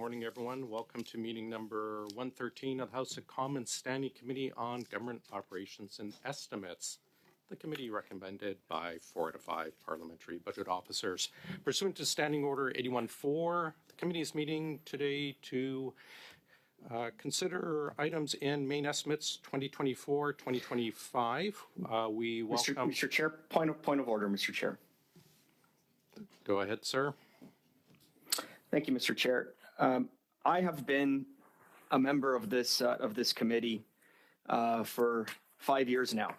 morning, everyone. Welcome to meeting number 113 of the House of Commons Standing Committee on Government Operations and Estimates. The committee recommended by 4 out of 5 parliamentary budget officers. Pursuant to Standing Order 81-4, the committee is meeting today to consider items in main estimates 2024-2025. We welcome... Mr. Chair, point of order, Mr. Chair. Go ahead, sir. Thank you, Mr. Chair. I have been a member of this committee for 5 years now,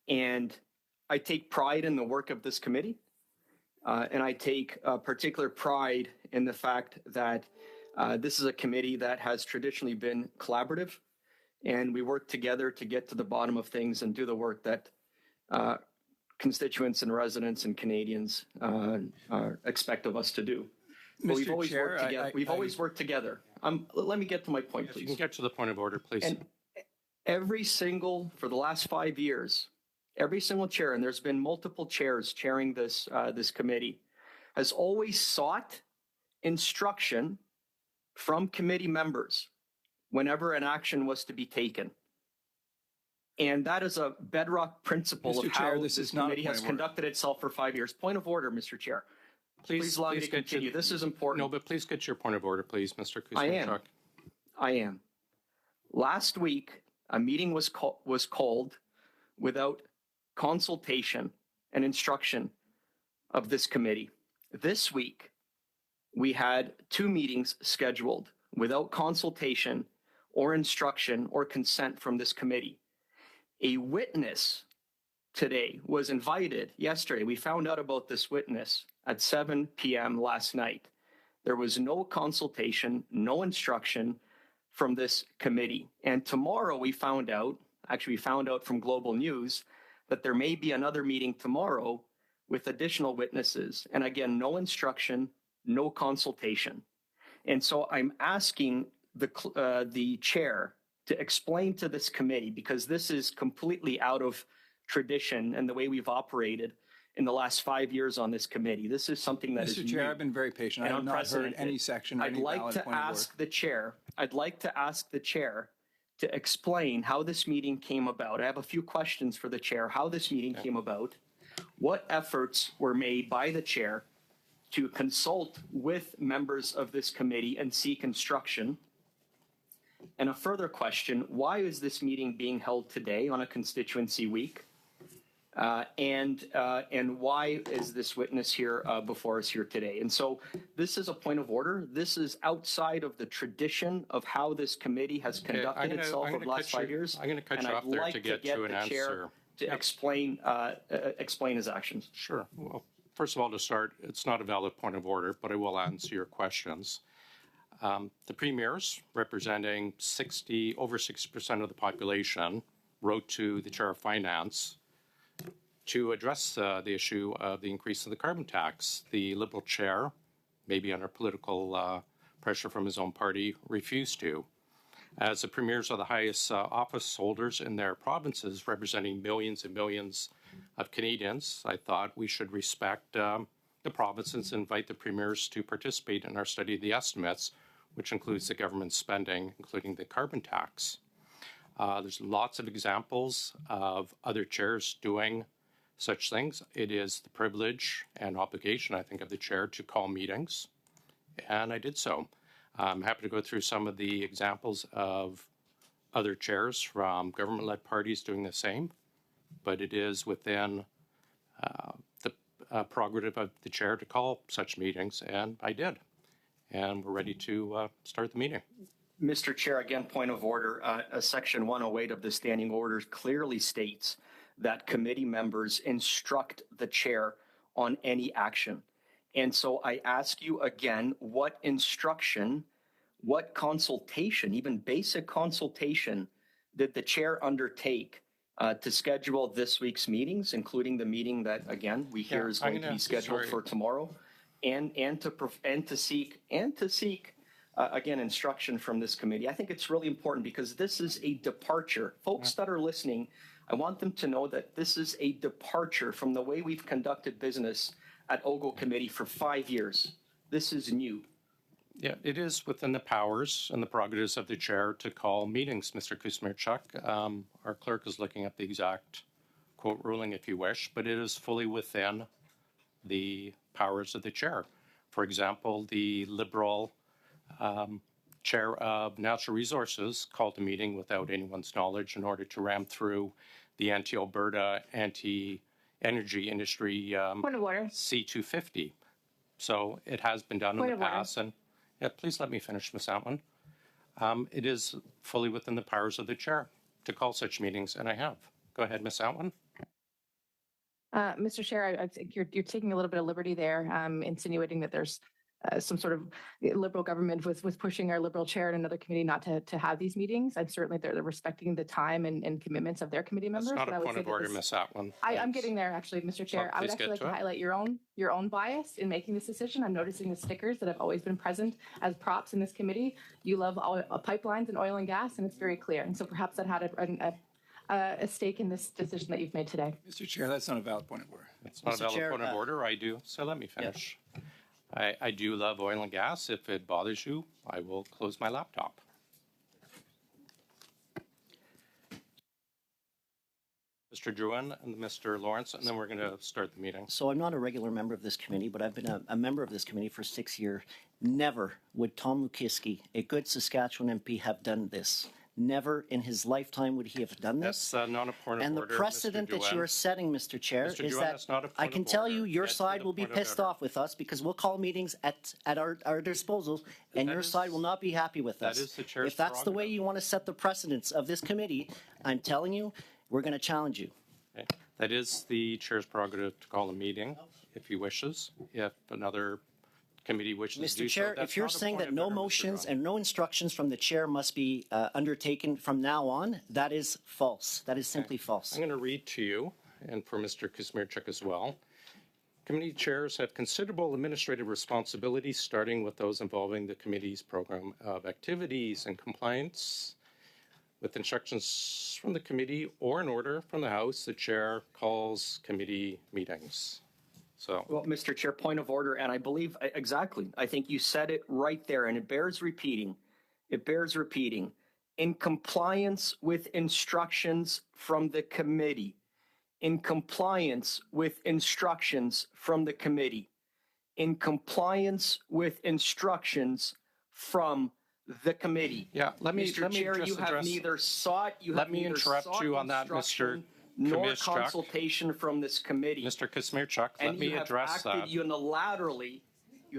and I take pride in the work of this committee, and I take particular pride in the fact that this is a committee that has traditionally been collaborative, and we work together to get to the bottom of things and do the work that constituents and residents and Canadians expect of us to do. But we've always worked together. Always worked together. Let me get to my point, please. You can get to the point of order, please. And for the last 5 years, every single chair, and there's been multiple chairs chairing this committee, has always sought instruction from committee members whenever an action was to be taken. And that is a bedrock principle of how this committee has conducted itself for 5 years. Point of order, Mr. Chair. Please allow me to continue. This is important. No, but please get your point of order, please, Mr. Kuzminchuk. I am. Last week, a meeting was called without consultation and instruction of this committee. This week, we had 2 meetings scheduled without consultation or instruction or consent from this committee. A witness today was invited yesterday. We found out about this witness at 7 p.m. last night. There was no consultation, no instruction from this committee. And tomorrow we found out from Global News, that there may be another meeting tomorrow with additional witnesses. And again, no instruction, no consultation. And so I'm asking the chair to explain to this committee, because this is completely out of tradition and the way we've operated in the last 5 years on this committee. This is something that is Mr. Chair, I've been very patient. I have not heard any section or any valid point of order. I'd like to ask the chair to explain how this meeting came about. I have a few questions for the chair, how this meeting came about, what efforts were made by the chair to consult with members of this committee and seek instruction. And a further question, why is this meeting being held today on a constituency week? And why is this witness here before us here today? And so this is a point of order. This is outside of the tradition of how this committee has conducted itself over the last 5 years. I'm going to cut you off there to get to an answer. To explain his actions. Sure. Well, first of all, to start, it's not a valid point of order, but I will answer your questions. The premiers, representing over 60% of the population, wrote to the Chair of Finance to address the issue of the increase of the carbon tax. The Liberal chair, maybe under political pressure from his own party, refused to. As the premiers are the highest office holders in their provinces, representing millions and millions of Canadians, I thought we should respect the provinces and invite the premiers to participate in our study of the estimates, which includes the government spending, including the carbon tax. There's lots of examples of other chairs doing such things. It is the privilege and obligation, I think, of the chair to call meetings, and I did so. I'm happy to go through some of the examples of other chairs from government-led parties doing the same, but it is within the prerogative of the chair to call such meetings, and I did. And we're ready to start the meeting. Mr. Chair, again, point of order. Section 108 of the standing orders clearly states that committee members instruct the chair on any action. And so I ask you again, what instruction, what consultation, even basic consultation, did the chair undertake to schedule this week's meetings, including the meeting that, again, we hear is going to be scheduled for tomorrow, and to seek again, instruction from this committee? I think it's really important because this is a departure. Folks that are listening, I want them to know that this is a departure from the way we've conducted business at OGGO committee for 5 years. This is new. Yeah, it is within the powers and the prerogatives of the chair to call meetings, Mr. Kuzmierczuk. Our clerk is looking at the exact quote ruling if you wish, but it is fully within the powers of the chair. For example, the Liberal chair of Natural Resources called a meeting without anyone's knowledge in order to ram through the anti-Alberta, anti-energy industry Point of order. C-250. So it has been done in the past. And yeah, please let me finish, Ms. Outland. It is fully within the powers of the chair to call such meetings, and I have. Go ahead, Ms. Outland. Mr. Chair, I think you're taking a little bit of liberty there, insinuating that there's some sort of Liberal government was pushing our Liberal chair in another committee not to have these meetings. I'm certainly they're respecting the time and commitments of their committee members. That's not a point of order, Ms. Outland. I'm getting there, actually, Mr. Chair. I would actually like to highlight your own bias in making this decision. I'm noticing the stickers that have always been present as props in this committee. You love pipelines and oil and gas, and it's very clear. And so perhaps that had a stake in this decision that you've made today. Mr. Chair, that's not a valid point of order. It's not a valid point of order. I do. So let me finish. Yeah. I do love oil and gas. If it bothers you, I will close my laptop. Mr. Drouin and Mr. Lawrence, and then we're going to start the meeting. So I'm not a regular member of this committee, but I've been a member of this committee for 6 years. Never would Tom Lukiski, a good Saskatchewan MP, have done this. Never in his lifetime would he have done this. That's not a point of order. And the precedent that you are setting, Mr. Chair, is that I can tell you your side will be pissed off with us because we'll call meetings at our disposal, and your side will not be happy with us. That is the chair's If that's the way you want to set the precedents of this committee, I'm telling you, we're going to challenge you. Okay. That is the chair's prerogative to call a meeting if he wishes. If another committee wishes to do Mr. Chair, so, if you're saying that no motions and no instructions from the chair must be undertaken from now on, that is false. That is simply false. I'm going to read to you, and for Mr. Kuzmierczuk as well. Committee chairs have considerable administrative responsibilities, starting with those involving the committee's program of activities and compliance. With instructions from the committee or an order from the House, the chair calls committee meetings. So, well, Mr. Chair, point of order, and I believe exactly. I think you said it right there, and it bears repeating. It bears repeating. In compliance with instructions from the committee. In compliance with instructions from the committee. In compliance with instructions from the committee. Yeah, let me Mr. Chair, you have neither sought. Let me interrupt you on that, Mr. Nor consultation from this committee. Mr. Kuzmierczuk, let me address that. You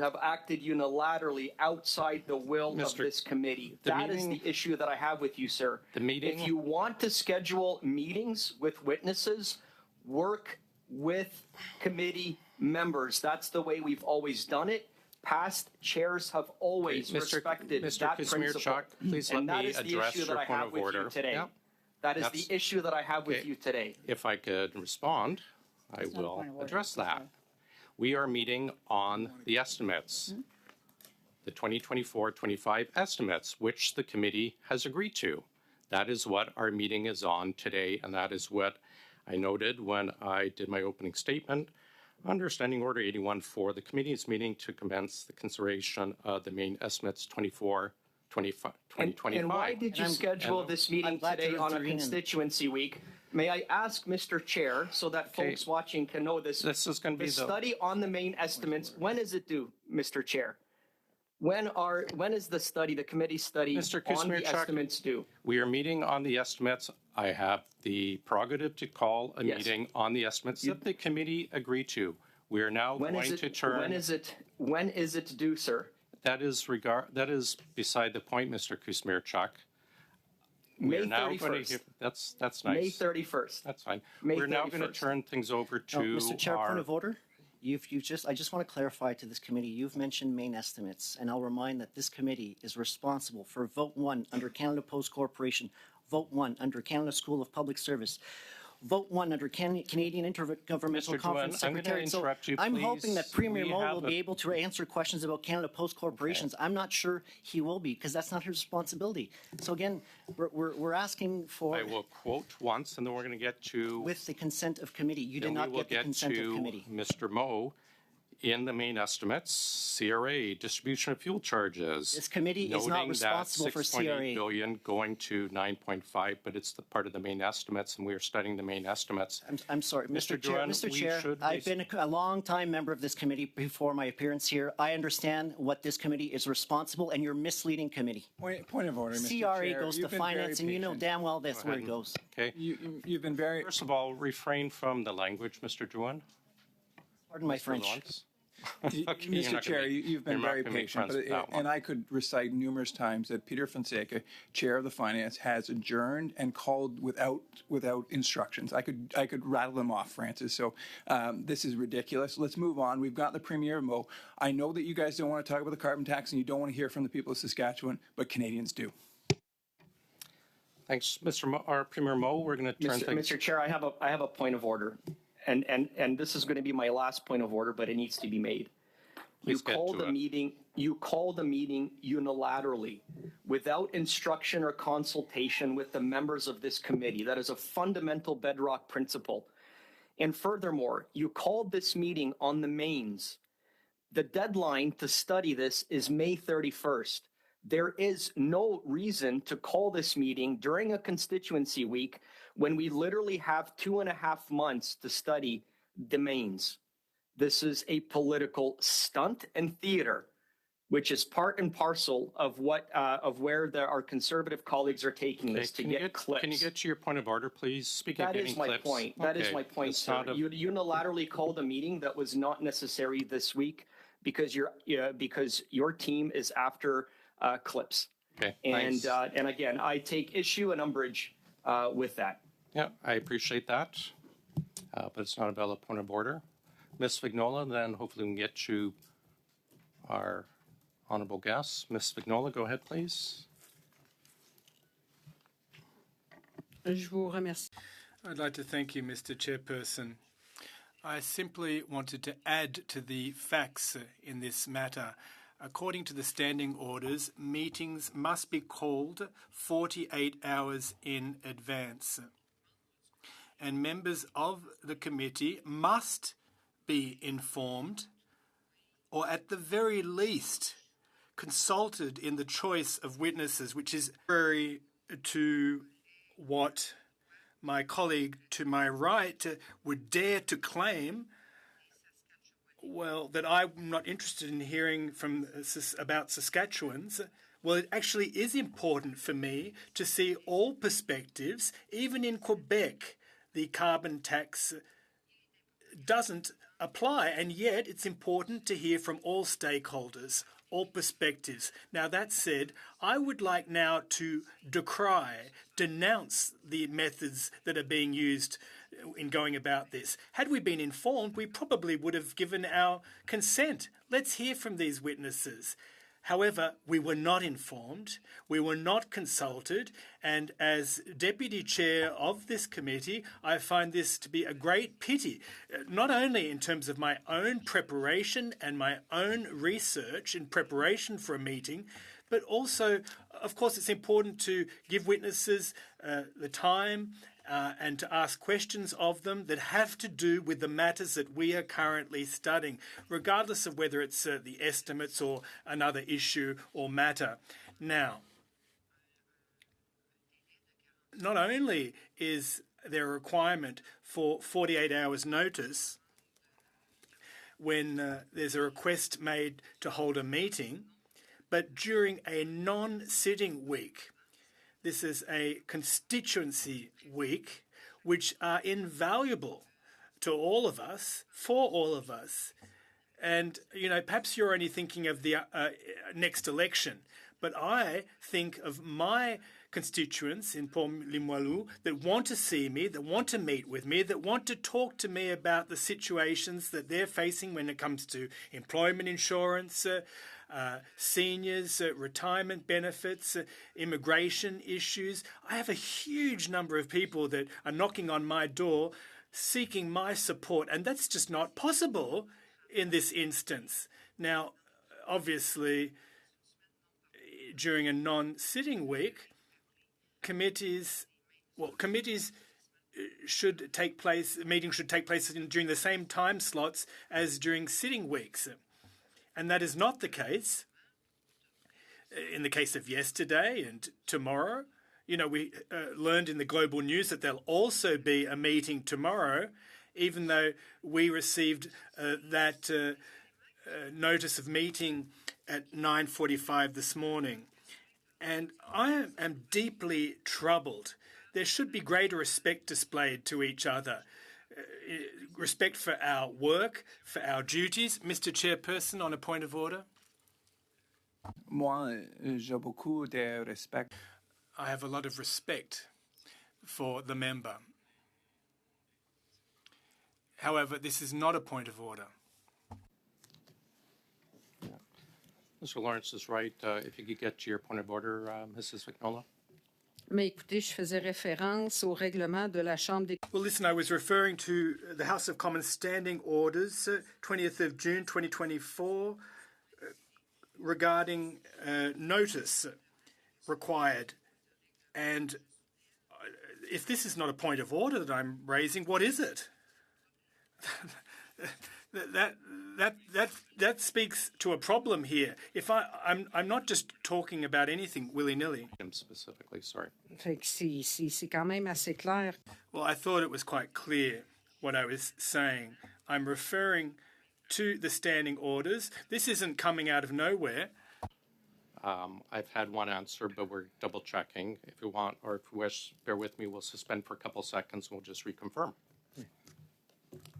have acted unilaterally outside the will of this committee. That is the issue that I have with you, sir. If you want to schedule meetings with witnesses, work with committee members. That's the way we've always done it. Past chairs have always respected that principle. Please let me address your point of order. Today. That is the issue that I have with you today. If I could respond, I will address that. We are meeting on the estimates, the 2024-25 estimates, which the committee has agreed to. That is what our meeting is on today, and that is what I noted when I did my opening statement under Standing Order 81 for the committee's meeting to commence the consideration of the main estimates 2025. And why did you schedule this meeting today on a constituency week? May I ask, Mr. Chair, so that folks watching can know this? This is going to be the study on the main estimates. When is it due, Mr. Chair? When is the study, the committee study on the estimates due? We are meeting on the estimates. I have the prerogative to call a meeting on the estimates that the committee agreed to. We are now going to turn. When is it due, sir? That is beside the point, Mr. Kuzmierczuk. May 31st. That's nice. May 31st. That's fine. We're now going to turn things over to Mr. Chair, point of order. I just want to clarify to this committee, you've mentioned main estimates, and I'll remind that this committee is responsible for Vote 1 under Canada Post Corporation, Vote 1 under Canada School of Public Service, Vote 1 under Canadian Intergovernmental Conference Secretary. So I'm hoping that Premier Moe will be able to answer questions about Canada Post Corporations. I'm not sure he will be, because that's not his responsibility. So again, we're asking for. I will quote once, and then we're going to get to. With the consent of committee. You did not get the consent of committee. Mr. Moe, in the main estimates, CRA, distribution of fuel charges. This committee is not responsible for CRA. $6.8 billion going to 9.5, but it's the part of the main estimates, and we are studying the main estimates. I'm sorry, Mr. Chair. Duran, Mr. Chair, I've been a long-time member of this committee before my appearance here. I understand what this committee is responsible, and you're misleading committee. Point of order, Mr. CRA Chair. goes to finance, and you know damn well that's where it goes. Okay. You've been very... First of all, refrain from the language, Mr. Duran. Pardon my French. Okay, Mr. Chair, you've been very patient, and I could recite numerous times that Peter Fonseca, Chair of the Finance, has adjourned and called without instructions. I could rattle them off, Francis. So this is ridiculous. Let's move on. We've got the Premier Mo. I know that you guys don't want to talk about the carbon tax and you don't want to hear from the people of Saskatchewan, but Canadians do. Thanks, our Premier Mo. We're going to turn things. Mr. Chair, I have a point of order. And this is going to be my last point of order, but it needs to be made. You call the meeting unilaterally without instruction or consultation with the members of this committee. That is a fundamental bedrock principle. And furthermore, you called this meeting on the mains. The deadline to study this is May 31st. There is no reason to call this meeting during a constituency week when we literally have 2.5 months to study the mains. This is a political stunt and theater, which is part and parcel of where our conservative colleagues are taking this to get clips. Can you get to your point of order, please? Speaking of getting clips. That is my point, sir. You unilaterally called a meeting that was not necessary this week because your team is after clips. Okay, and again, I take issue and umbrage with that. Yeah, I appreciate that, but it's not a valid point of order. Ms. Vignola, then hopefully we can get to our honourable guests. Ms. Vignola, go ahead, please. I'd like to thank you, Mr. Chairperson. I simply wanted to add to the facts in this matter. According to the standing orders, meetings must be called 48 hours in advance. And members of the committee must be informed, or at the very least, consulted in the choice of witnesses, which is contrary to what my colleague to my right would dare to claim. Well, that I'm not interested in hearing about Saskatchewans. Well, it actually is important for me to see all perspectives. Even in Quebec, the carbon tax doesn't apply, and yet it's important to hear from all stakeholders, all perspectives. Now, that said, I would like now to denounce the methods that are being used in going about this. Had we been informed, we probably would have given our consent. Let's hear from these witnesses. However, we were not informed, we were not consulted, and as Deputy Chair of this committee, I find this to be a great pity, not only in terms of my own preparation and my own research in preparation for a meeting, but also, of course, it's important to give witnesses the time and to ask questions of them that have to do with the matters that we are currently studying, regardless of whether it's the estimates or another issue or matter. Now, not only is there a requirement for 48 hours notice when there's a request made to hold a meeting, but during a non-sitting week. This is a constituency week, which are invaluable to all of us, for all of us. And, perhaps you're only thinking of the next election, but I think of my constituents in Port-Limoilou that want to see me, that want to meet with me, that want to talk to me about the situations that they're facing when it comes to employment insurance, seniors, retirement benefits, immigration issues. I have a huge number of people that are knocking on my door seeking my support, and that's just not possible in this instance. Now, obviously, during a non-sitting week, committees should take place during the same time slots as during sitting weeks. And that is not the case in the case of yesterday and tomorrow. You know, we learned in the global news that there'll also be a meeting tomorrow, even though we received that notice of meeting at 9:45 this morning. And I am deeply troubled. There should be greater respect displayed to each other. Respect for our work, for our duties. Mr. Chairperson, on a point of order. Moi, j'ai beaucoup de respect. I have a lot of respect for the member. However, this is not a point of order. Mr. Lawrence is right. If you could get to your point of order, Mrs. Vignola. Mais écoutez, je faisais référence au règlement de la Chambre des... Well, listen, I was referring to the House of Commons Standing Orders, 20th of June 2024, regarding notice required. And if this is not a point of order that I'm raising, what is it? That speaks to a problem here. If I'm not just talking about anything willy-nilly. Specifically, sorry. Fait que c'est quand même assez clair. Well, I thought it was quite clear what I was saying. I'm referring to the standing orders. This isn't coming out of nowhere. I've had one answer, but we're double-checking. If you want, or if you wish, bear with me, we'll suspend for a couple seconds and we'll just reconfirm.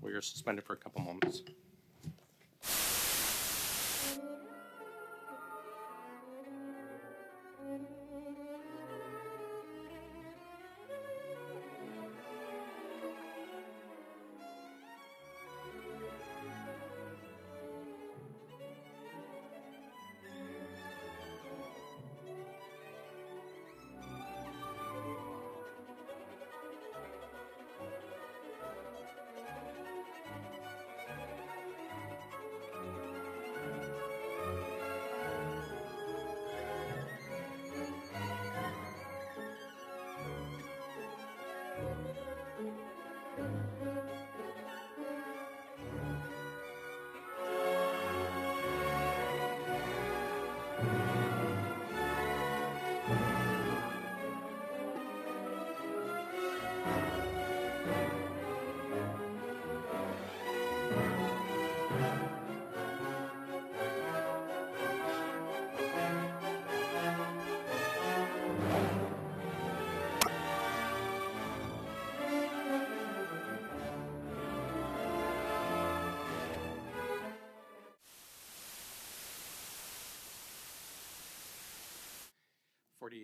We are suspended for a couple moments.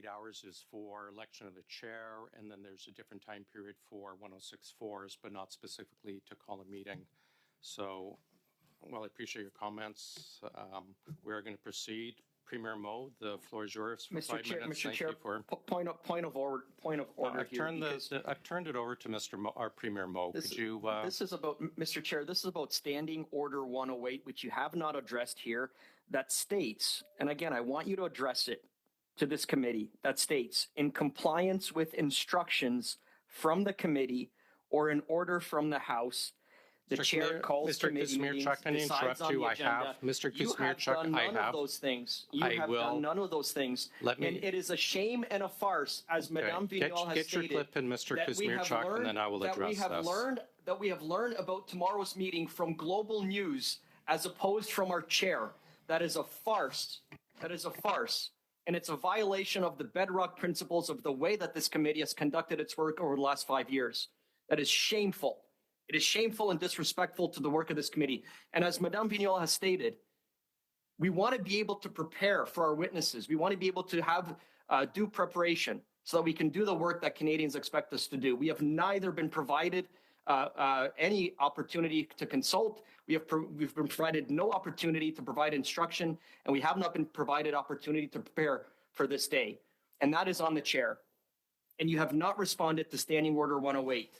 Hours is for election of the chair, and then there's a different time period for 106.4s, but not specifically to call a meeting. So, well, I appreciate your comments. We're going to proceed. Premier Mo, the floor is yours for Mr. 5 Chair, minutes. Mr. Chair, point of order. I've turned it over to Mr. Mo, our Premier Mo. Could you? This is about, Mr. Chair. This is about Standing Order 108, which you have not addressed here. That states, and again, I want you to address it to this committee, that states, in compliance with instructions from the committee or an order from the House, the chair calls committee meetings, decides on the agenda. Mr. Kuzmierczak, you have done none of those things. You have done none of those things. And it is a shame and a farce, as Madame Vignal has stated, get your clip in, Mr. Kuzmierczak, and then I will address this. That we have learned about tomorrow's meeting from global news as opposed from our chair. That is a farce. That is a farce. And it's a violation of the bedrock principles of the way that this committee has conducted its work over the last 5 years. That is shameful. It is shameful and disrespectful to the work of this committee. And as Madame Vignal has stated, we want to be able to prepare for our witnesses. We want to be able to have due preparation so that we can do the work that Canadians expect us to do. We have neither been provided any opportunity to consult. We've been provided no opportunity to provide instruction, and we have not been provided opportunity to prepare for this day. And that is on the chair. And you have not responded to Standing Order 108.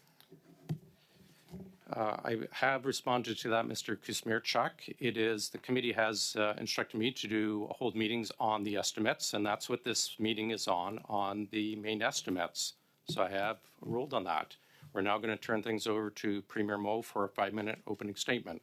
I have responded to that, Mr. Kuzmierczak. It is, the committee has instructed me to hold meetings on the estimates, and that's what this meeting is on the main estimates. So I have ruled on that. We're now going to turn things over to Premier Moe for a 5-minute opening statement.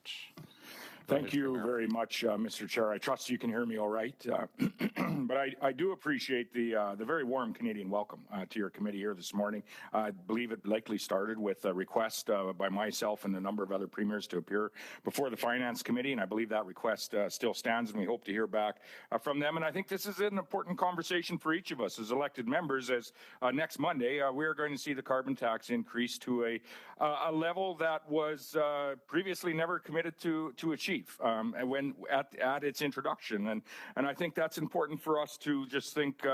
Thank you very much, Mr. Chair. I trust you can hear me all right. But I do appreciate the very warm Canadian welcome to your committee here this morning. I believe it likely started with a request by myself and a number of other premiers to appear before the Finance Committee, and I believe that request still stands, and we hope to hear back from them. And I think this is an important conversation for each of us as elected members, as next Monday we are going to see the carbon tax increase to a level that was previously never committed to achieve. When at its introduction, and I think that's important for us to just think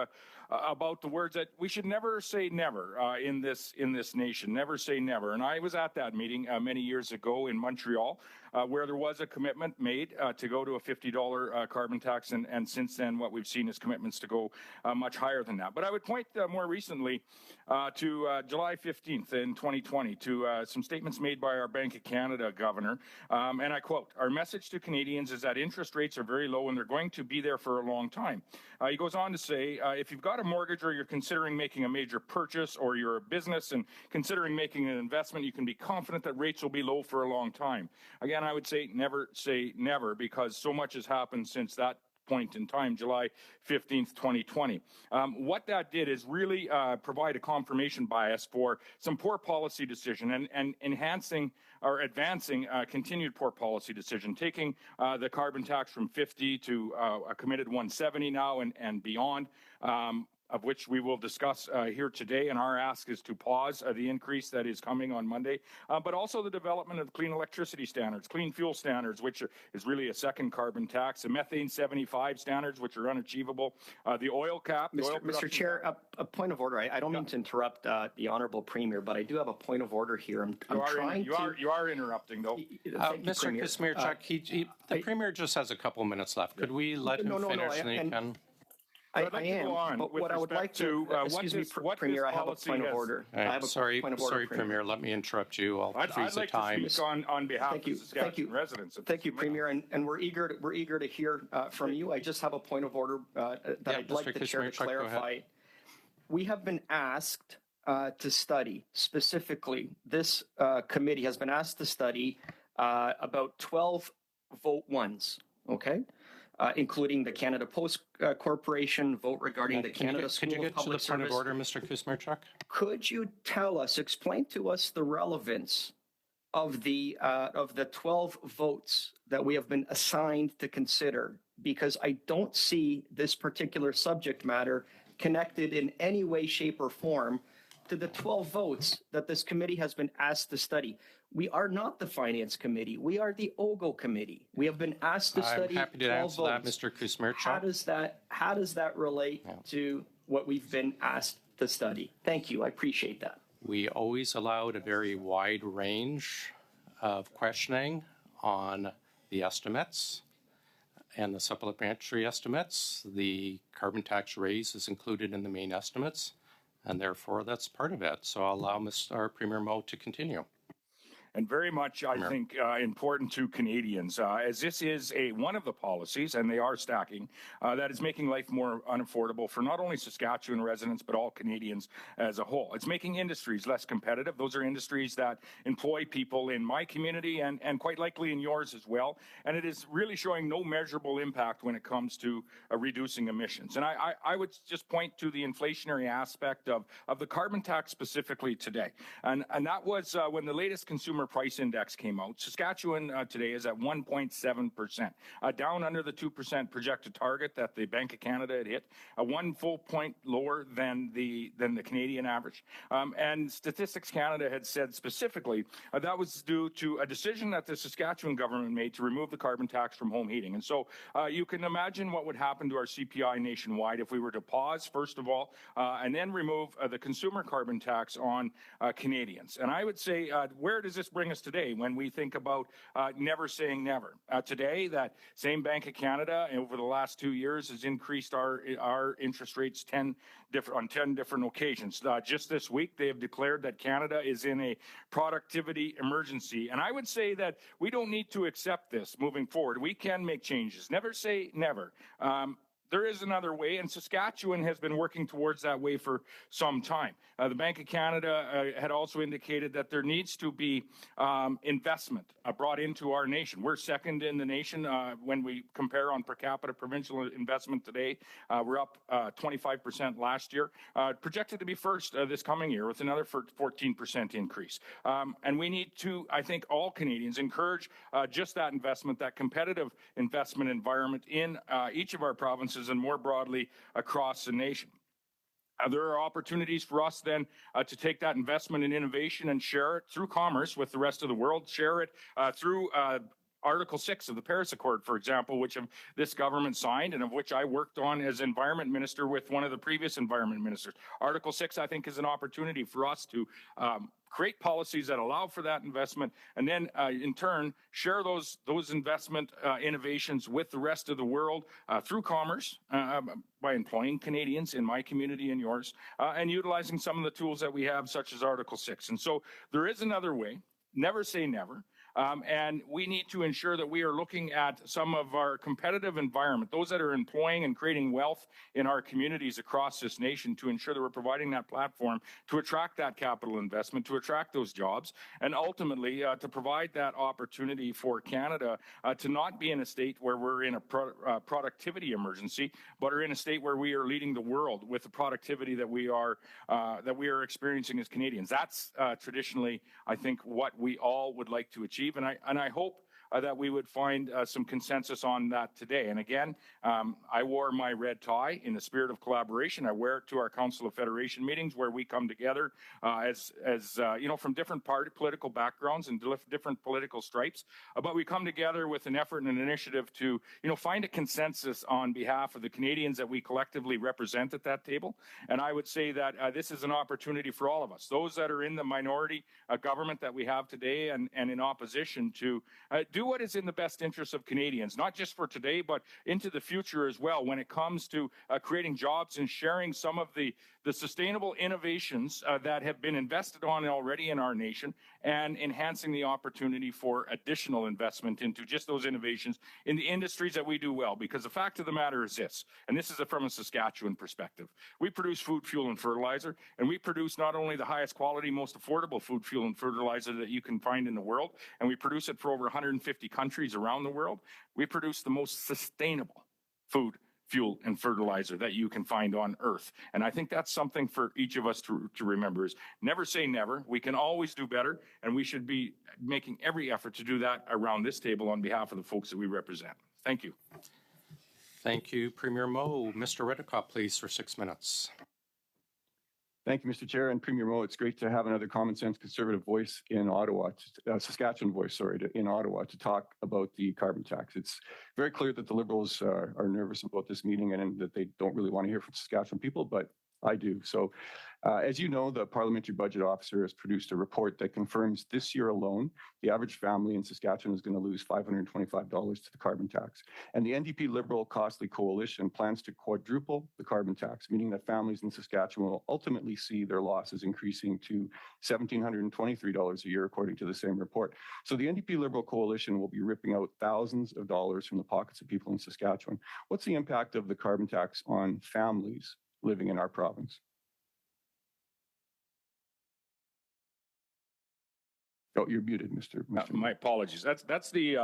about the words that we should never say never in this nation. Never say never. And I was at that meeting many years ago in Montreal, where there was a commitment made to go to a $50 carbon tax, and since then what we've seen is commitments to go much higher than that. But I would point more recently to July 15th in 2020 to some statements made by our Bank of Canada governor, and I quote, "Our message to Canadians is that interest rates are very low and they're going to be there for a long time." He goes on to say, if you've got a mortgage or you're considering making a major purchase, or you're a business and considering making an investment, you can be confident that rates will be low for a long time. Again, I would say never, because so much has happened since that point in time, July 15th, 2020. What that did is really provide a confirmation bias for some poor policy decision and enhancing or advancing continued poor policy decision, taking the carbon tax from 50 to a committed 170 now and beyond, of which we will discuss here today. And our ask is to pause the increase that is coming on Monday, but also the development of clean electricity standards, clean fuel standards, which is really a second carbon tax, the methane 75 standards, which are unachievable, the oil cap. Mr. Chair, a point of order. I don't mean to interrupt the Honourable Premier, but I do have a point of order here. You are interrupting, though. Mr. Kuzmierczak, the Premier just has a couple minutes left. Could we let him finish? I am, but what I would like to, excuse me, Premier, I have a point of order. Sorry, Premier, let me interrupt you. I'll freeze the time. I'd like to speak on behalf of the Saskatchewan residents. Thank you, Premier, and we're eager to hear from you. I just have a point of order that I'd like the Chair to clarify. We have been asked to study, specifically, this committee has been asked to study about 12 vote ones, okay? Including the Canada Post Corporation, vote regarding the Canada School of Public Service. Could you get to the point of order, Mr. Kuzmierczak? Could you explain to us the relevance of the 12 votes that we have been assigned to consider? Because I don't see this particular subject matter connected in any way, shape, or form to the 12 votes that this committee has been asked to study. We are not the Finance Committee. We are the OGGO Committee. We have been asked to study 12 votes. I'm happy to answer that, Mr. Kuzmierczak. How does that relate to what we've been asked to study? Thank you. I appreciate that. We always allowed a very wide range of questioning on the estimates and the supplementary estimates. The carbon tax raise is included in the main estimates, and therefore that's part of it. So I'll allow our Premier Moe to continue. And very much, I think, important to Canadians, as this is one of the policies, and they are stacking, that is making life more unaffordable for not only Saskatchewan residents, but all Canadians as a whole. It's making industries less competitive. Those are industries that employ people in my community and quite likely in yours as well. And it is really showing no measurable impact when it comes to reducing emissions. And I would just point to the inflationary aspect of the carbon tax specifically today. And that was when the latest consumer price index came out. Saskatchewan today is at 1.7%, down under the 2% projected target that the Bank of Canada had hit, 1 full point lower than the Canadian average. And Statistics Canada had said specifically that was due to a decision that the Saskatchewan government made to remove the carbon tax from home heating. And so you can imagine what would happen to our CPI nationwide if we were to pause, first of all, and then remove the consumer carbon tax on Canadians. And I would say, where does this bring us today when we think about never saying never? Today, that same Bank of Canada over the last 2 years has increased our interest rates on 10 different occasions. Just this week, they have declared that Canada is in a productivity emergency. And I would say that we don't need to accept this moving forward. We can make changes. Never say never. there is another way, and Saskatchewan has been working towards that way for some time. The Bank of Canada had also indicated that there needs to be investment brought into our nation. We're second in the nation when we compare on per capita provincial investment today. We're up 25% last year, projected to be first this coming year with another 14% increase. And we need to, I think, all Canadians encourage just that investment, that competitive investment environment in each of our provinces and more broadly across the nation. There are opportunities for us then to take that investment in innovation and share it through commerce with the rest of the world, share it through Article 6 of the Paris Accord, for example, which this government signed and of which I worked on as environment minister with one of the previous environment ministers. Article 6, I think, is an opportunity for us to create policies that allow for that investment and then, in turn, share those investment innovations with the rest of the world through commerce by employing Canadians in my community and yours and utilizing some of the tools that we have, such as Article 6. And so there is another way. Never say never. And we need to ensure that we are looking at some of our competitive environment, those that are employing and creating wealth in our communities across this nation, to ensure that we're providing that platform to attract that capital investment, to attract those jobs, and ultimately to provide that opportunity for Canada to not be in a state where we're in a productivity emergency, but are in a state where we are leading the world with the productivity that we are experiencing as Canadians. That's traditionally, I think, what we all would like to achieve. And I hope that we would find some consensus on that today. And again, I wore my red tie in the spirit of collaboration. I wear it to our Council of Federation meetings where we come together as you know, from different political backgrounds and different political stripes. But we come together with an effort and an initiative to, you know, find a consensus on behalf of the Canadians that we collectively represent at that table. And I would say that this is an opportunity for all of us, those that are in the minority government that we have today and in opposition, to do what is in the best interest of Canadians, not just for today, but into the future as well, when it comes to creating jobs and sharing some of the sustainable innovations that have been invested on already in our nation, and enhancing the opportunity for additional investment into just those innovations in the industries that we do well. Because the fact of the matter is this, and this is from a Saskatchewan perspective, we produce food, fuel, and fertilizer, and we produce not only the highest quality, most affordable food, fuel, and fertilizer that you can find in the world, and we produce it for over 150 countries around the world. We produce the most sustainable food, fuel, and fertilizer that you can find on Earth. And I think that's something for each of us to remember, is never say never. We can always do better, and we should be making every effort to do that around this table on behalf of the folks that we represent. Thank you. Thank you, Premier Moe. Mr. Reddekopp, please, for 6 minutes. Thank you, Mr. Chair. And Premier Moe, it's great to have another common sense conservative voice in Ottawa, Saskatchewan voice, in Ottawa, to talk about the carbon tax. It's very clear that the Liberals are nervous about this meeting and that they don't really want to hear from Saskatchewan people, but I do. So as you know, the Parliamentary Budget Officer has produced a report that confirms this year alone, the average family in Saskatchewan is going to lose $525 to the carbon tax. And the NDP Liberal Costly Coalition plans to quadruple the carbon tax, meaning that families in Saskatchewan will ultimately see their losses increasing to $1,723 a year, according to the same report. So the NDP Liberal Coalition will be ripping out thousands of dollars from the pockets of people in Saskatchewan. What's the impact of the carbon tax on families living in our province? Oh, you're muted, Mr. My apologies. That's the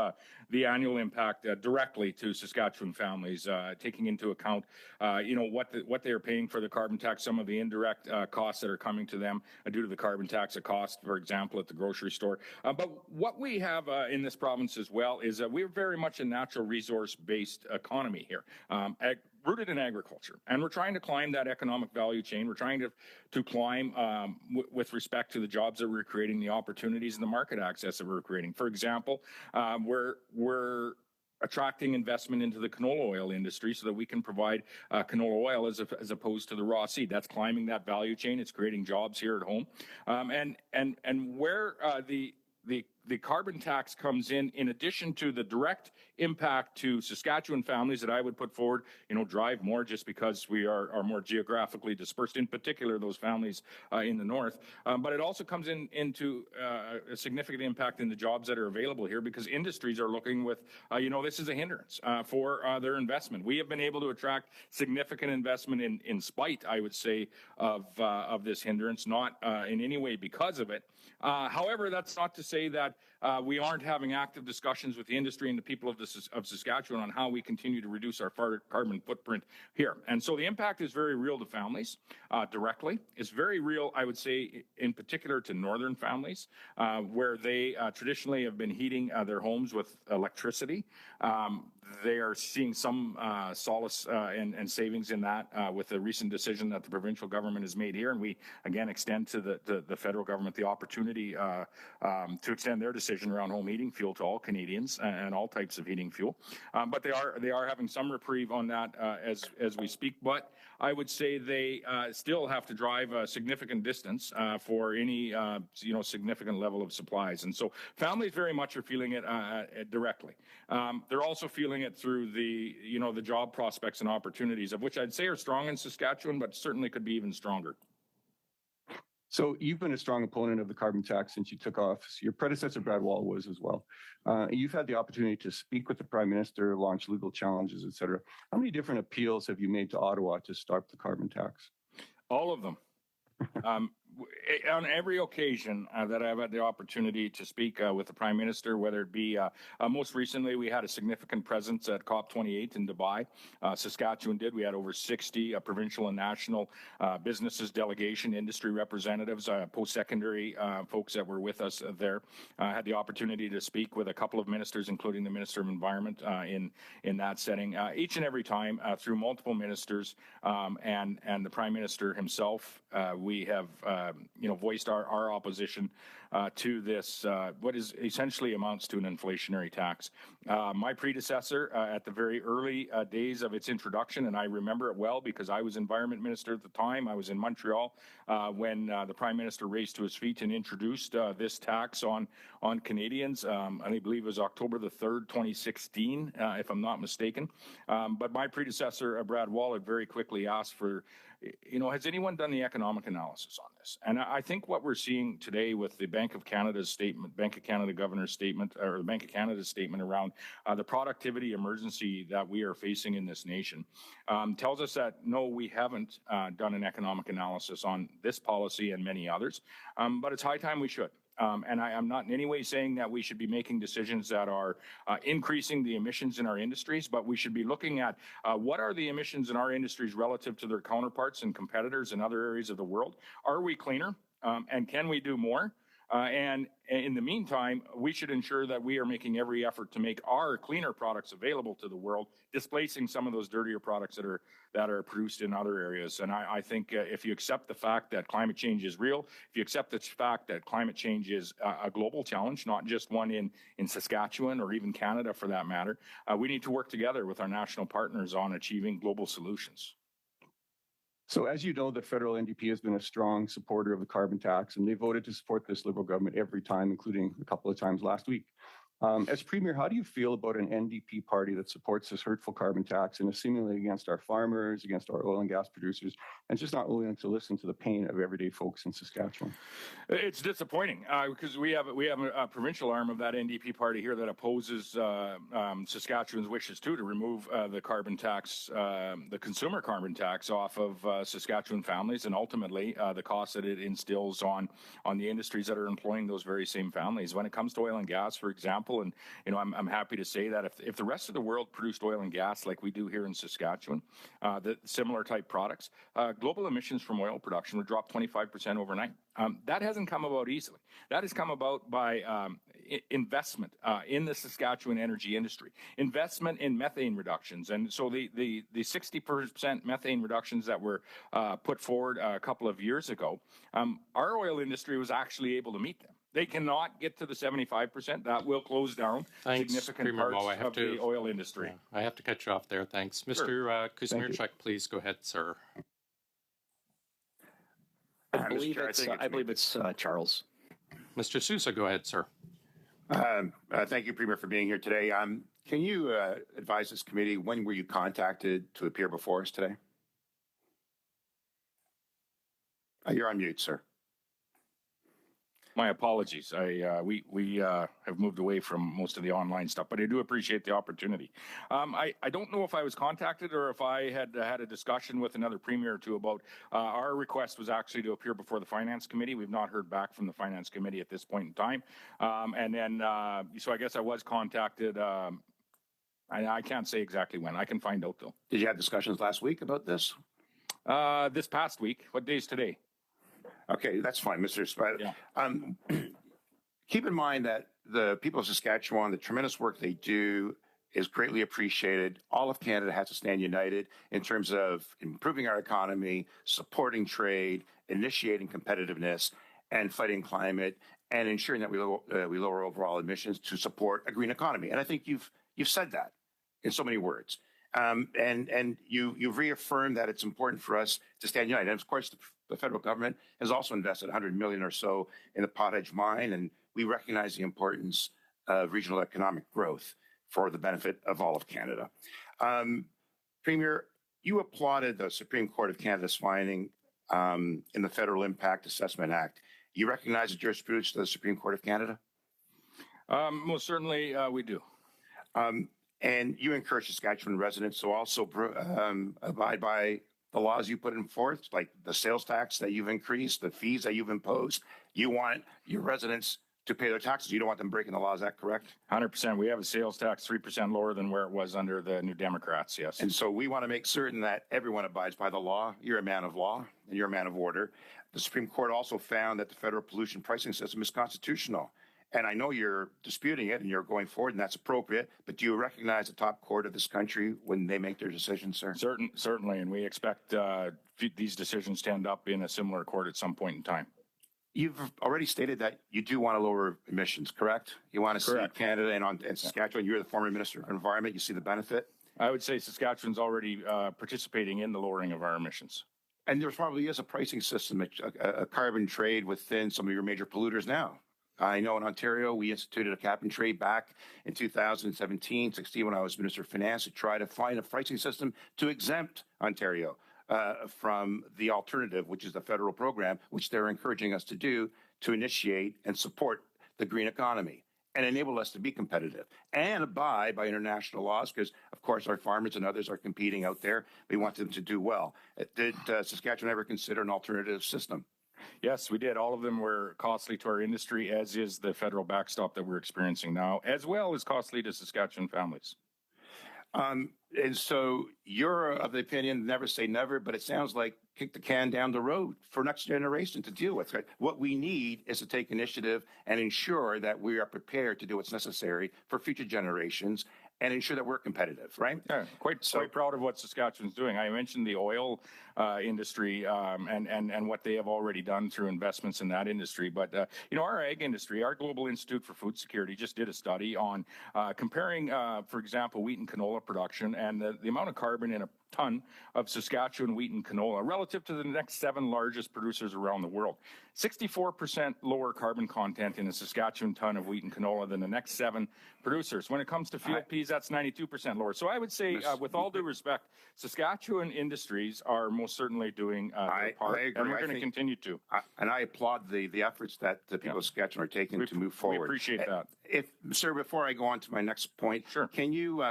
annual impact directly to Saskatchewan families, taking into account, what they are paying for the carbon tax, some of the indirect costs that are coming to them due to the carbon tax, a cost, for example, at the grocery store. But what we have in this province as well is we're very much a natural resource-based economy here. Rooted in agriculture, and we're trying to climb that economic value chain. We're trying to climb with respect to the jobs that we're creating, the opportunities and the market access that we're creating. For example, we're attracting investment into the canola oil industry so that we can provide canola oil as opposed to the raw seed. That's climbing that value chain. It's creating jobs here at home, and where the the carbon tax comes in addition to the direct impact to Saskatchewan families that I would put forward, drive more just because we are more geographically dispersed, in particular those families in the north. But it also comes into a significant impact in the jobs that are available here because industries are looking with, this is a hindrance for their investment. We have been able to attract significant investment in spite, I would say, of this hindrance, not in any way because of it. However, that's not to say that we aren't having active discussions with the industry and the people of Saskatchewan on how we continue to reduce our carbon footprint here. And so the impact is very real to families directly. It's very real, I would say, in particular to northern families, where they traditionally have been heating their homes with electricity. They are seeing some solace and savings in that with the recent decision that the provincial government has made here. And we, again, extend to the federal government the opportunity to extend their decision around home heating fuel to all Canadians and all types of heating fuel. But they are having some reprieve on that as we speak. But I would say they still have to drive a significant distance for any significant level of supplies. And so families very much are feeling it directly. They're also feeling it through the job prospects and opportunities, of which I'd say are strong in Saskatchewan, but certainly could be even stronger. So you've been a strong opponent of the carbon tax since you took office. Your predecessor, Brad Wall, was as well. You've had the opportunity to speak with the Prime Minister, launch legal challenges, et cetera. How many different appeals have you made to Ottawa to stop the carbon tax? All of them. On every occasion that I've had the opportunity to speak with the Prime Minister, whether it be most recently, we had a significant presence at COP28 in Dubai. Saskatchewan did. We had over 60 provincial and national businesses, delegation, industry representatives, post-secondary folks that were with us there. Had the opportunity to speak with a couple of ministers, including the Minister of Environment in that setting. Each and every time through multiple ministers and the Prime Minister himself, we have voiced our opposition to this, what is essentially amounts to an inflationary tax. My predecessor, at the very early days of its introduction, and I remember it well because I was Environment Minister at the time, I was in Montreal when the Prime Minister raised to his feet and introduced this tax on Canadians. I believe it was October the 3rd, 2016, if I'm not mistaken. But my predecessor, Brad Wall, had very quickly asked for, has anyone done the economic analysis on this? And I think what we're seeing today with the Bank of Canada's statement, Bank of Canada Governor's statement, or the Bank of Canada's statement around the productivity emergency that we are facing in this nation, tells us that, no, we haven't done an economic analysis on this policy and many others, but it's high time we should. And I'm not in any way saying that we should be making decisions that are increasing the emissions in our industries, but we should be looking at what are the emissions in our industries relative to their counterparts and competitors in other areas of the world. Are we cleaner? And can we do more? And in the meantime, we should ensure that we are making every effort to make our cleaner products available to the world, displacing some of those dirtier products that are produced in other areas. And I think if you accept the fact that climate change is real, if you accept the fact that climate change is a global challenge, not just one in Saskatchewan or even Canada for that matter, we need to work together with our national partners on achieving global solutions. So as you know, the federal NDP has been a strong supporter of the carbon tax, and they voted to support this Liberal government every time, including a couple of times last week. As Premier, how do you feel about an NDP party that supports this hurtful carbon tax and is seemingly against our farmers, against our oil and gas producers, and just not willing to listen to the pain of everyday folks in Saskatchewan? It's disappointing because we have a provincial arm of that NDP party here that opposes Saskatchewan's wishes to remove the carbon tax, the consumer carbon tax off of Saskatchewan families, and ultimately the cost that it instills on the industries that are employing those very same families. When it comes to oil and gas, for example, and I'm happy to say that if the rest of the world produced oil and gas like we do here in Saskatchewan, the similar type products, global emissions from oil production would drop 25% overnight. That hasn't come about easily. That has come about by investment in the Saskatchewan energy industry, investment in methane reductions. And so the 60% methane reductions that were put forward a couple of years ago, our oil industry was actually able to meet them. They cannot get to the 75%. That will close down significant parts of the oil industry. I have to cut you off there. Thanks. Mr. Kuzmierczak, please go ahead, sir. I believe it's Charles. Mr. Sousa, go ahead, sir. Thank you, Premier, for being here today. Can you advise this committee, when were you contacted to appear before us today? You're on mute, sir. My apologies. We have moved away from most of the online stuff, but I do appreciate the opportunity. I don't know if I was contacted or if I had had a discussion with another premier or two about our request was actually to appear before the Finance Committee. We've not heard back from the Finance Committee at this point in time. So I guess I was contacted. I can't say exactly when. I can find out, though. Did you have discussions last week about this? This past week. What day is today? Okay, that's fine, Mr. Spider. Yeah. Keep in mind that the people of Saskatchewan, the tremendous work they do is greatly appreciated. All of Canada has to stand united in terms of improving our economy, supporting trade, initiating competitiveness, and fighting climate, and ensuring that we lower overall emissions to support a green economy. And I think you've said that in so many words. And you've reaffirmed that it's important for us to stand united. And of course, the federal government has also invested $100 million or so in the Potage mine, and we recognize the importance of regional economic growth for the benefit of all of Canada. Premier, you applauded the Supreme Court of Canada's finding in the Federal Impact Assessment Act. You recognize the jurisprudence of the Supreme Court of Canada? Most certainly, we do. And you encourage Saskatchewan residents to also abide by the laws you put in forth, like the sales tax that you've increased, the fees that you've imposed. You want your residents to pay their taxes. You don't want them breaking the law. Is that correct? 100%. We have a sales tax 3% lower than where it was under the New Democrats, yes. And so we want to make certain that everyone abides by the law. You're a man of law and you're a man of order. The Supreme Court also found that the federal pollution pricing system is constitutional. And I know you're disputing it and you're going forward, and that's appropriate. But do you recognize the top court of this country when they make their decisions, sir? Certainly, and we expect these decisions to end up in a similar court at some point in time. You've already stated that you do want to lower emissions, correct? You want to see Canada and Saskatchewan. You're the former Minister of Environment. You see the benefit? I would say Saskatchewan's already participating in the lowering of our emissions. And there probably is a pricing system, a carbon trade within some of your major polluters now. I know in Ontario, we instituted a cap and trade back in 2017, 16, when I was Minister of Finance, to try to find a pricing system to exempt Ontario from the alternative, which is the federal program, which they're encouraging us to do to initiate and support the green economy and enable us to be competitive and abide by international laws, because, of course, our farmers and others are competing out there. We want them to do well. Did Saskatchewan ever consider an alternative system? Yes, we did. All of them were costly to our industry, as is the federal backstop that we're experiencing now, as well as costly to Saskatchewan families. And so you're of the opinion, never say never, but it sounds like kick the can down the road for next generation to deal with. Right? What we need is to take initiative and ensure that we are prepared to do what's necessary for future generations and ensure that we're competitive, right? Yeah, quite proud of what Saskatchewan's doing. I mentioned the oil industry and what they have already done through investments in that industry. But, our ag industry, our Global Institute for Food Security just did a study on comparing, for example, wheat and canola production and the amount of carbon in a ton of Saskatchewan wheat and canola relative to the next 7 largest producers around the world. 64% lower carbon content in a Saskatchewan ton of wheat and canola than the next 7 producers. When it comes to field peas, that's 92% lower. So I would say, with all due respect, Saskatchewan industries are most certainly doing their part, and we're going to continue to. And I applaud the efforts that the people of Saskatchewan are taking to move forward. We appreciate that. Sir, before I go on to my next point, sure. Can you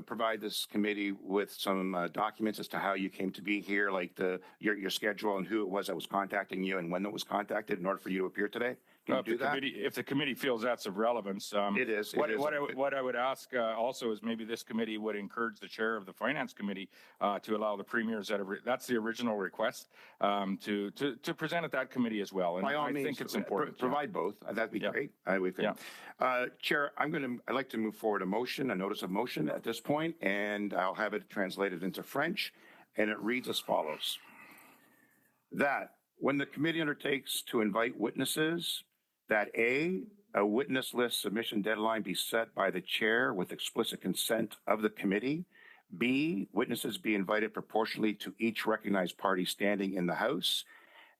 provide this committee with some documents as to how you came to be here, like your schedule and who it was that was contacting you and when it was contacted in order for you to appear today? Can you do that? If the committee feels that's of relevance, it is. What I would ask also is maybe this committee would encourage the chair of the Finance Committee to allow the premiers that's the original request to present at that committee as well. And by all means, think it's important. Provide both. That'd be great. Chair, I'd like to move forward a notice of motion at this point, and I'll have it translated into French, and it reads as follows: that when the committee undertakes to invite witnesses, that a witness list submission deadline be set by the chair with explicit consent of the committee. B, witnesses be invited proportionally to each recognized party standing in the House.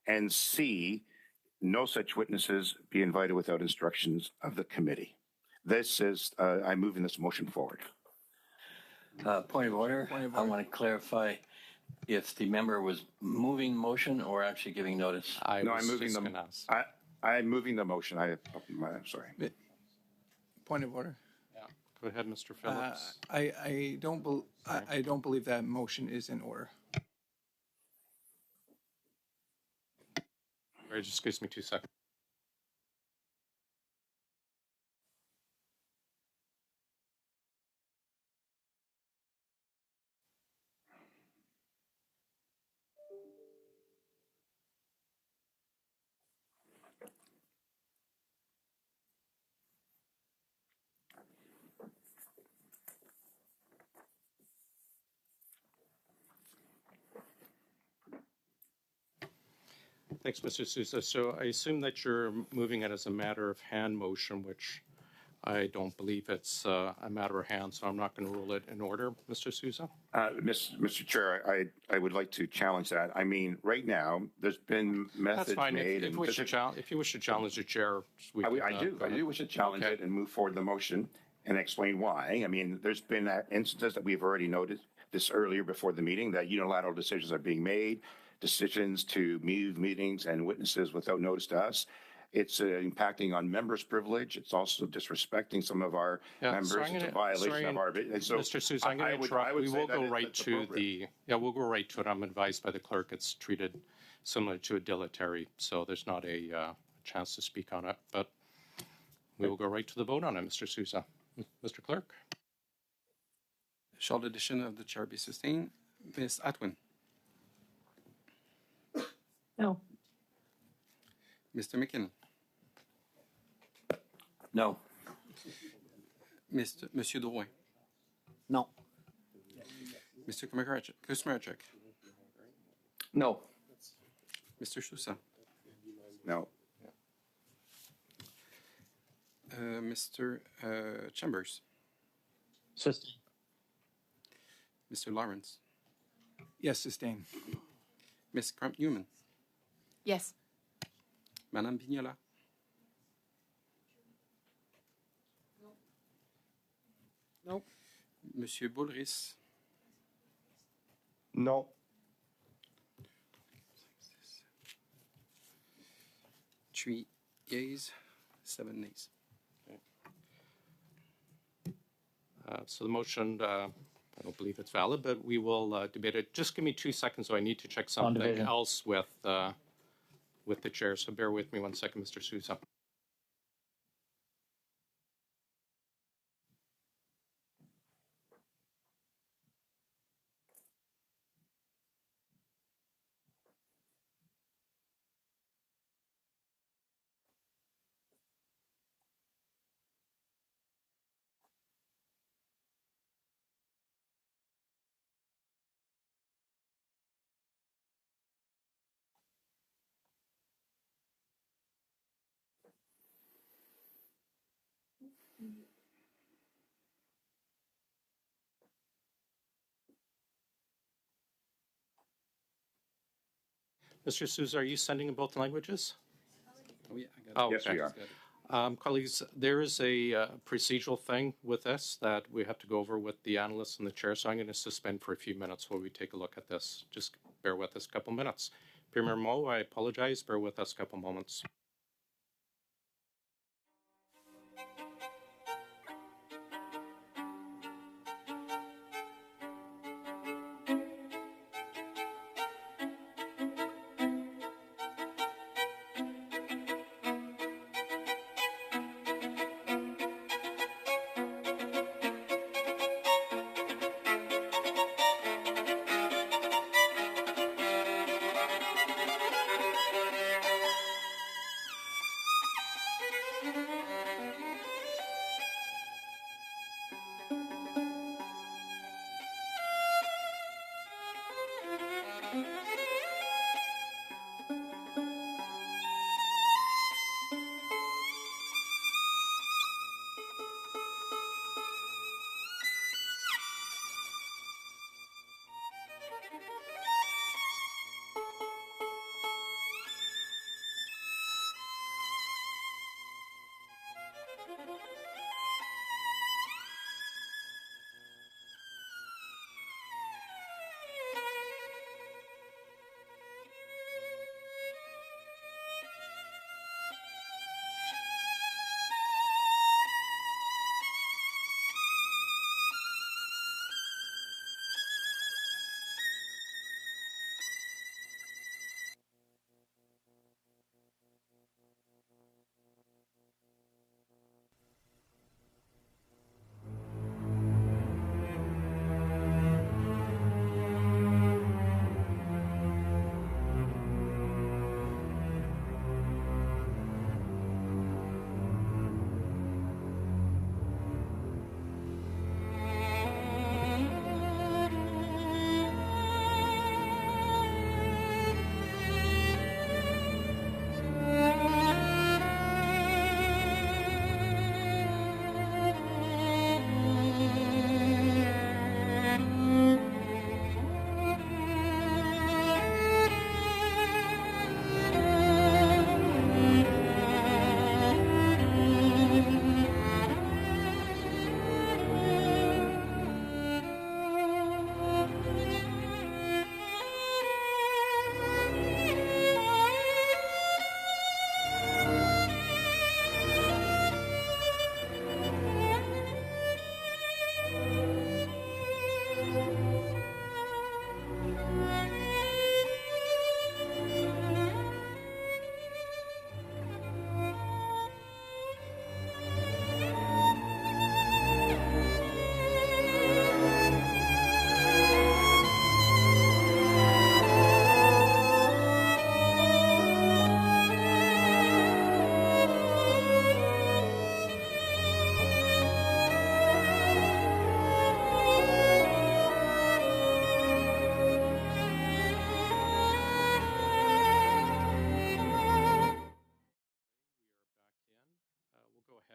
And C, no such witnesses be invited without instructions of the committee. This is, I'm moving this motion forward. Point of order. I want to clarify if the member was moving the motion or actually giving notice. I'm moving I'm moving the motion. I'm sorry. Point of order. Yeah. Go ahead, Mr. Phillips. I don't believe that motion is in order. All right, just excuse me 2 seconds. Thanks, Mr. Sousa. So I assume that you're moving it as a matter of hand motion, which I don't believe it's a matter of hand, so I'm not going to rule it in order, Mr. Sousa. Mr. Chair, I would like to challenge that. I mean, right now, there's been methods That's fine. made. If you wish to challenge the chair, I do wish to challenge it and move forward the motion and explain why. I mean, there's been instances that we've already noted this earlier before the meeting that unilateral decisions are being made, decisions to move meetings and witnesses without notice to us. It's impacting on members' privilege. It's also disrespecting some of our members. It's a violation of our. And so, Mr. Sousa, I'm going to interrupt. We will go right to the. Yeah, we'll go right to it. I'm advised by the clerk it's treated similar to a dilatory, so there's not a chance to speak on it. But we will go right to the vote on it, Mr. Sousa. Mr. Clerk. Shall the decision of the chair be sustained? Ms. Atwin. No. Mr. McKinnon. No. Monsieur Drouin. No. Mr. Kumarczyk. No. Mr. Sousa. No. Mr. Chambers. Sustain. Mr. Lawrence. Yes, sustain. Ms. Crump-Newman. Yes. Madame Vignola. No. Monsieur Boulris. No. 3 yeas, 7 nays. So the motion, I don't believe it's valid, but we will debate it. Just give me 2 seconds, so I need to check something else with the chair. So bear with me 1 second, Mr. Sousa. Mr. Sousa, are you sending in both languages? Oh, yeah. I got it. Yes, we are. Colleagues, there is a procedural thing with this that we have to go over with the analysts and the chair, so I'm going to suspend for a few minutes while we take a look at this. Just bear with us a couple minutes. Premier Moe, I apologize. Bear with us a couple moments.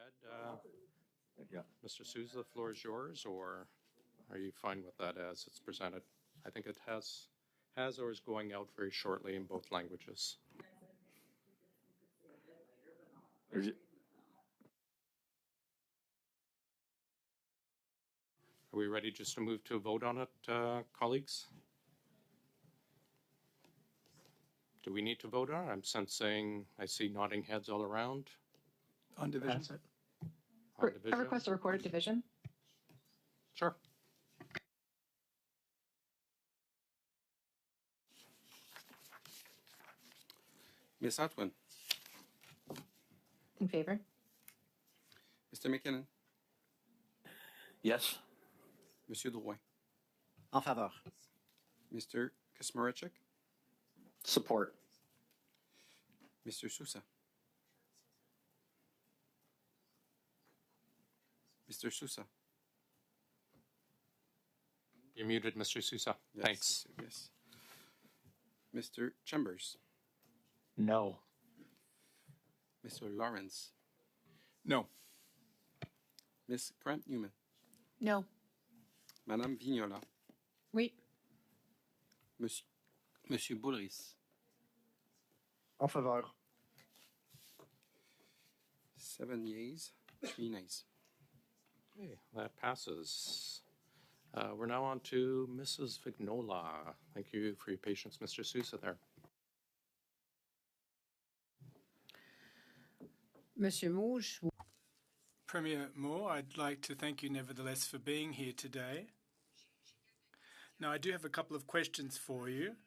ahead. Mr. Sousa, the floor is yours, or are you fine with that as it's presented? I think it has or is going out very shortly in both languages. Are we ready just to move to a vote on it, colleagues? Do we need to vote on it? I'm sensing, I see nodding heads all around. On division? On division? I request a recorded division. Sure. Ms. Atwin. In favor. Mr. McKinnon. Yes. Monsieur Drouin. En faveur. Mr. Kaczmarczyk. Support. Mr. Sousa. Mr. Sousa. You're muted, Mr. Sousa. Yes, Thanks. Yes. Mr. Chambers. No. Mr. Lawrence. No. Ms. Grant-Newman. No. Madame Vignola. Oui. Monsieur Boulris. En faveur. 7 yeas, 3 nays. Okay, that passes. We're now on to Mrs. Vignola. Thank you for your patience, Mr. Sousa there. Monsieur Mouge. Premier Moore, I'd like to thank you nevertheless for being here today. Now, I do have a couple of questions for you,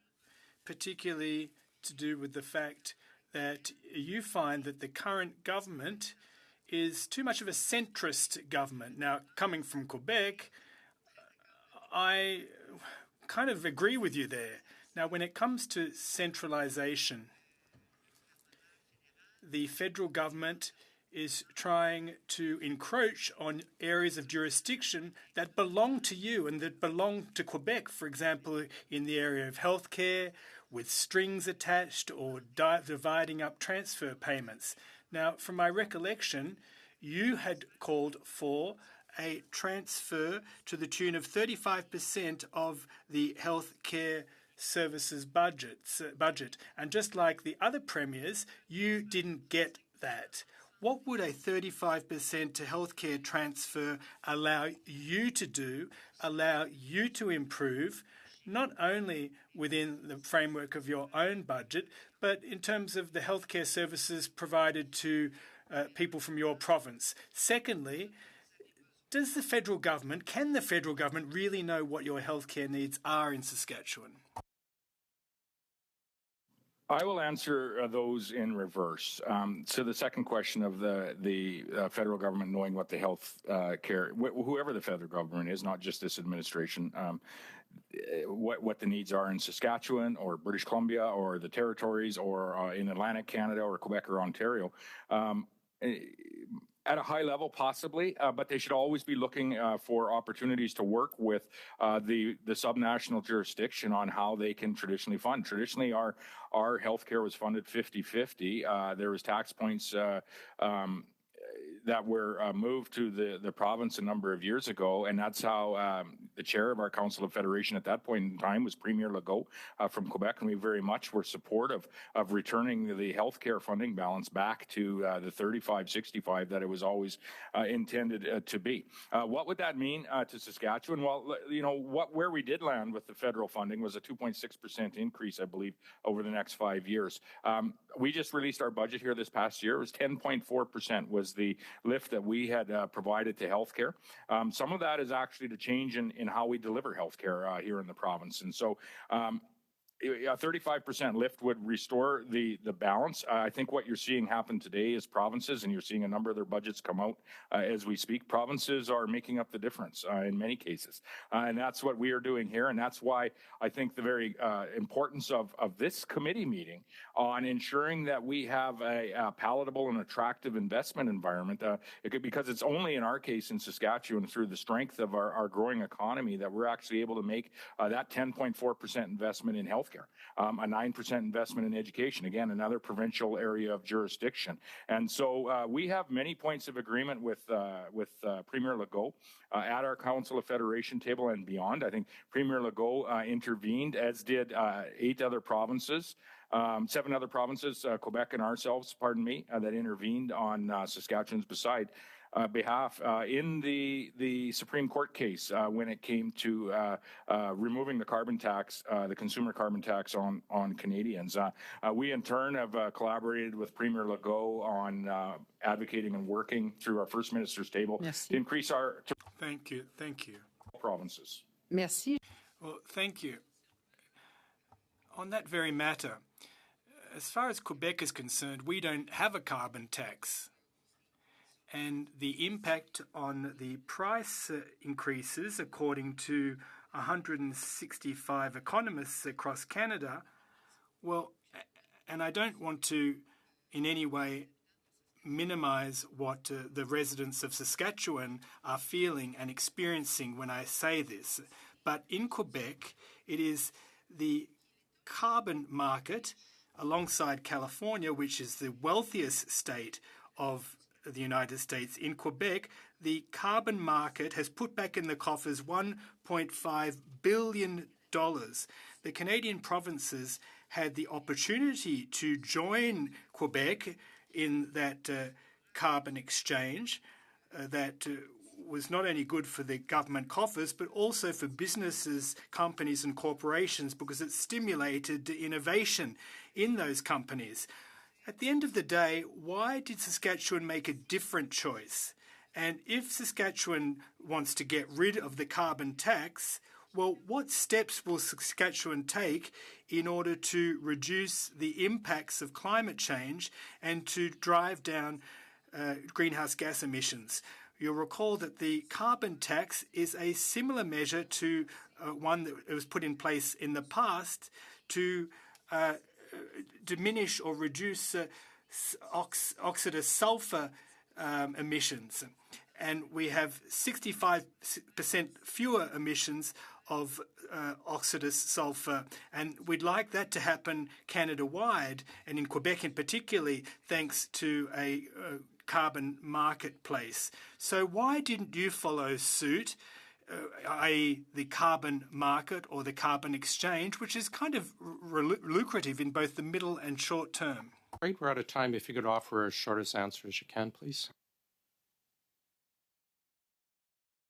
particularly to do with the fact that you find that the current government is too much of a centrist government. Now, coming from Quebec, I kind of agree with you there. Now, when it comes to centralisation, the federal government is trying to encroach on areas of jurisdiction that belong to you and that belong to Quebec, for example, in the area of healthcare, with strings attached or dividing up transfer payments. Now, from my recollection, you had called for a transfer to the tune of 35% of the healthcare services budget. And just like the other premiers, you didn't get that. What would a 35% to healthcare transfer allow you to do, allow you to improve, not only within the framework of your own budget, but in terms of the healthcare services provided to people from your province? Secondly, can the federal government really know what your healthcare needs are in Saskatchewan? I will answer those in reverse. So the second question of the federal government knowing what the health care, whoever the federal government is, not just this administration, what the needs are in Saskatchewan or British Columbia or the territories or in Atlantic Canada or Quebec or Ontario. At a high level, possibly, but they should always be looking for opportunities to work with the subnational jurisdiction on how they can traditionally fund. Traditionally, our healthcare was funded 50-50. There was tax points that were moved to the province a number of years ago, and that's how the chair of our Council of Federation at that point in time was Premier Legault from Quebec, and we very much were supportive of returning the healthcare funding balance back to the 35-65 that it was always intended to be. What would that mean to Saskatchewan? Well, you know, where we did land with the federal funding was a 2.6% increase, I believe, over the next 5 years. We just released our budget here this past year. It was 10.4% was the lift that we had provided to healthcare. Some of that is actually the change in how we deliver healthcare here in the province. And so a 35% lift would restore the balance. I think what you're seeing happen today is provinces, and you're seeing a number of their budgets come out as we speak. Provinces are making up the difference in many cases. And that's what we are doing here. And that's why I think the very importance of this committee meeting on ensuring that we have a palatable and attractive investment environment, because it's only in our case in Saskatchewan through the strength of our growing economy that we're actually able to make that 10.4% investment in healthcare healthcare, a 9% investment in education, again, another provincial area of jurisdiction. And so we have many points of agreement with Premier Legault at our Council of Federation table and beyond. I think Premier Legault intervened, as did 7 other provinces, Quebec and ourselves, that intervened on Saskatchewan's behalf in the Supreme Court case when it came to removing the carbon tax, the consumer carbon tax on Canadians. We in turn have collaborated with Premier Legault on advocating and working through our First Minister's table to increase our... Thank you. ...provinces. Merci. Well, thank you. On that very matter, as far as Quebec is concerned, we don't have a carbon tax. And the impact on the price increases, according to 165 economists across Canada, well, and I don't want to in any way minimize what the residents of Saskatchewan are feeling and experiencing when I say this, but in Quebec, it is the carbon market, alongside California, which is the wealthiest state of the United States. In Quebec, the carbon market has put back in the coffers $1.5 billion. The Canadian provinces had the opportunity to join Quebec in that carbon exchange that was not only good for the government coffers, but also for businesses, companies and corporations, because it stimulated innovation in those companies. At the end of the day, why did Saskatchewan make a different choice? And if Saskatchewan wants to get rid of the carbon tax, well, what steps will Saskatchewan take in order to reduce the impacts of climate change and to drive down greenhouse gas emissions? You'll recall that the carbon tax is a similar measure to one that was put in place in the past to diminish or reduce oxidous sulfur emissions. And we have 65% fewer emissions of oxidous sulfur. And we'd like that to happen Canada-wide, and in Quebec in particular, thanks to a carbon marketplace. So why didn't you follow suit, i.e. the carbon market or the carbon exchange, which is kind of lucrative in both the middle and short term? Great, we're out of time. If you could offer as short as answer as you can, please.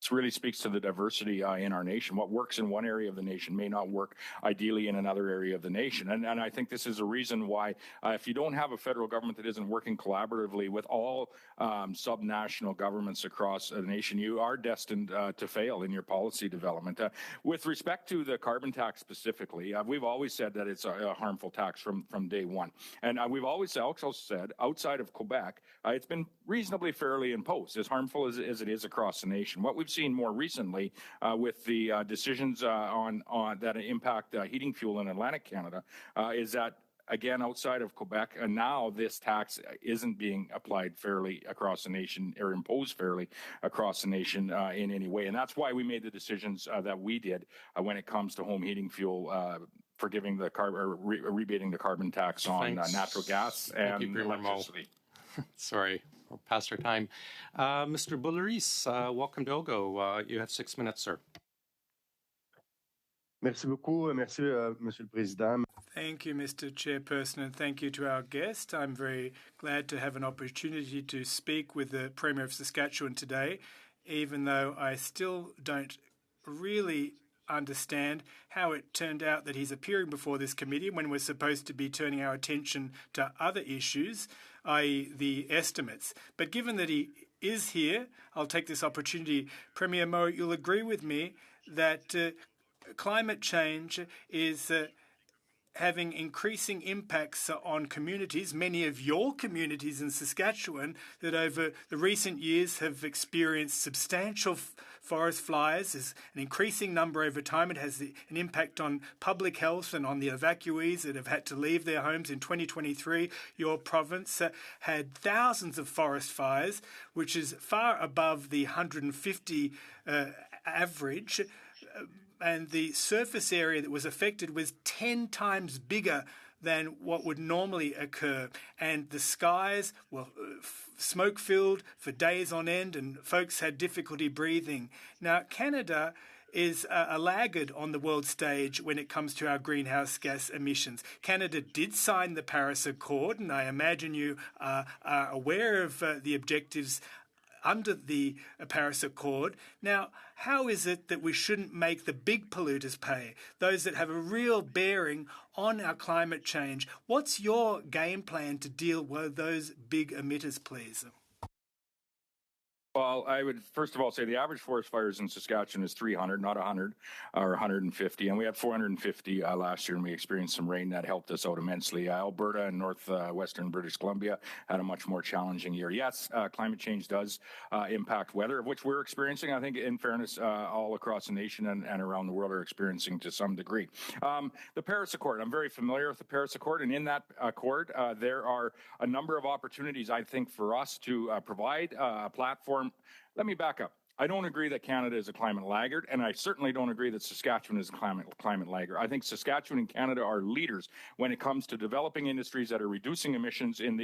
This really speaks to the diversity in our nation. What works in one area of the nation may not work ideally in another area of the nation. And I think this is a reason why if you don't have a federal government that isn't working collaboratively with all subnational governments across the nation, you are destined to fail in your policy development. With respect to the carbon tax specifically, we've always said that it's a harmful tax from day one. And we've always also said, outside of Quebec, it's been reasonably fairly imposed, as harmful as it is across the nation. What we've seen more recently with the decisions on that impact heating fuel in Atlantic Canada is that, again, outside of Quebec, and now this tax isn't being applied fairly across the nation or imposed fairly across the nation in any way. And that's why we made the decisions that we did when it comes to home heating fuel, for giving the rebating the carbon tax on natural gas and electricity. Sorry, we're past our time. Mr. Boulris, welcome to OGGO. You have 6 minutes, sir. Merci beaucoup. Merci, Monsieur le Président. Thank you, Mr. Chairperson, and thank you to our guest. I'm very glad to have an opportunity to speak with the Premier of Saskatchewan today, even though I still don't really understand how it turned out that he's appearing before this committee when we're supposed to be turning our attention to other issues, i.e. the estimates. But given that he is here, I'll take this opportunity. Premier Moe, you'll agree with me that climate change is having increasing impacts on communities, many of your communities in Saskatchewan that over the recent years have experienced substantial forest fires. There's an increasing number over time. It has an impact on public health and on the evacuees that have had to leave their homes. In 2023, your province had thousands of forest fires, which is far above the 150 average. and the surface area that was affected was 10 times bigger than what would normally occur. And the skies were smoke-filled for days on end, and folks had difficulty breathing. Now, Canada is a laggard on the world stage when it comes to our greenhouse gas emissions. Canada did sign the Paris Accord, and I imagine you are aware of the objectives under the Paris Accord. Now, how is it that we shouldn't make the big polluters pay, those that have a real bearing on our climate change? What's your game plan to deal with those big emitters, please? Well, I would first of all say the average forest fires in Saskatchewan is 300, not 100 or 150. And we had 450 last year, and we experienced some rain that helped us out immensely. Alberta and northwestern British Columbia had a much more challenging year. Yes, climate change does impact weather, which we're experiencing, I think, in fairness, all across the nation and around the world are experiencing to some degree. The Paris Accord, I'm very familiar with the Paris Accord, and in that accord, there are a number of opportunities, I think, for us to provide a platform. Let me back up. I don't agree that Canada is a climate laggard, and I certainly don't agree that Saskatchewan is a climate laggard. I think Saskatchewan and Canada are leaders when it comes to developing industries that are reducing emissions with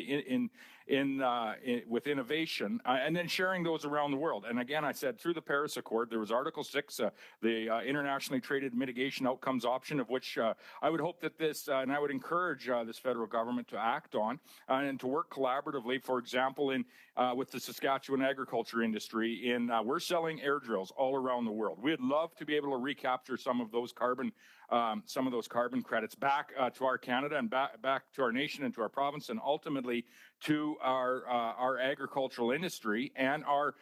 innovation, and then sharing those around the world. And again, I said through the Paris Accord, there was Article 6, the internationally traded mitigation outcomes option, of which I would hope that this, and I would encourage this federal government to act on and to work collaboratively, for example, with the Saskatchewan agriculture industry. We're selling air drills all around the world. We'd love to be able to recapture some of those carbon credits back to our Canada and back to our nation and to our province, and ultimately to our agricultural industry and our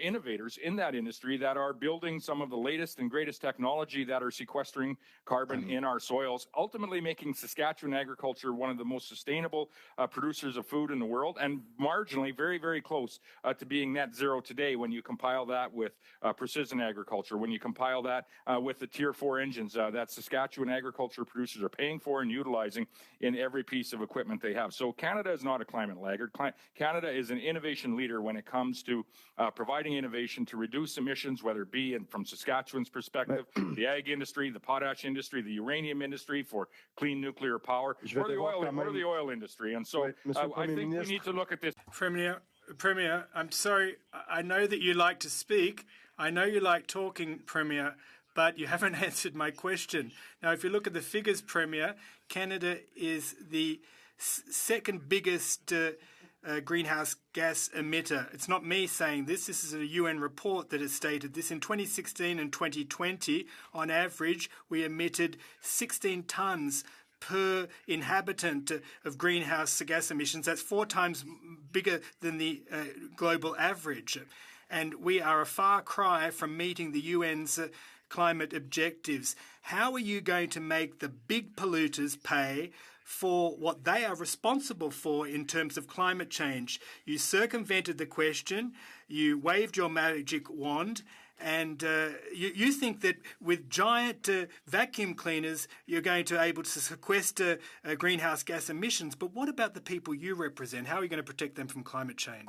innovators in that industry that are building some of the latest and greatest technology that are sequestering carbon in our soils, ultimately making Saskatchewan agriculture one of the most sustainable producers of food in the world, and marginally very, very close to being net zero today when you compile that with precision agriculture, when you compile that with the Tier 4 engines that Saskatchewan agriculture producers are paying for and utilizing in every piece of equipment they have. So Canada is not a climate laggard. Canada is an innovation leader when it comes to providing innovation to reduce emissions, whether it be from Saskatchewan's perspective, the ag industry, the potash industry, the uranium industry for clean nuclear power, or the oil industry. And so I think we need to look at this. Premier, I'm sorry. I know that you like to speak. I know you like talking, Premier, but you haven't answered my question. Now, if you look at the figures, Premier, Canada is the second biggest greenhouse gas emitter. It's not me saying this. This is a UN report that has stated this. In 2016 and 2020, on average, we emitted 16 tonnes per inhabitant of greenhouse gas emissions. That's 4 times bigger than the global average. And we are a far cry from meeting the UN's climate objectives. How are you going to make the big polluters pay for what they are responsible for in terms of climate change? You circumvented the question, you waved your magic wand, and you think that with giant vacuum cleaners you're going to be able to sequester greenhouse gas emissions. But what about the people you represent? How are you going to protect them from climate change?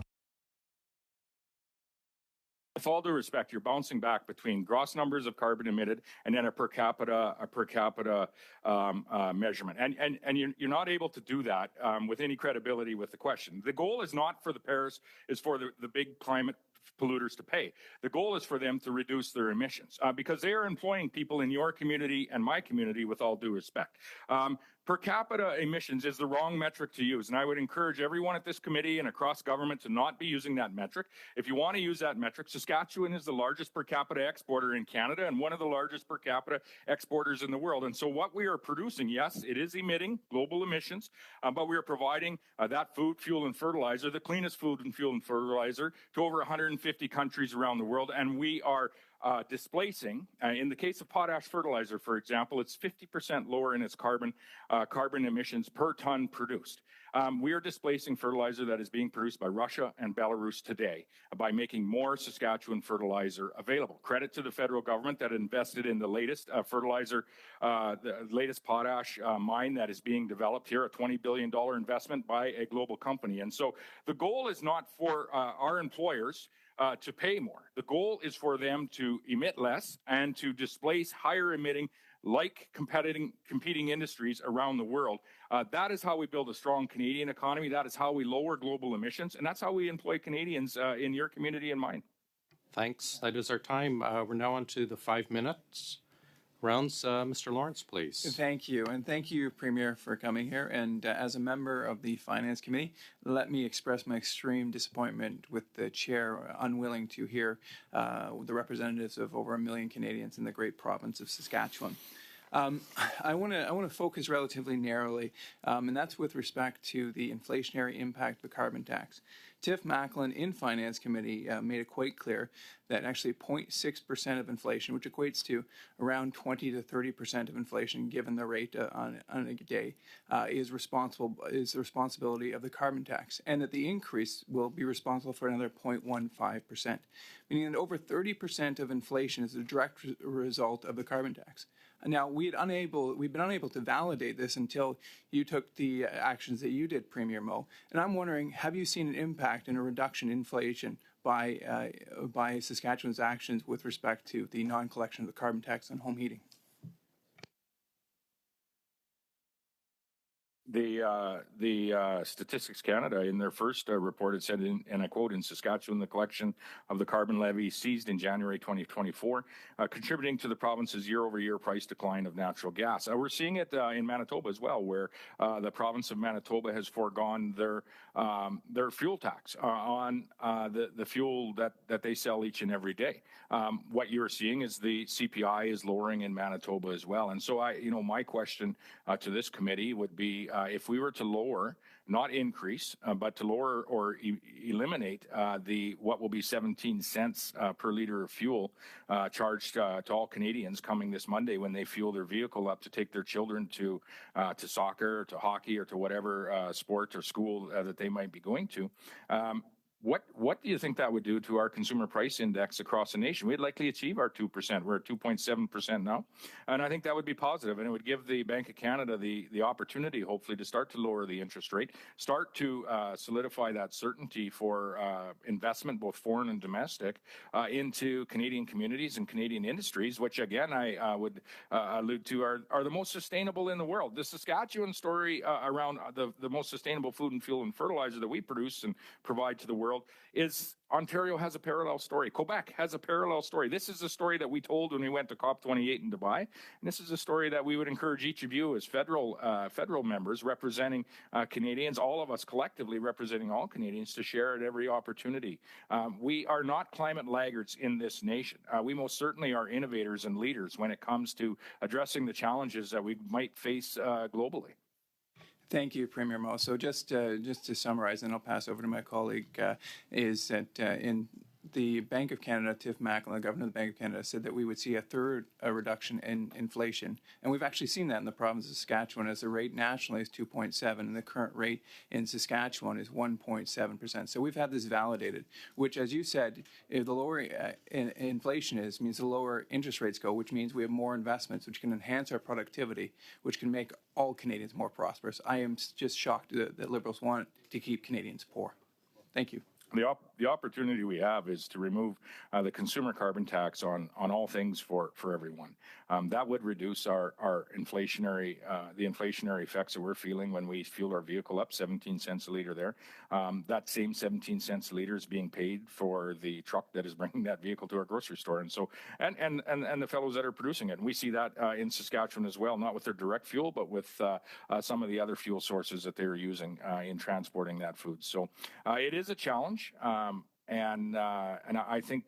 With all due respect, you're bouncing back between gross numbers of carbon emitted and then a per capita measurement, and you're not able to do that with any credibility with the question. The goal is not for is for the big climate polluters to pay. The goal is for them to reduce their emissions because they are employing people in your community and my community, with all due respect. Per capita emissions is the wrong metric to use, and I would encourage everyone at this committee and across government to not be using that metric. If you want to use that metric, Saskatchewan is the largest per capita exporter in Canada and one of the largest per capita exporters in the world. And so what we are producing, yes, it is emitting global emissions, but we are providing that food, fuel, and fertilizer, the cleanest food and fuel and fertilizer, to over 150 countries around the world, and we are displacing, in the case of potash fertilizer, for example, it's 50% lower in its carbon emissions per ton produced. We are displacing fertilizer that is being produced by Russia and Belarus today by making more Saskatchewan fertilizer available. Credit to the federal government that invested in the latest fertilizer, the latest potash mine that is being developed here, a $20 billion investment by a global company. And so the goal is not for our employers to pay more. The goal is for them to emit less and to displace higher emitting, like competing industries around the world. That is how we build a strong Canadian economy. That is how we lower global emissions, and that's how we employ Canadians in your community and mine. Thanks. That is our time. We're now on to the 5 minutes rounds. Mr. Lawrence, please. Thank you. And thank you, Premier, for coming here. And as a member of the Finance Committee, let me express my extreme disappointment with the chair unwilling to hear the representatives of over 1 million Canadians in the great province of Saskatchewan. I want to focus relatively narrowly, and that's with respect to the inflationary impact of the carbon tax. Tiff Macklin in Finance Committee made it quite clear that actually 0.6% of inflation, which equates to around 20 to 30% of inflation given the rate on a day, is the responsibility of the carbon tax, and that the increase will be responsible for another 0.15%, meaning that over 30% of inflation is a direct result of the carbon tax. Now, we've been unable to validate this until you took the actions that you did, Premier Moe. And I'm wondering, have you seen an impact and a reduction in inflation by Saskatchewan's actions with respect to the non-collection of the carbon tax on home heating? The Statistics Canada, in their first report, it said, and I quote, in Saskatchewan, the collection of the carbon levy ceased in January 2024, contributing to the province's year-over-year price decline of natural gas. We're seeing it in Manitoba as well, where the province of Manitoba has foregone their fuel tax on the fuel that they sell each and every day. What you're seeing is the CPI is lowering in Manitoba as well. And so my question to this committee would be, if we were to lower, not increase, but to lower or eliminate what will be 17 cents per liter of fuel charged to all Canadians coming this Monday when they fuel their vehicle up to take their children to soccer, or to hockey, or to whatever sport or school that they might be going to. What do you think that would do to our consumer price index across the nation? We'd likely achieve our 2%. We're at 2.7% now. And I think that would be positive, and it would give the Bank of Canada the opportunity, hopefully, to start to lower the interest rate, start to solidify that certainty for investment, both foreign and domestic, into Canadian communities and Canadian industries, which, again, I would allude to are the most sustainable in the world. The Saskatchewan story around the most sustainable food and fuel and fertilizer that we produce and provide to the world is Ontario has a parallel story. Quebec has a parallel story. This is the story that we told when we went to COP28 in Dubai. And this is a story that we would encourage each of you as federal members representing Canadians, all of us collectively representing all Canadians, to share at every opportunity. We are not climate laggards in this nation. We most certainly are innovators and leaders when it comes to addressing the challenges that we might face globally. Thank you, Premier Moe. So just to summarize, and I'll pass over to my colleague, is that in the Bank of Canada, Tiff Macklin, the governor of the Bank of Canada, said that we would see a third reduction in inflation. And we've actually seen that in the province of Saskatchewan, as the rate nationally is 2.7, and the current rate in Saskatchewan is 1.7%. So we've had this validated, which, as you said, if the lower inflation means the lower interest rates go, which means we have more investments, which can enhance our productivity, which can make all Canadians more prosperous. I am just shocked that Liberals want to keep Canadians poor. Thank you. The opportunity we have is to remove the consumer carbon tax on all things for everyone. That would reduce our inflationary effects that we're feeling when we fuel our vehicle up 17 cents a liter there. That same 17 cents a liter is being paid for the truck that is bringing that vehicle to our grocery store, and so and the fellows that are producing it. And we see that in Saskatchewan as well, not with their direct fuel, but with some of the other fuel sources that they're using in transporting that food. So it is a challenge. And I think,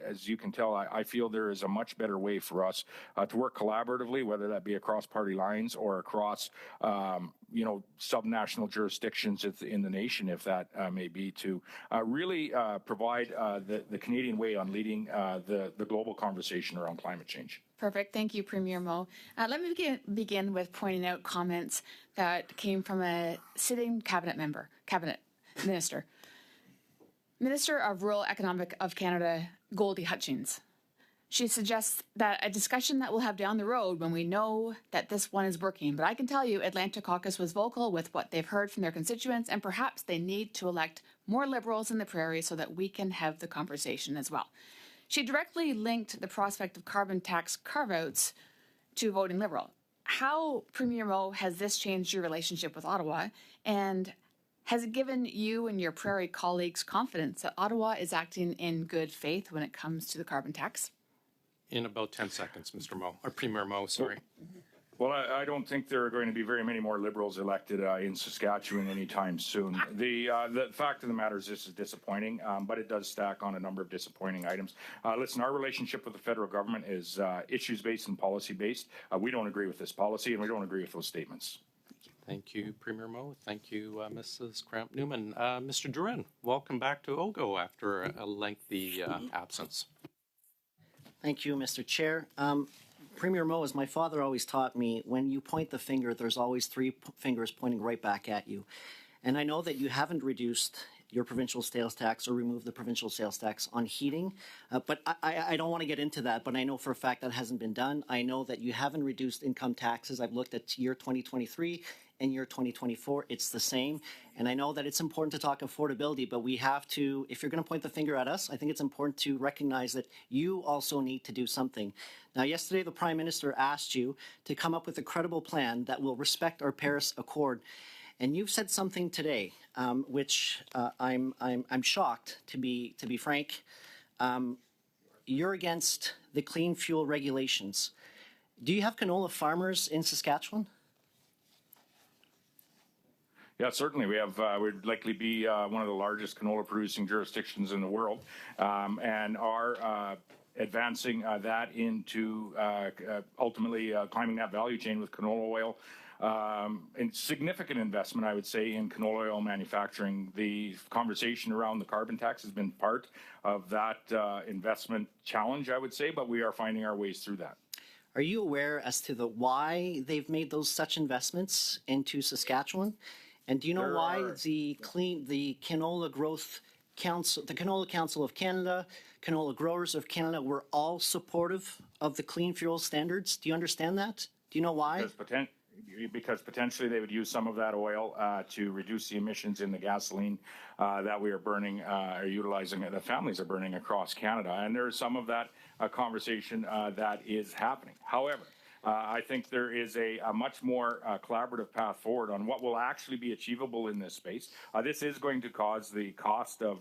as you can tell, I feel there is a much better way for us to work collaboratively, whether that be across party lines or across, subnational jurisdictions in the nation, if that may be, to really provide the Canadian way on leading the global conversation around climate change. Perfect. Thank you, Premier Moe. Let me begin with pointing out comments that came from a sitting cabinet minister. Minister of Rural Economic of Canada, Goldie Hutchings. She suggests that a discussion that we'll have down the road when we know that this one is working. But I can tell you, Atlanta Caucus was vocal with what they've heard from their constituents, and perhaps they need to elect more Liberals in the Prairie so that we can have the conversation as well. She directly linked the prospect of carbon tax carve-outs to voting Liberal. How, Premier Moe, has this changed your relationship with Ottawa? And has it given you and your Prairie colleagues confidence that Ottawa is acting in good faith when it comes to the carbon tax? In about 10 seconds, Mr. Moe, or Premier Moe, sorry. Well, I don't think there are going to be very many more Liberals elected in Saskatchewan anytime soon. The fact of the matter is this is disappointing, but it does stack on a number of disappointing items. Listen, our relationship with the federal government is issues-based and policy-based. We don't agree with this policy, and we don't agree with those statements. Thank you, Premier Moe. Thank you, Mrs. Cramp-Newman. Mr. Durin, welcome back to OGGO after a lengthy absence. Thank you, Mr. Chair. Premier Moe, as my father always taught me, when you point the finger, there's always three fingers pointing right back at you. And I know that you haven't reduced your provincial sales tax or removed the provincial sales tax on heating, but I don't want to get into that, but I know for a fact that hasn't been done. I know that you haven't reduced income taxes. I've looked at year 2023 and year 2024. It's the same. And I know that it's important to talk affordability, but we have to, if you're going to point the finger at us, I think it's important to recognize that you also need to do something. Now, yesterday, the Prime Minister asked you to come up with a credible plan that will respect our Paris Accord. And you've said something today, which I'm shocked, to be frank. You're against the clean fuel regulations. Do you have canola farmers in Saskatchewan? Yeah, certainly. We have, we'd likely be one of the largest canola producing jurisdictions in the world, and are advancing that into ultimately climbing that value chain with canola oil. And significant investment, I would say, in canola oil manufacturing. The conversation around the carbon tax has been part of that investment challenge, I would say, but we are finding our ways through that. Are you aware as to why they've made those such investments into Saskatchewan? And do you know why the Canola Growth Council, the Canola Council of Canada, Canola Growers of Canada were all supportive of the clean fuel standards? Do you understand that? Do you know why? Because potentially they would use some of that oil to reduce the emissions in the gasoline that we are burning or utilizing, that families are burning across Canada. And there is some of that conversation that is happening. However, I think there is a much more collaborative path forward on what will actually be achievable in this space. This is going to cause the cost of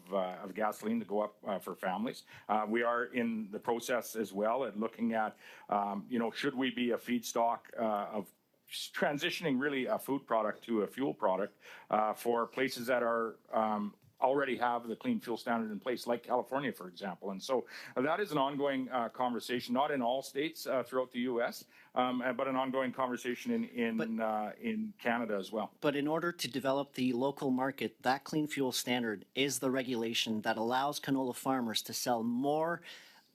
gasoline to go up for families. We are in the process as well at looking at, should we be a feedstock of transitioning really a food product to a fuel product for places that are already have the clean fuel standard in place, like California, for example. And so that is an ongoing conversation, not in all states throughout the U.S., but an ongoing conversation in Canada as well. But in order to develop the local market, that clean fuel standard is the regulation that allows canola farmers to sell more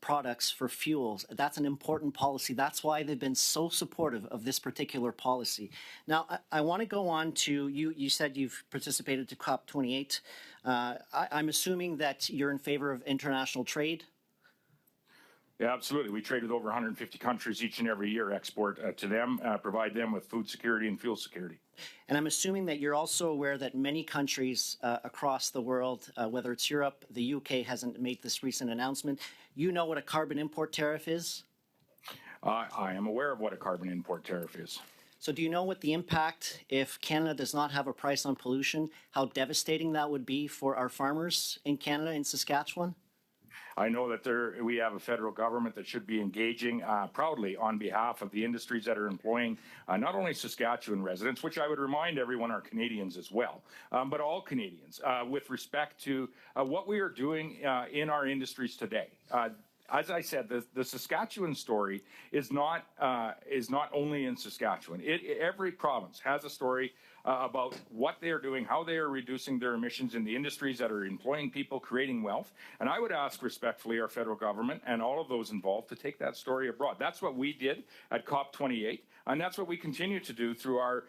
products for fuels. That's an important policy. That's why they've been so supportive of this particular policy. Now, I want to go on to, you said you've participated to COP28. I'm assuming that you're in favor of international trade? Yeah, absolutely. We trade with over 150 countries each and every year, export to them, provide them with food security and fuel security. And I'm assuming that you're also aware that many countries across the world, whether it's Europe, the UK hasn't made this recent announcement. You know what a carbon import tariff is? I am aware of what a carbon import tariff is. So do you know what the impact, if Canada does not have a price on pollution, how devastating that would be for our farmers in Canada, in Saskatchewan? I know that we have a federal government that should be engaging proudly on behalf of the industries that are employing not only Saskatchewan residents, which I would remind everyone are Canadians as well, but all Canadians with respect to what we are doing in our industries today. As I said, the Saskatchewan story is not only in Saskatchewan. Every province has a story about what they are doing, how they are reducing their emissions in the industries that are employing people, creating wealth. And I would ask respectfully our federal government and all of those involved to take that story abroad. That's what we did at COP28, and that's what we continue to do through our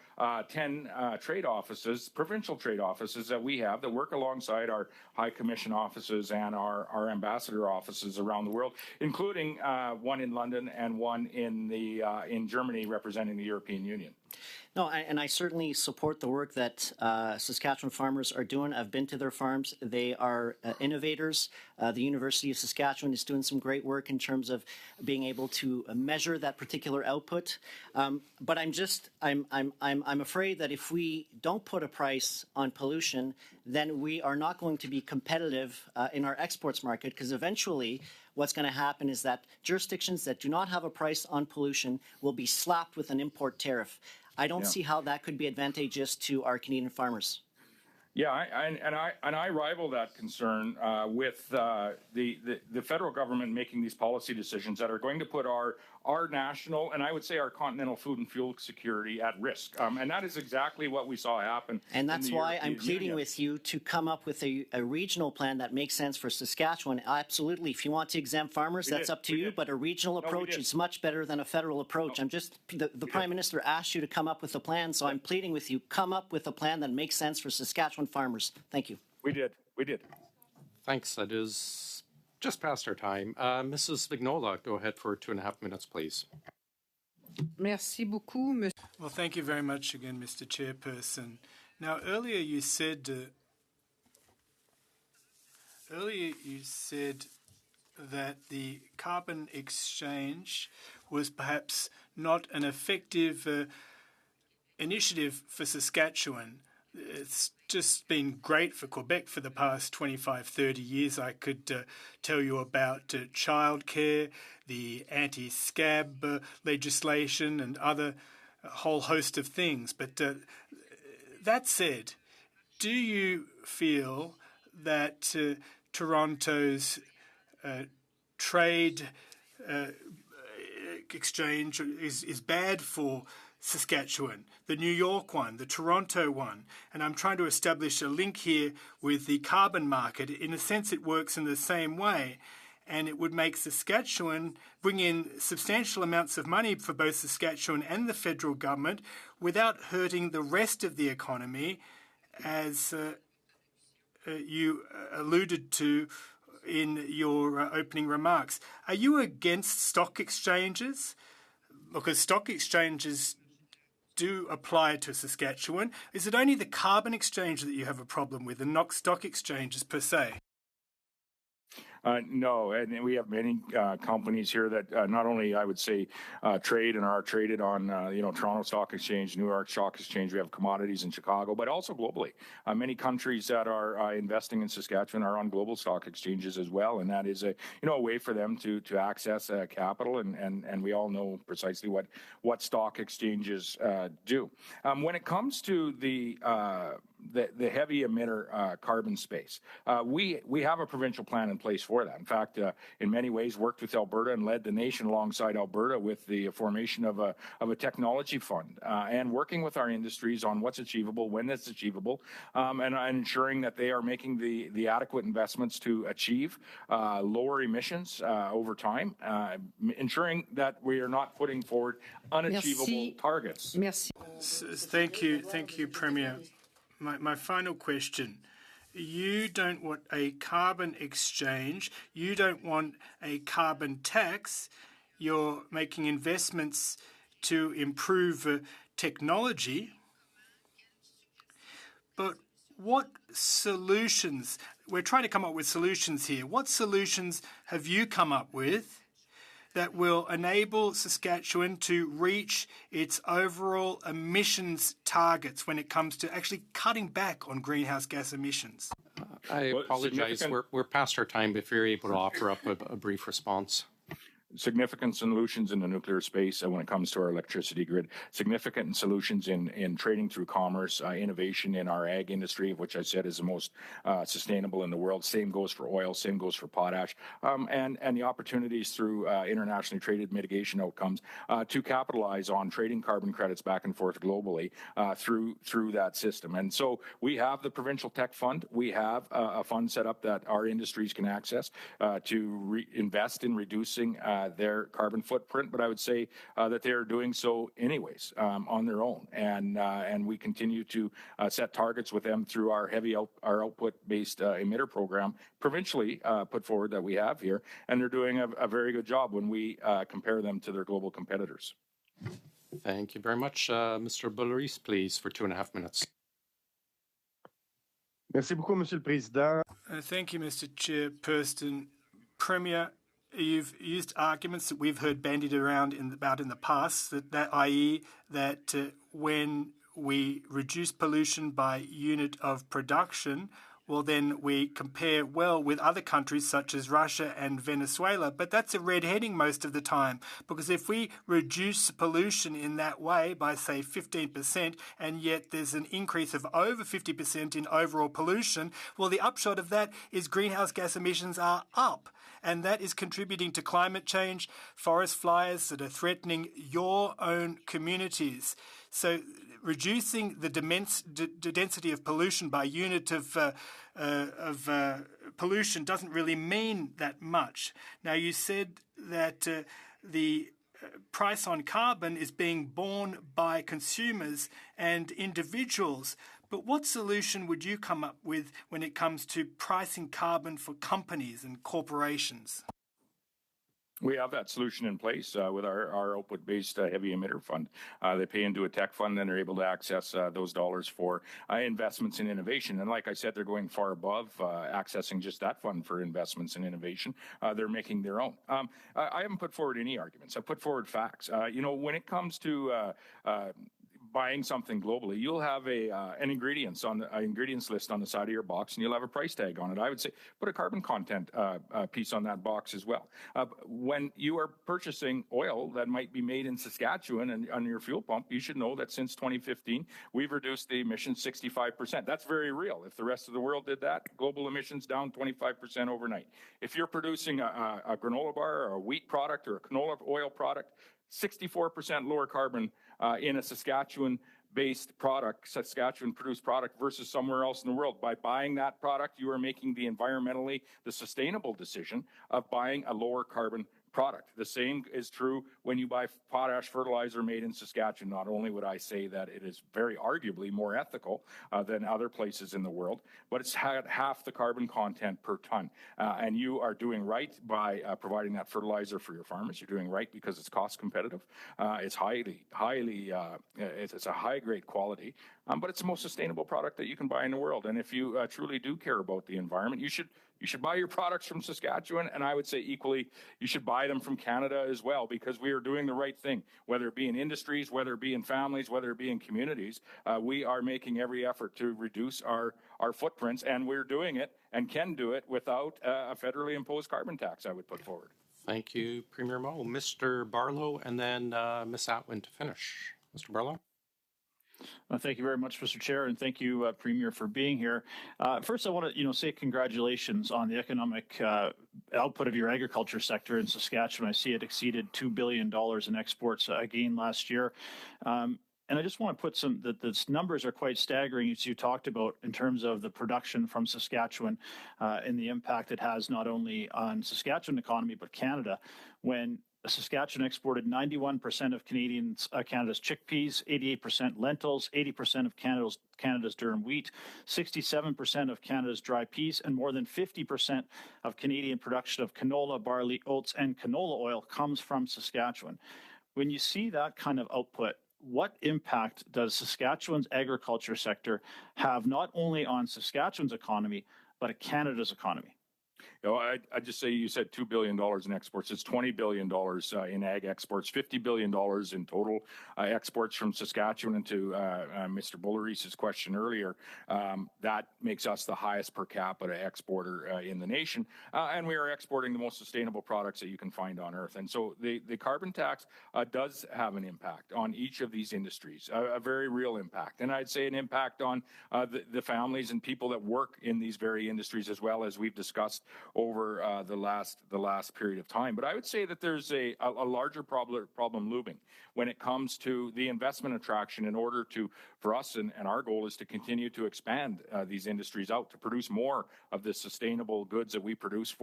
10 trade offices, provincial trade offices that we have that work alongside our High Commission offices and our ambassador offices around the world, including one in London and one in Germany representing the European Union. No, and I certainly support the work that Saskatchewan farmers are doing. I've been to their farms. They are innovators. The University of Saskatchewan is doing some great work in terms of being able to measure that particular output. But I'm afraid that if we don't put a price on pollution, then we are not going to be competitive in our exports market, because eventually what's going to happen is that jurisdictions that do not have a price on pollution will be slapped with an import tariff. I don't see how that could be advantageous to our Canadian farmers. Yeah, I rival that concern with the federal government making these policy decisions that are going to put our national and I would say our continental food and fuel security at risk. And that is exactly what we saw happen. And that's why I'm pleading with you to come up with a regional plan that makes sense for Saskatchewan. Absolutely. If you want to exempt farmers, that's up to you. But a regional approach is much better than a federal approach. The Prime Minister asked you to come up with a plan, so I'm pleading with you, come up with a plan that makes sense for Saskatchewan farmers. Thank you. We did. Thanks. That is just past our time. Mrs. Vignola, go ahead for 2.5 minutes, please. Merci beaucoup, Well, thank you very much again, Mr. Chairperson. Now, earlier you said that the carbon exchange was perhaps not an effective initiative for Saskatchewan. It's just been great for Quebec for the past 25, 30 years. I could tell you about childcare, the anti-scab legislation, and a whole host of things. But that said, do you feel that Toronto's trade exchange is bad for Saskatchewan, the New York one, the Toronto one, and I'm trying to establish a link here with the carbon market. In a sense, it works in the same way, and it would make Saskatchewan bring in substantial amounts of money for both Saskatchewan and the federal government without hurting the rest of the economy, as you alluded to in your opening remarks. Are you against stock exchanges? Because stock exchanges do apply to Saskatchewan. Is it only the carbon exchange that you have a problem with and not stock exchanges per se? No, and we have many companies here that not only, I would say, trade and are traded on, Toronto Stock Exchange, New York Stock Exchange. We have commodities in Chicago, but also globally. Many countries that are investing in Saskatchewan are on global stock exchanges as well, and that is a way for them to access capital, and we all know precisely what stock exchanges do. When it comes to the heavy emitter carbon space, we have a provincial plan in place for that. In fact, in many ways, worked with Alberta and led the nation alongside Alberta with the formation of a technology fund and working with our industries on what's achievable, when it's achievable, and ensuring that they are making the adequate investments to achieve lower emissions over time, ensuring that we are not putting forward unachievable targets. Merci. Thank you, Premier. My final question. You don't want a carbon exchange. You don't want a carbon tax. You're making investments to improve technology. But what solutions? We're trying to come up with solutions here. What solutions have you come up with that will enable Saskatchewan to reach its overall emissions targets when it comes to actually cutting back on greenhouse gas emissions? I apologize. We're past our time, but if you're able to offer up a brief response. significant solutions in the nuclear space when it comes to our electricity grid, significant solutions in trading through commerce, innovation in our ag industry, which I said is the most sustainable in the world. Same goes for oil, same goes for potash, and the opportunities through internationally traded mitigation outcomes to capitalize on trading carbon credits back and forth globally through that system. And so we have the Provincial Tech Fund. We have a fund set up that our industries can access to invest in reducing their carbon footprint. But I would say that they are doing so anyways on their own. And we continue to set targets with them through our our output-based emitter program, provincially put forward that we have here. And they're doing a very good job when we compare them to their global competitors. Thank you very much. Mr. Boulris, please, for 2.5 minutes. Merci beaucoup, Monsieur le Président. Thank you, Mr. Chairperson. Premier, you've used arguments that we've heard bandied around about in the past, i.e. that when we reduce pollution by unit of production, well, then we compare well with other countries such as Russia and Venezuela. But that's a red herring most of the time, because if we reduce pollution in that way by, say, 15%, and yet there's an increase of over 50% in overall pollution, well, the upshot of that is greenhouse gas emissions are up. And that is contributing to climate change, forest fires that are threatening your own communities. So reducing the density of pollution by unit of pollution doesn't really mean that much. Now, you said that the price on carbon is being borne by consumers and individuals. But what solution would you come up with when it comes to pricing carbon for companies and corporations? We have that solution in place with our output-based heavy emitter fund. They pay into a tech fund, and they're able to access those dollars for investments in innovation. And like I said, they're going far above accessing just that fund for investments in innovation. They're making their own. I haven't put forward any arguments. I've put forward facts. When it comes to buying something globally, you'll have an ingredients list on the side of your box, and you'll have a price tag on it. I would say put a carbon content piece on that box as well. When you are purchasing oil that might be made in Saskatchewan and on your fuel pump, you should know that since 2015, we've reduced the emissions 65%. That's very real. If the rest of the world did that, global emissions down 25% overnight. If you're producing a granola bar or a wheat product or a canola oil product, 64% lower carbon in a Saskatchewan-based product, Saskatchewan-produced product versus somewhere else in the world. By buying that product, you are making the sustainable decision of buying a lower carbon product. The same is true when you buy potash fertilizer made in Saskatchewan. Not only would I say that it is very arguably more ethical than other places in the world, but it's had half the carbon content per ton. And you are doing right by providing that fertilizer for your farmers. You're doing right because it's cost competitive. It's it's a high grade quality, but it's the most sustainable product that you can buy in the world. And if you truly do care about the environment, you should buy your products from Saskatchewan, and I would say equally, you should buy them from Canada as well, because we are doing the right thing, whether it be in industries, whether it be in families, whether it be in communities. We are making every effort to reduce our footprints, and we're doing it and can do it without a federally imposed carbon tax, I would put forward. Thank you, Premier Moe. Mr. Barlow, and then Ms. Atwin to finish. Mr. Barlow? Thank you very much, Mr. Chair, and thank you, Premier, for being here. First, I want to say congratulations on the economic output of your agriculture sector in Saskatchewan. I see it exceeded $2 billion in exports again last year. And I just want to put the numbers are quite staggering, as you talked about, in terms of the production from Saskatchewan and the impact it has not only on Saskatchewan economy, but Canada. When Saskatchewan exported 91% of Canada's chickpeas, 88% lentils, 80% of Canada's durum wheat, 67% of Canada's dry peas, and more than 50% of Canadian production of canola, barley, oats, and canola oil comes from Saskatchewan. When you see that kind of output, what impact does Saskatchewan's agriculture sector have not only on Saskatchewan's economy, but Canada's economy? I just say you said $2 billion in exports. It's $20 billion in ag exports, $50 billion in total exports from Saskatchewan. And to Mr. Bullery's question earlier, that makes us the highest per capita exporter in the nation. And we are exporting the most sustainable products that you can find on Earth. And so the carbon tax does have an impact on each of these industries, a very real impact. And I'd say an impact on the families and people that work in these very industries as well, as we've discussed over the last period of time. But I would say that there's a larger problem looming when it comes to the investment attraction in order for us, and our goal is to continue to expand these industries out to produce more of the sustainable goods that we produce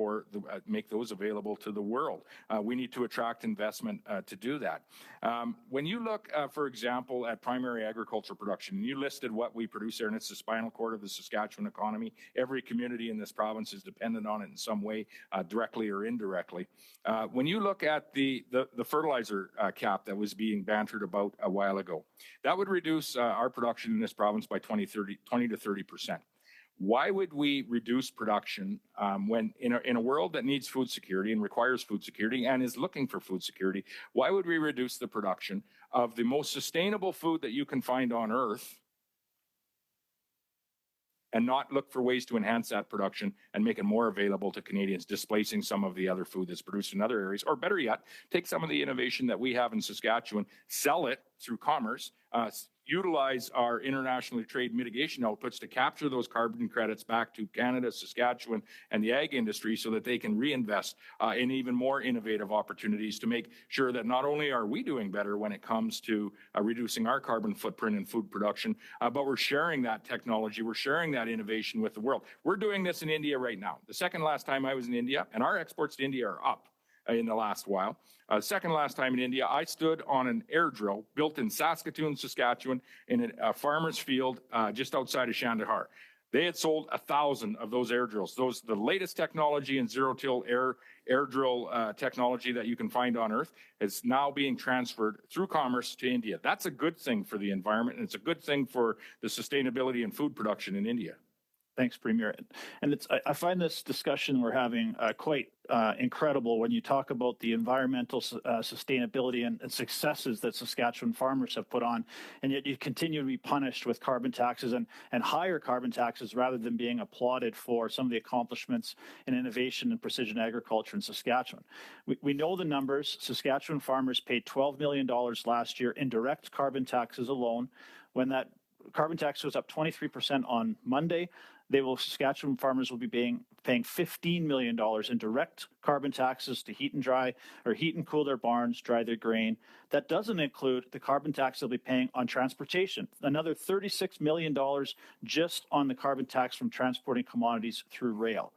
make those available to the world. We need to attract investment to do that. When you look, for example, at primary agriculture production, and you listed what we produce there, and it's the spinal cord of the Saskatchewan economy. Every community in this province is dependent on it in some way, directly or indirectly. When you look at the fertilizer cap that was being bantered about a while ago, that would reduce our production in this province by 20 to 30%. Why would we reduce production when in a world that needs food security and requires food security and is looking for food security? Why would we reduce the production of the most sustainable food that you can find on Earth and not look for ways to enhance that production and make it more available to Canadians, displacing some of the other food that's produced in other areas? Or better yet, take some of the innovation that we have in Saskatchewan, sell it through commerce, utilize our internationally trade mitigation outputs to capture those carbon credits back to Canada, Saskatchewan, and the ag industry so that they can reinvest in even more innovative opportunities to make sure that not only are we doing better when it comes to reducing our carbon footprint in food production, but we're sharing that technology, we're sharing that innovation with the world. We're doing this in India right now. The second last time I was in India, and our exports to India are up in the last while. Second last time in India, I stood on an air drill built in Saskatoon, Saskatchewan, in a farmer's field just outside of Chandahar. They had sold 1,000 of those air drills. The latest technology in zero-till air drill technology that you can find on Earth is now being transferred through commerce to India. That's a good thing for the environment, and it's a good thing for the sustainability and food production in India. Thanks, Premier. And I find this discussion we're having quite incredible when you talk about the environmental sustainability and successes that Saskatchewan farmers have put on, and yet you continue to be punished with carbon taxes and higher carbon taxes rather than being applauded for some of the accomplishments in innovation and precision agriculture in Saskatchewan. We know the numbers. Saskatchewan farmers paid $12 million last year in direct carbon taxes alone. When that carbon tax was up 23% on Monday, Saskatchewan farmers will be paying $15 million in direct carbon taxes to heat and cool their barns, dry their grain. That doesn't include the carbon tax they'll be paying on transportation, another $36 million just on the carbon tax from transporting commodities through rail.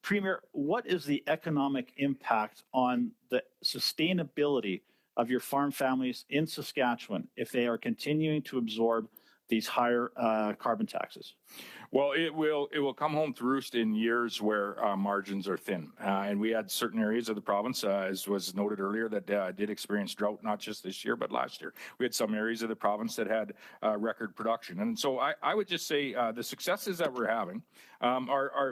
Premier, what is the economic impact on the sustainability of your farm families in Saskatchewan if they are continuing to absorb these higher carbon taxes? Well, it will come home to roost in years where margins are thin. And we had certain areas of the province, as was noted earlier, that did experience drought, not just this year, but last year. We had some areas of the province that had record production. And so I would just say the successes that we're having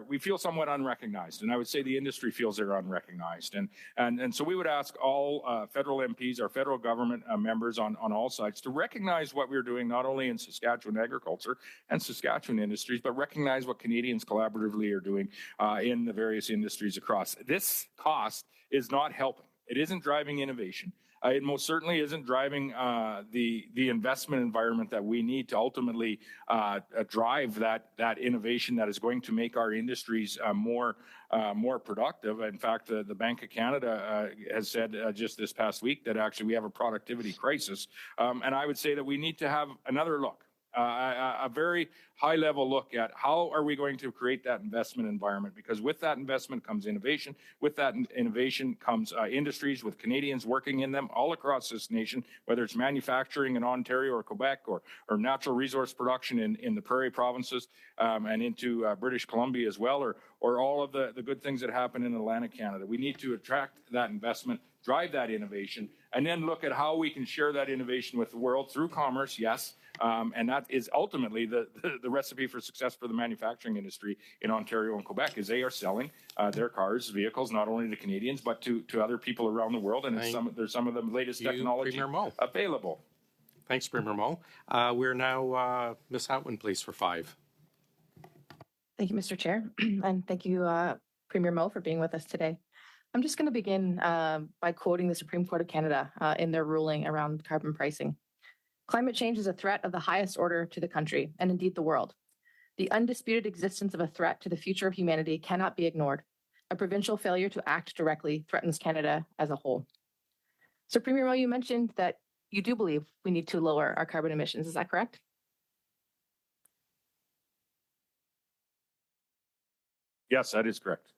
we feel somewhat unrecognized. And I would say the industry feels they're unrecognized. And so we would ask all federal MPs, our federal government members on all sides to recognize what we're doing, not only in Saskatchewan agriculture and Saskatchewan industries, but recognize what Canadians collaboratively are doing in the various industries across. This cost is not helping. It isn't driving innovation. It most certainly isn't driving the investment environment that we need to ultimately drive that innovation that is going to make our industries more productive. In fact, the Bank of Canada has said just this past week that actually we have a productivity crisis. And I would say that we need to have another look. A very high-level look at how are we going to create that investment environment, because with that investment comes innovation. With that innovation comes industries with Canadians working in them all across this nation, whether it's manufacturing in Ontario or Quebec or natural resource production in the prairie provinces and into British Columbia as well, or all of the good things that happen in Atlantic Canada. We need to attract that investment, drive that innovation, and then look at how we can share that innovation with the world through commerce, yes, and that is ultimately the recipe for success for the manufacturing industry in Ontario and Quebec is they are selling their cars, vehicles, not only to Canadians, but to other people around the world. And there's some of the latest technology available. Thanks, Premier Mo. We're now, Ms. Hatwin, please, for 5. Thank you, Mr. Chair. And thank you, Premier Mo, for being with us today. I'm just going to begin by quoting the Supreme Court of Canada in their ruling around carbon pricing. Climate change is a threat of the highest order to the country, and indeed the world. The undisputed existence of a threat to the future of humanity cannot be ignored. A provincial failure to act directly threatens Canada as a whole. So, Premier Mo, you mentioned that you do believe we need to lower our carbon emissions. Is that correct? Yes, that is correct.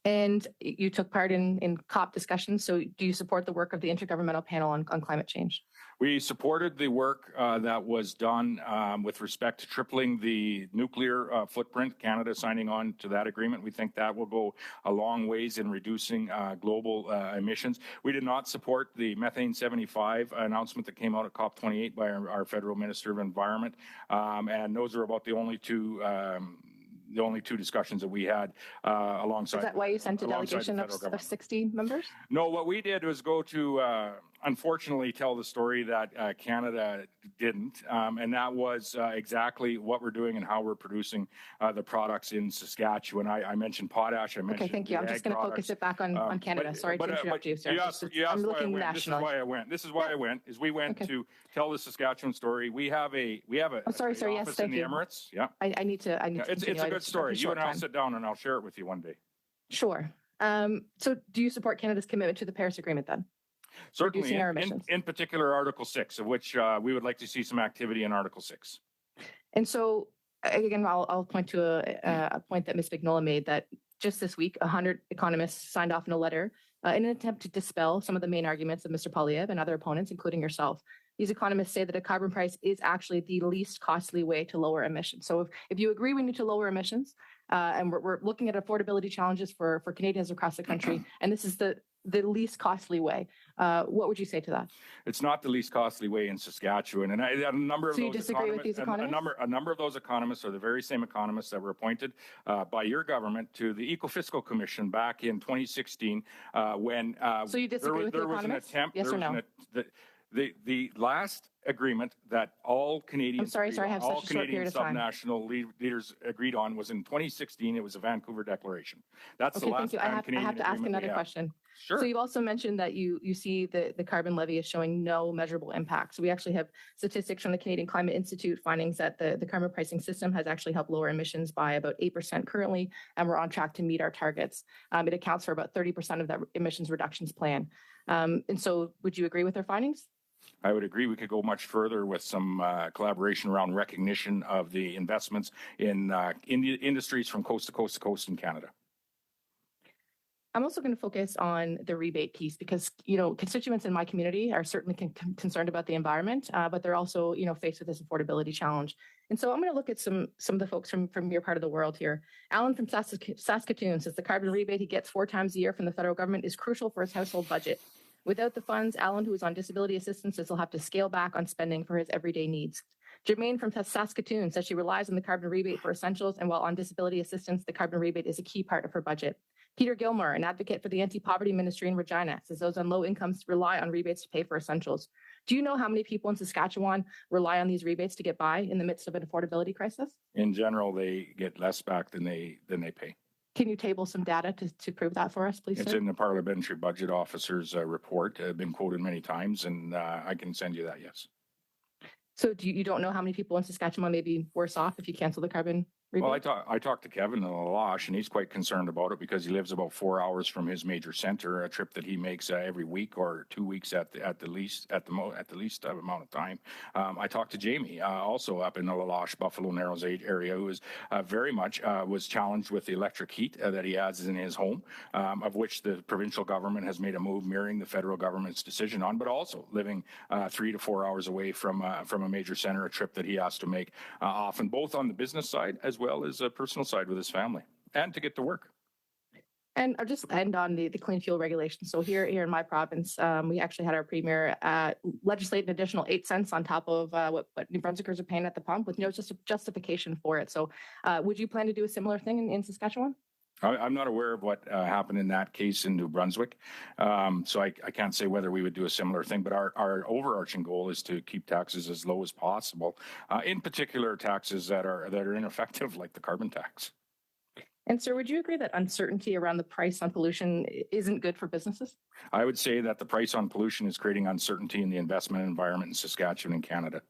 And you took part in COP discussions. So do you support the work of the Intergovernmental Panel on Climate Change? We supported the work that was done with respect to tripling the nuclear footprint, Canada signing on to that agreement. We think that will go a long ways in reducing global emissions. We did not support the methane 75 announcement that came out at COP28 by our federal Minister of Environment. And those are about the only two discussions that we had alongside. Is that why you sent a delegation of 60 members? No, what we did was go to, unfortunately, tell the story that Canada didn't. And that was exactly what we're doing and how we're producing the products in Saskatchewan. I mentioned potash. I mentioned okay, thank you. I'm just going to focus it back on Canada. Sorry to interrupt you, sir. I'm looking nationally. This is why I went. We went to tell the Saskatchewan story. We have a sorry, sir. Yes, office in the Emirates. Yeah. I need to. It's a good story. You and I'll sit down and I'll share it with you one day. Sure. So do you support Canada's commitment to the Paris Agreement then? Certainly, in particular, Article 6, of which we would like to see some activity in Article 6. And so, again, I'll point to a point that Ms. Vignola made, that just this week, 100 economists signed off in a letter in an attempt to dispel some of the main arguments of Mr. Poilievre and other opponents, including yourself. These economists say that a carbon price is actually the least costly way to lower emissions. So if you agree we need to lower emissions, and we're looking at affordability challenges for Canadians across the country, and this is the least costly way, what would you say to that? It's not the least costly way in Saskatchewan, and a number of so you disagree with these economists? A number of those economists are the very same economists that were appointed by your government to the Eco-Fiscal Commission back in 2016, when so you disagree with the economists? Yes or no? The last agreement that all Canadians, I have all such a short Canadian period of time. subnational leaders agreed on was in 2016. It was the Vancouver Declaration. That's okay, the last thank you. time Canadian I have to ask another question. Sure. So you've also mentioned that you see the carbon levy is showing no measurable impact. So we actually have statistics from the Canadian Climate Institute findings that the carbon pricing system has actually helped lower emissions by about 8% currently, and we're on track to meet our targets. It accounts for about 30% of that emissions reductions plan. And so would you agree with their findings? I would agree. We could go much further with some collaboration around recognition of the investments in industries from coast to coast to coast in Canada. I'm also going to focus on the rebate piece because, constituents in my community are certainly concerned about the environment, but they're also, faced with this affordability challenge. And so I'm going to look at some of the folks from your part of the world here. Alan from Saskatoon says the carbon rebate he gets 4 times a year from the federal government is crucial for his household budget. Without the funds, Alan, who is on disability assistance, will have to scale back on spending for his everyday needs. Jermaine from Saskatoon says she relies on the carbon rebate for essentials, and while on disability assistance, the carbon rebate is a key part of her budget. Peter Gilmore, an advocate for the anti-poverty ministry in Regina, says those on low incomes rely on rebates to pay for essentials. Do you know how many people in Saskatchewan rely on these rebates to get by in the midst of an affordability crisis? In general, they get less back than they pay. Can you table some data to prove that for us, please, It's sir? in the Parliamentary Budget Officer's report, been quoted many times, and I can send you that, yes. So you don't know how many people in Saskatchewan may be worse off if you cancel the carbon rebate? Well, I talked to Kevin in Laloche, and he's quite concerned about it because he lives about 4 hours from his major center, a trip that he makes every week or 2 weeks at the least amount of time. I talked to Jamie, also up in the Laloche, Buffalo Narrows area, who is very much was challenged with the electric heat that he has in his home, of which the provincial government has made a move mirroring the federal government's decision on, but also living 3 to 4 hours away from a major center, a trip that he has to make often, both on the business side as well as a personal side with his family, and to get to work. And I'll just end on the clean fuel regulations. So here in my province, we actually had our premier legislate an additional 8 cents on top of what New Brunswickers are paying at the pump with no justification for it. So would you plan to do a similar thing in Saskatchewan? I'm not aware of what happened in that case in New Brunswick, so I can't say whether we would do a similar thing. But our overarching goal is to keep taxes as low as possible, in particular taxes that are ineffective, like the carbon tax. And sir, would you agree that uncertainty around the price on pollution isn't good for businesses? I would say that the price on pollution is creating uncertainty in the investment environment in Saskatchewan and Canada.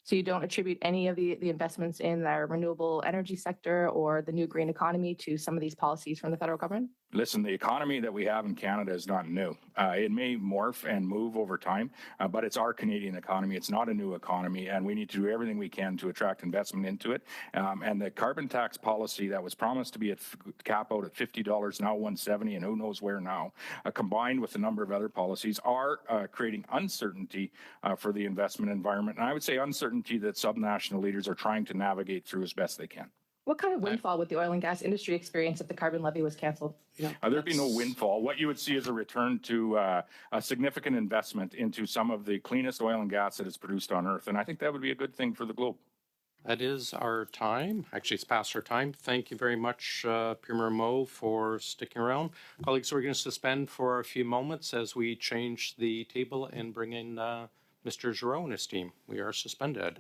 So you don't attribute any of the investments in the renewable energy sector or the new green economy to some of these policies from the federal government? Listen, the economy that we have in Canada is not new. It may morph and move over time, but it's our Canadian economy. It's not a new economy, and we need to do everything we can to attract investment into it. And the carbon tax policy that was promised to be at cap out at $50, now $170, and who knows where now, combined with a number of other policies, are creating uncertainty for the investment environment. And I would say uncertainty that subnational leaders are trying to navigate through as best they can. What kind of windfall would the oil and gas industry experience if the carbon levy was canceled? There'd be no windfall. What you would see is a return to a significant investment into some of the cleanest oil and gas that is produced on Earth. And I think that would be a good thing for the globe. That is our time. Actually, it's past our time. Thank you very much, Premier Moe, for sticking around. Colleagues, we're going to suspend for a few moments as we change the table and bring in Mr. Giroux and his team. We are suspended.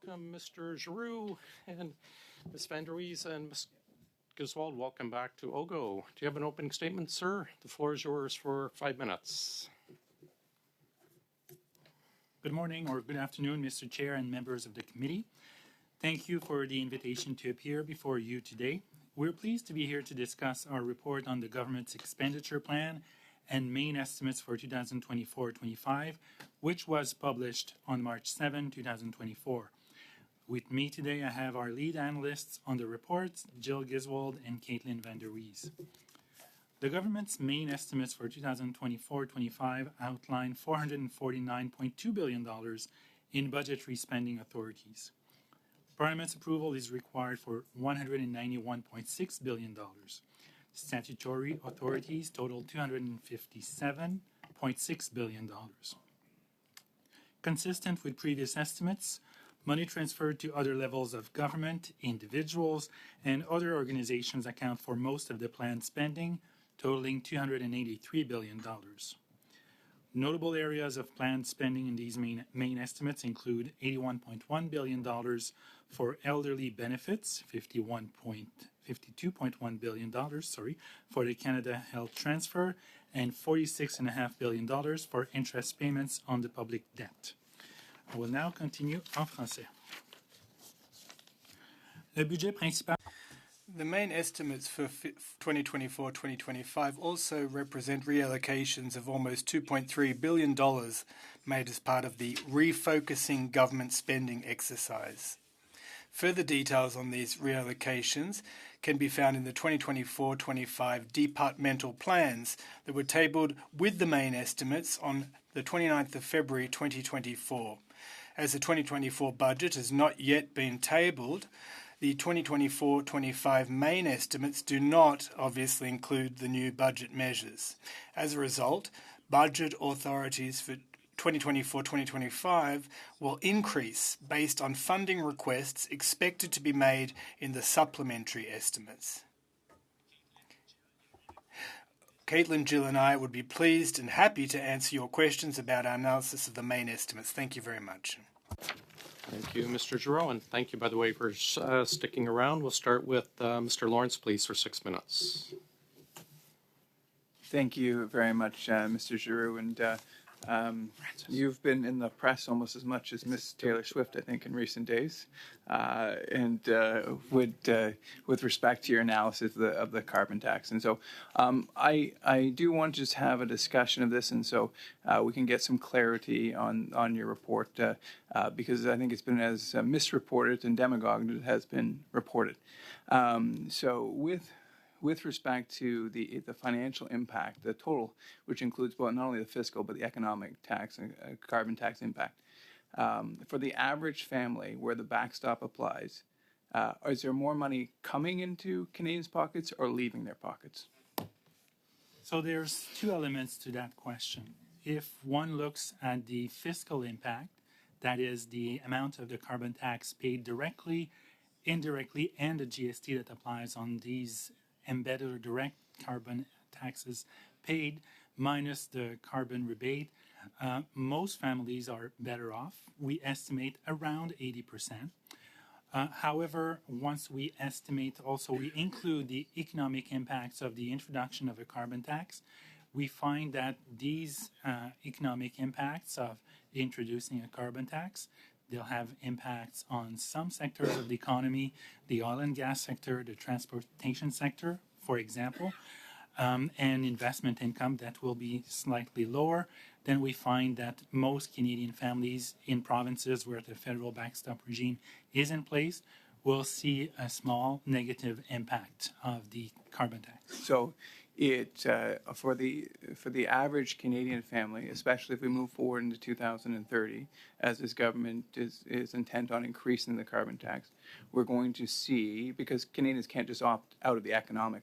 welcome Mr. Giroux and Ms. Van der Wees and Ms. Griswold. Welcome back to OGGO. Do you have an opening statement, sir? The floor is yours for 5 minutes. Good morning or good afternoon, Mr. Chair and members of the committee. Thank you for the invitation to appear before you today. We're pleased to be here to discuss our report on the government's expenditure plan and main estimates for 2024-25, which was published on March 7, 2024. With me today, I have our lead analysts on the reports, Jill Giswold and Caitlin Van der Wees. The government's main estimates for 2024-25 outline $449.2 billion in budgetary spending authorities. Parliament's approval is required for $191.6 billion. Statutory authorities total $257.6 billion. Consistent with previous estimates, money transferred to other levels of government, individuals, and other organizations account for most of the planned spending, totaling $283 billion. Notable areas of planned spending in these main estimates include $81.1 billion for elderly benefits, $52.1 billion, for the Canada Health Transfer, and $46.5 billion for interest payments on the public debt. I will now continue en français. Le budget principal. The main estimates for 2024-2025 also represent reallocations of almost $2.3 billion made as part of the refocusing government spending exercise. Further details on these reallocations can be found in the 2024-25 departmental plans that were tabled with the main estimates on the 29th of February 2024. As the 2024 budget has not yet been tabled, the 2024-25 main estimates do not obviously include the new budget measures. As a result, budget authorities for 2024-2025 will increase based on funding requests expected to be made in the supplementary estimates. Caitlin, Jill and I would be pleased and happy to answer your questions about our analysis of the main estimates. Thank you very much. Thank you, Mr. Giroux, and thank you, by the way, for sticking around. We'll start with Mr. Lawrence, please, for 6 minutes. Thank you very much, Mr. Giroux, and you've been in the press almost as much as Miss Taylor Swift, I think, in recent days, and with respect to your analysis of the carbon tax. And so I do want to just have a discussion of this, and so we can get some clarity on your report, because I think it's been as misreported and demagogued as it has been reported. So with respect to the financial impact, the total, which includes both not only the fiscal but the economic tax and carbon tax impact, for the average family where the backstop applies, is there more money coming into Canadians' pockets or leaving their pockets? So there's two elements to that question. If one looks at the fiscal impact, that is the amount of the carbon tax paid directly, indirectly, and the GST that applies on these embedded or direct carbon taxes paid minus the carbon rebate, most families are better off. We estimate around 80%. However, once we estimate also, we include the economic impacts of the introduction of a carbon tax, we find that these economic impacts of introducing a carbon tax, they'll have impacts on some sectors of the economy, the oil and gas sector, the transportation sector, for example, and investment income that will be slightly lower. Then we find that most Canadian families in provinces where the federal backstop regime is in place will see a small negative impact of the carbon tax. So it for the average Canadian family, especially if we move forward into 2030, as this government is intent on increasing the carbon tax, we're going to see, because Canadians can't just opt out of the economic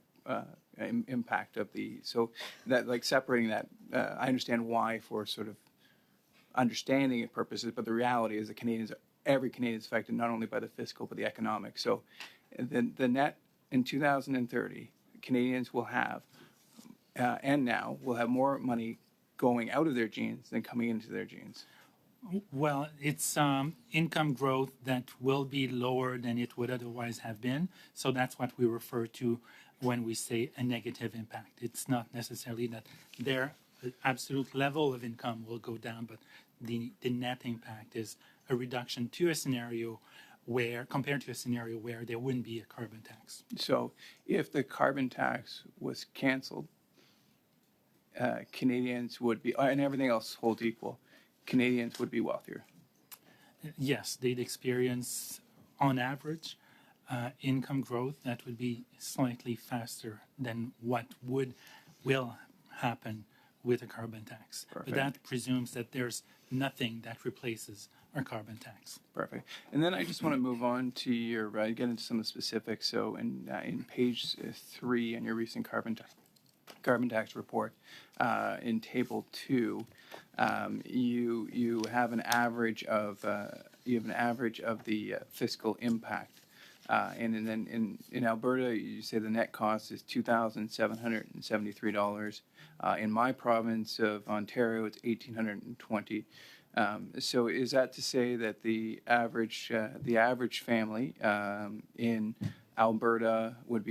impact of the, so that, like, separating that, I understand why for sort of understanding purposes, but the reality is that every Canadian is affected not only by the fiscal but the economic. So the net in 2030, Canadians will have and now will have more money going out of their genes than coming into their genes. Well, it's income growth that will be lower than it would otherwise have been. So that's what we refer to when we say a negative impact. It's not necessarily that their absolute level of income will go down, but the net impact is a reduction to a scenario where, compared to a scenario where there wouldn't be a carbon tax. So if the carbon tax was canceled, Canadians would be, and everything else holds equal, Canadians would be wealthier. Yes, they'd experience, on average, income growth that would be slightly faster than what will happen with a carbon tax. Perfect. But that presumes that there's nothing that replaces our carbon tax. Perfect. And then I just want to move on to your, get into some of the specifics. So in page 3 on your recent carbon tax report, in table 2, you have an average of the fiscal impact, and then in Alberta you say the net cost is $2,773. In my province of Ontario, it's $1,820. So is that to say that the average family in Alberta would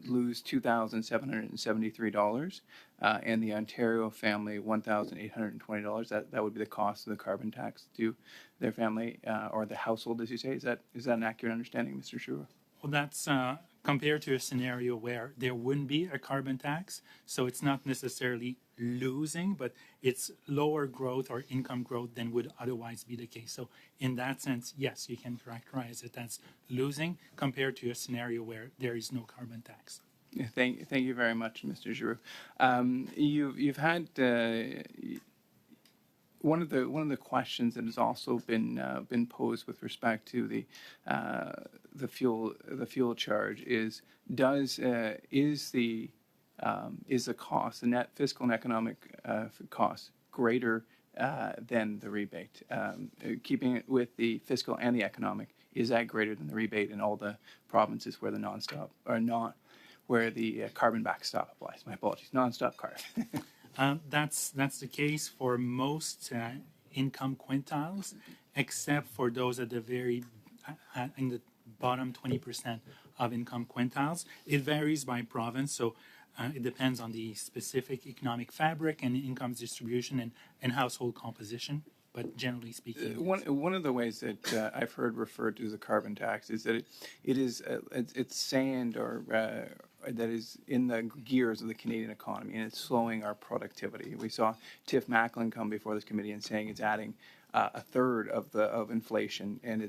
lose $2,773, and the Ontario family $1,820? That would be the cost of the carbon tax to their family or the household, as you say. Is that an accurate understanding, Mr. Giroux? Well, that's compared to a scenario where there wouldn't be a carbon tax, so it's not necessarily losing, but it's lower growth or income growth than would otherwise be the case. So in that sense, yes, you can characterize it as losing compared to a scenario where there is no carbon tax. Yeah, thank you very much, Mr. Giroux. You've had one of the questions that has also been posed with respect to the fuel charge is the cost, the net fiscal and economic cost, greater than the rebate? Keeping it with the fiscal and the economic, is that greater than the rebate in all the provinces where the where the carbon backstop applies? My apologies, non-stop carbon. That's the case for most income quintiles, except for those at the very in the bottom 20% of income quintiles. It varies by province, so it depends on the specific economic fabric and income distribution and household composition. But generally speaking, one of the ways that I've heard referred to as a carbon tax is that it's sand or that is in the gears of the Canadian economy, and it's slowing our productivity. We saw Tiff Macklin come before this committee and saying it's adding a third of inflation, and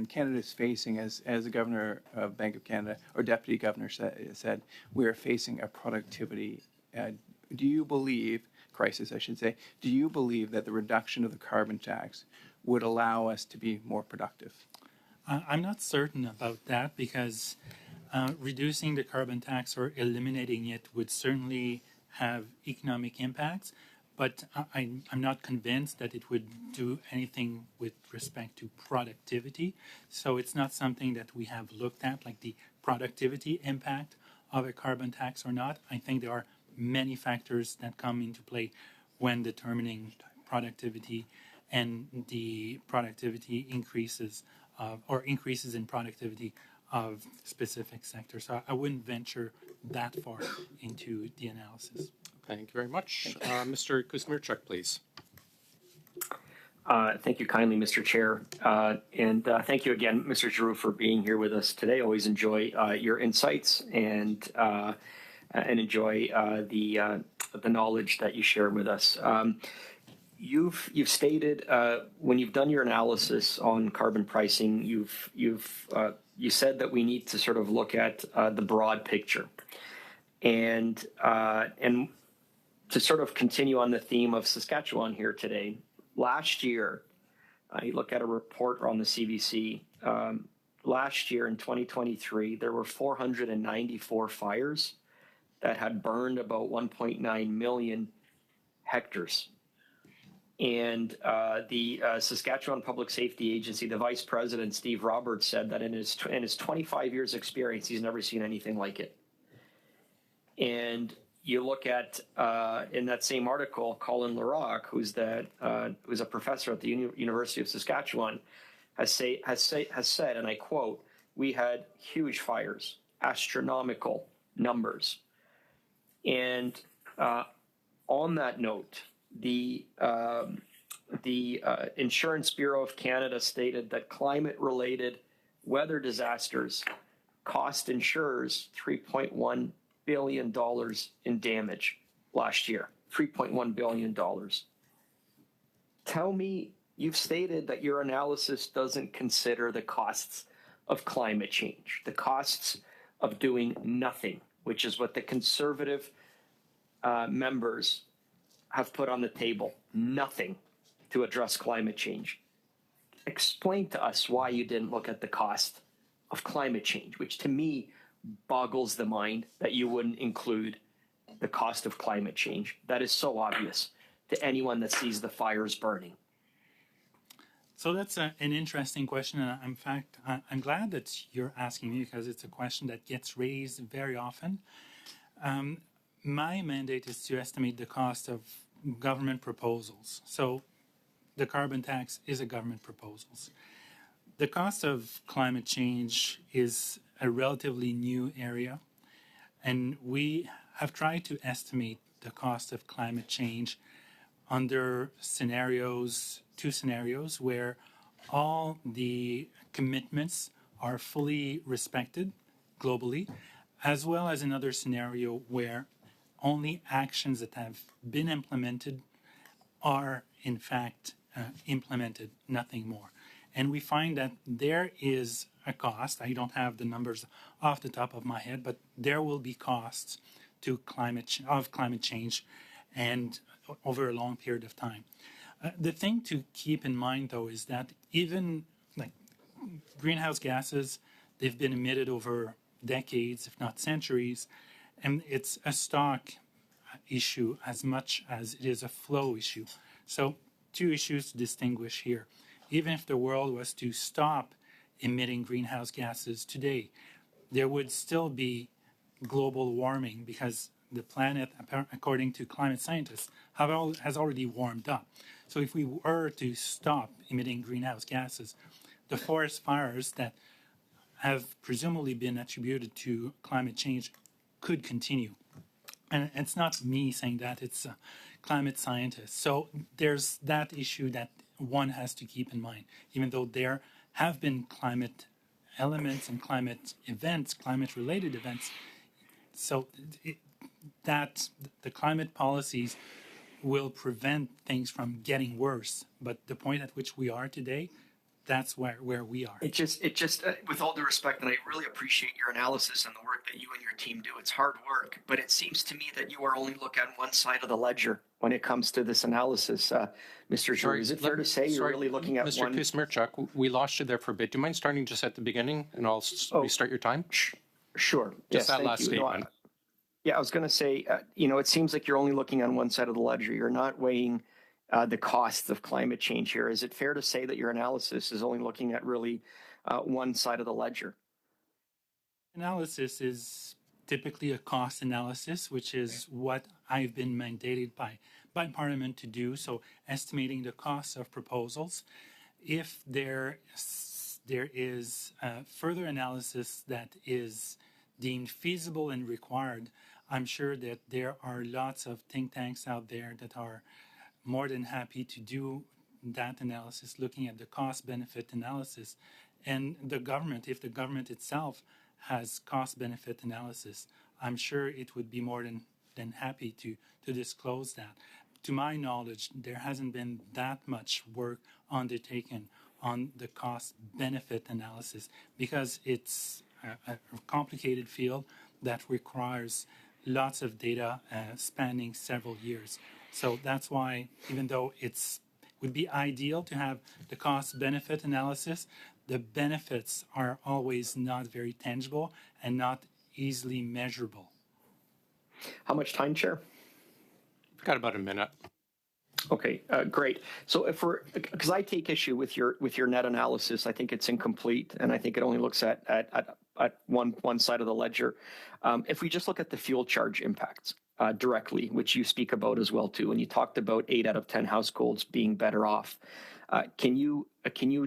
Canada is facing, as the governor of Bank of Canada or deputy governor said, we are facing a productivity. Do you believe? Crisis, I should say. Do you believe that the reduction of the carbon tax would allow us to be more productive? I'm not certain about that, because reducing the carbon tax or eliminating it would certainly have economic impacts, but I'm not convinced that it would do anything with respect to productivity. So it's not something that we have looked at, like the productivity impact of a carbon tax or not. I think there are many factors that come into play when determining productivity, and the productivity increases or increases in productivity of specific sectors. So I wouldn't venture that far into the analysis. Thank you very much. Mr. Kuzmierczak, please. Thank you kindly, Mr. Chair. And thank you again, Mr. Giroux, for being here with us today. Always enjoy your insights and enjoy the knowledge that you share with us. You've stated when you've done your analysis on carbon pricing, you said that we need to sort of look at the broad picture, and to sort of continue on the theme of Saskatchewan here today. Last year, you look at a report on the CBC. Last year in 2023, there were 494 fires that had burned about 1.9 million hectares. And the Saskatchewan Public Safety Agency, the Vice President, Steve Roberts, said that in his 25 years experience, he's never seen anything like it. And you look at in that same article, Colin Larocque, who's a professor at the University of Saskatchewan, has said, and I quote, "We had huge fires, astronomical numbers," and on that note, the Insurance Bureau of Canada stated that climate-related weather disasters cost insurers $3.1 billion in damage last year. $3.1 billion. Tell me, you've stated that your analysis doesn't consider the costs of climate change, the costs of doing nothing, which is what the Conservative members have put on the table. Nothing to address climate change. Explain to us why you didn't look at the cost of climate change, which to me boggles the mind that you wouldn't include the cost of climate change. That is so obvious to anyone that sees the fires burning. So that's an interesting question. And in fact, I'm glad that you're asking me because it's a question that gets raised very often. My mandate is to estimate the cost of government proposals. So the carbon tax is a government proposal. The cost of climate change is a relatively new area, and we have tried to estimate the cost of climate change under two scenarios where all the commitments are fully respected globally, as well as another scenario where only actions that have been implemented are in fact implemented, nothing more. And we find that there is a cost. I don't have the numbers off the top of my head, but there will be costs to climate change and over a long period of time. The thing to keep in mind, though, is that even like greenhouse gases, they've been emitted over decades, if not centuries, and it's a stock issue as much as it is a flow issue. So two issues to distinguish here. Even if the world was to stop emitting greenhouse gases today, there would still be global warming because the planet, according to climate scientists, has already warmed up. So if we were to stop emitting greenhouse gases, the forest fires that have presumably been attributed to climate change could continue. And it's not me saying that, it's climate scientists. So there's that issue that one has to keep in mind, even though there have been climate elements and climate events, climate-related events. So that the climate policies will prevent things from getting worse. But the point at which we are today, that's where we are. It just, with all due respect, and I really appreciate your analysis and the work that you and your team do. It's hard work, but it seems to me that you are only looking at one side of the ledger when it comes to this analysis. Mr. Giroux, is it fair to say you're really looking at Mr. Kuzmirchuk, we lost you there for a bit. Do you mind starting just at the beginning and I'll restart your time? Sure. Just that last statement. I was going to say, it seems like you're only looking on one side of the ledger. You're not weighing the costs of climate change here. Is it fair to say that your analysis is only looking at really one side of the ledger? Analysis is typically a cost analysis, which is what I've been mandated by Parliament to do. So estimating the costs of proposals. If there is further analysis that is deemed feasible and required, I'm sure that there are lots of think tanks out there that are more than happy to do that analysis, looking at the cost-benefit analysis. And the government, if the government itself has cost-benefit analysis, I'm sure it would be more than happy to disclose that. To my knowledge, there hasn't been that much work undertaken on the cost-benefit analysis because it's a complicated field that requires lots of data spanning several years. So that's why, even though it would be ideal to have the cost-benefit analysis, the benefits are always not very tangible and not easily measurable. How much time, Chair? We've got about a minute. Okay, great. So because I take issue with your net analysis, I think it's incomplete, and I think it only looks at one side of the ledger. If we just look at the fuel charge impacts, directly, which you speak about as well too. And you talked about 8 out of 10 households being better off. Can you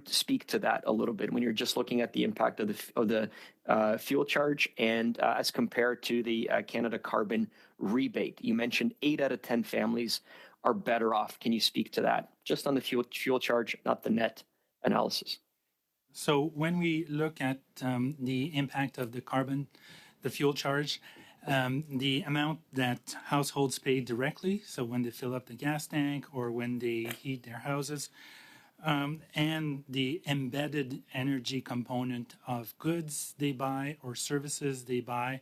speak to that a little bit when you're just looking at the impact of the fuel charge and as compared to the Canada carbon rebate? You mentioned 8 out of 10 families are better off. Can you speak to that just on the fuel charge, not the net analysis? So when we look at the impact of the fuel charge, the amount that households pay directly, so when they fill up the gas tank or when they heat their houses, and the embedded energy component of goods they buy or services they buy,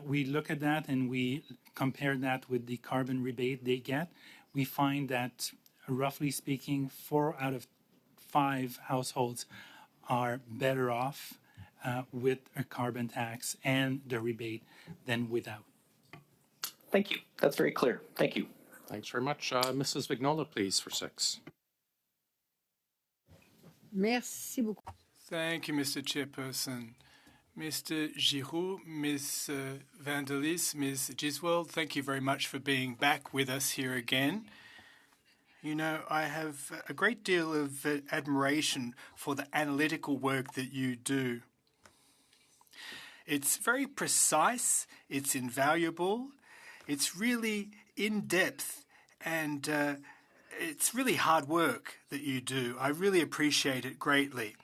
we look at that and we compare that with the carbon rebate they get. We find that, roughly speaking, 4 out of 5 households are better off with a carbon tax and the rebate than without. Thank you. That's very clear. Thank you. Thanks very much. Mrs. Vignola, please, for 6. Merci beaucoup. Thank you, Mr. Chairperson. Mr. Giroux, Ms. Vandelis, Ms. Giswell, thank you very much for being back with us here again. You know, I have a great deal of admiration for the analytical work that you do. It's very precise, it's invaluable, it's really in-depth, and it's really hard work that you do. I really appreciate it greatly.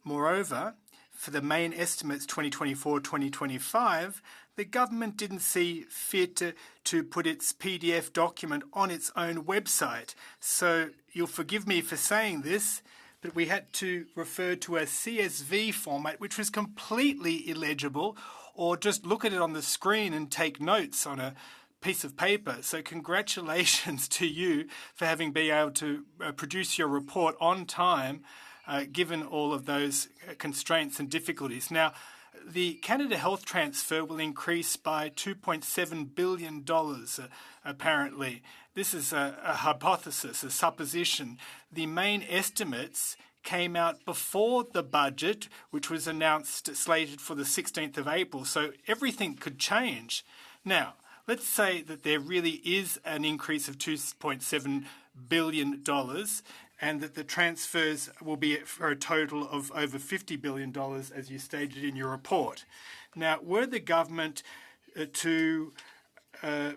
Moreover, for the main estimates 2024-2025, the government didn't see fit to put its PDF document on its own website. So you'll forgive me for saying this, but we had to refer to a CSV format, which was completely illegible, or just look at it on the screen and take notes on a piece of paper. So congratulations to you for having been able to produce your report on time, given all of those constraints and difficulties. Now, the Canada Health transfer will increase by $2.7 billion, apparently. This is a hypothesis, a supposition. The main estimates came out before the budget, which was announced, slated for the 16th of April, so everything could change. Now, let's say that there really is an increase of $2.7 billion and that the transfers will be for a total of over $50 billion, as you stated in your report. Now, were the government to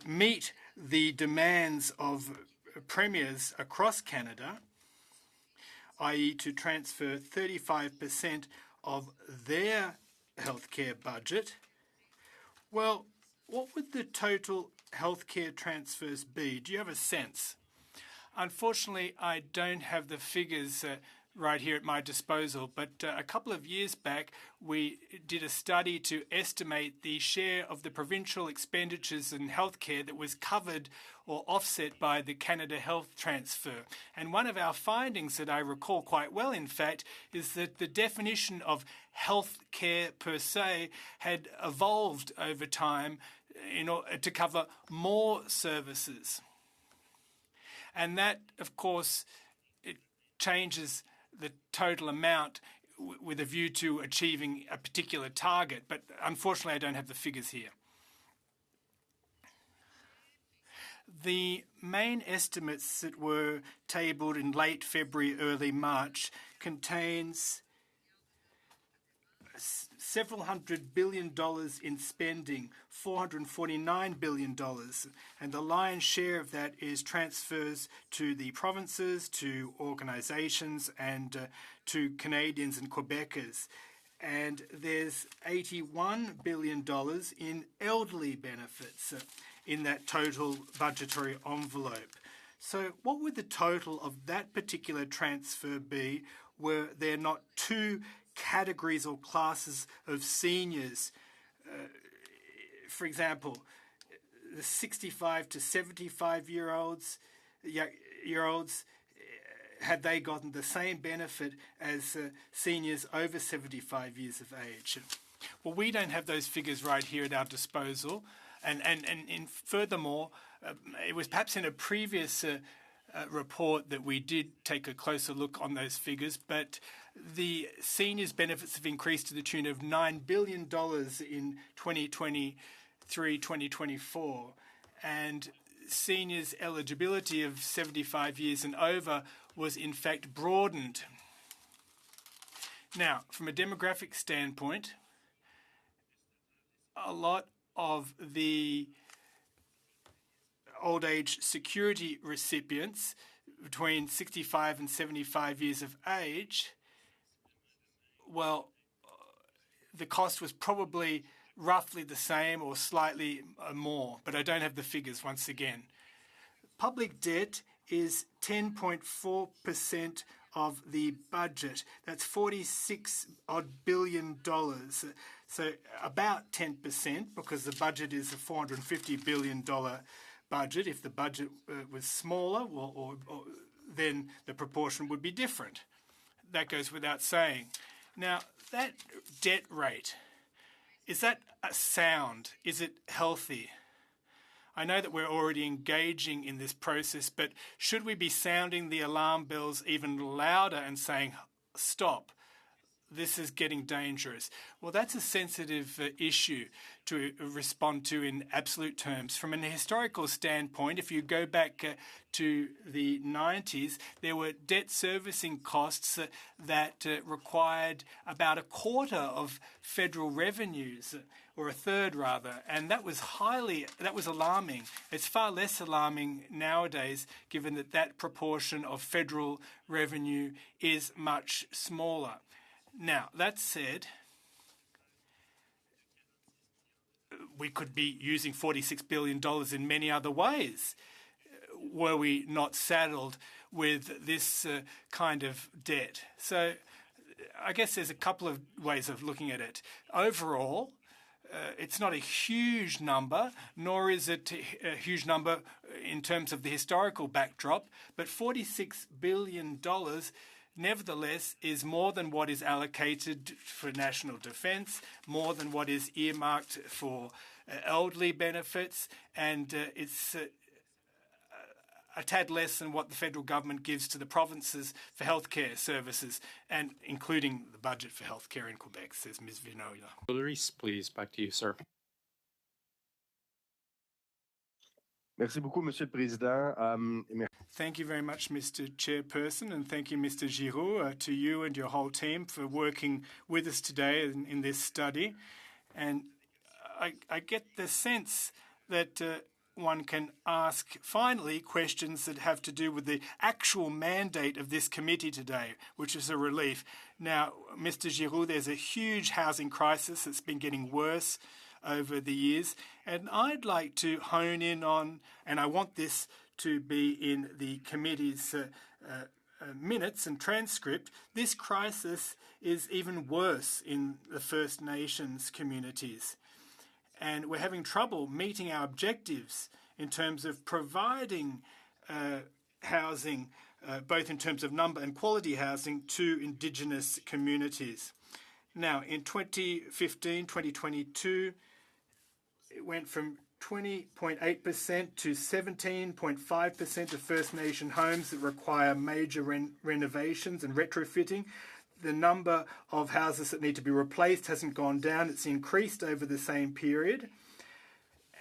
meet the demands of premiers across Canada, i.e. to transfer 35% of their healthcare budget, well, what would the total healthcare transfers be? Do you have a sense? Unfortunately, I don't have the figures right here at my disposal, but a couple of years back, we did a study to estimate the share of the provincial expenditures in healthcare that was covered or offset by the Canada Health transfer. And one of our findings that I recall quite well, in fact, is that the definition of healthcare per se had evolved over time in order to cover more services. And that, of course, it changes the total amount with a view to achieving a particular target. But unfortunately, I don't have the figures here. The main estimates that were tabled in late February, early March contains several $100 billion in spending, $449 billion, and the lion's share of that is transfers to the provinces, to organisations, and to Canadians and Quebecers. And there's $81 billion in elderly benefits in that total budgetary envelope. So what would the total of that particular transfer be were there not two categories or classes of seniors? For example, the 65 to 75-year-olds, had they gotten the same benefit as seniors over 75 years of age? Well, we don't have those figures right here at our disposal. And furthermore, it was perhaps in a previous report that we did take a closer look on those figures, but the seniors' benefits have increased to the tune of $9 billion in 2023-2024. and seniors' eligibility of 75 years and over was in fact broadened. Now, from a demographic standpoint, a lot of the old age security recipients between 65 and 75 years of age, well, the cost was probably roughly the same or slightly more, but I don't have the figures once again. Public debt is 10.4% of the budget. That's $46 billion. So about 10%, because the budget is a $450 billion budget. If the budget was smaller, then the proportion would be different. That goes without saying. Now, that debt rate, is that sound? Is it healthy? I know that we're already engaging in this process, but should we be sounding the alarm bells even louder and saying, stop, this is getting dangerous? Well, that's a sensitive issue to respond to in absolute terms. From an historical standpoint, if you go back to the 90s, there were debt servicing costs that required about a quarter of federal revenues, or a third rather, and that was alarming. It's far less alarming nowadays, given that that proportion of federal revenue is much smaller. Now, that said, we could be using $46 billion in many other ways were we not saddled with this kind of debt. So I guess there's a couple of ways of looking at it. Overall, it's not a huge number, nor is it a huge number in terms of the historical backdrop, but $46 billion nevertheless is more than what is allocated for national defence, more than what is earmarked for elderly benefits, and it's a tad less than what the federal government gives to the provinces for healthcare services, and including the budget for healthcare in Quebec, says Ms. Vinola. Luis, please, back to you, sir. Merci beaucoup, Monsieur le Président. Thank you very much, Mr. Chairperson, and thank you, Mr. Giroux, to you and your whole team for working with us today in this study. And I get the sense that one can ask, finally, questions that have to do with the actual mandate of this committee today, which is a relief. Now, Mr. Giroux, there's a huge housing crisis that's been getting worse over the years, and I'd like to hone in on, and I want this to be in the committee's minutes and transcript, this crisis is even worse in the First Nations communities. And we're having trouble meeting our objectives in terms of providing housing, both in terms of number and quality housing, to Indigenous communities. Now, in 2015, 2022, it went from 20.8% to 17.5% of First Nation homes that require major renovations and retrofitting. The number of houses that need to be replaced hasn't gone down, it's increased over the same period.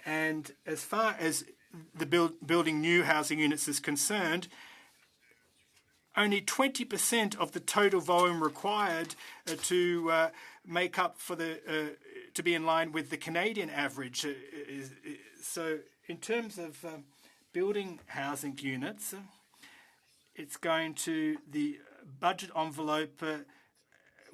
And as far as the building new housing units is concerned, only 20% of the total volume required to make up for to be in line with the Canadian average. So in terms of building housing units, it's going to, the budget envelope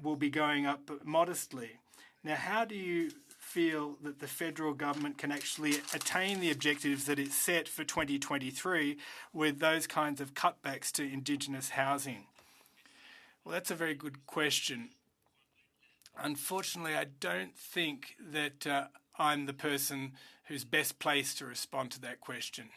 will be going up modestly. Now, how do you feel that the federal government can actually attain the objectives that it set for 2023 with those kinds of cutbacks to Indigenous housing? Well, that's a very good question. Unfortunately, I don't think that I'm the person who's best placed to respond to that question.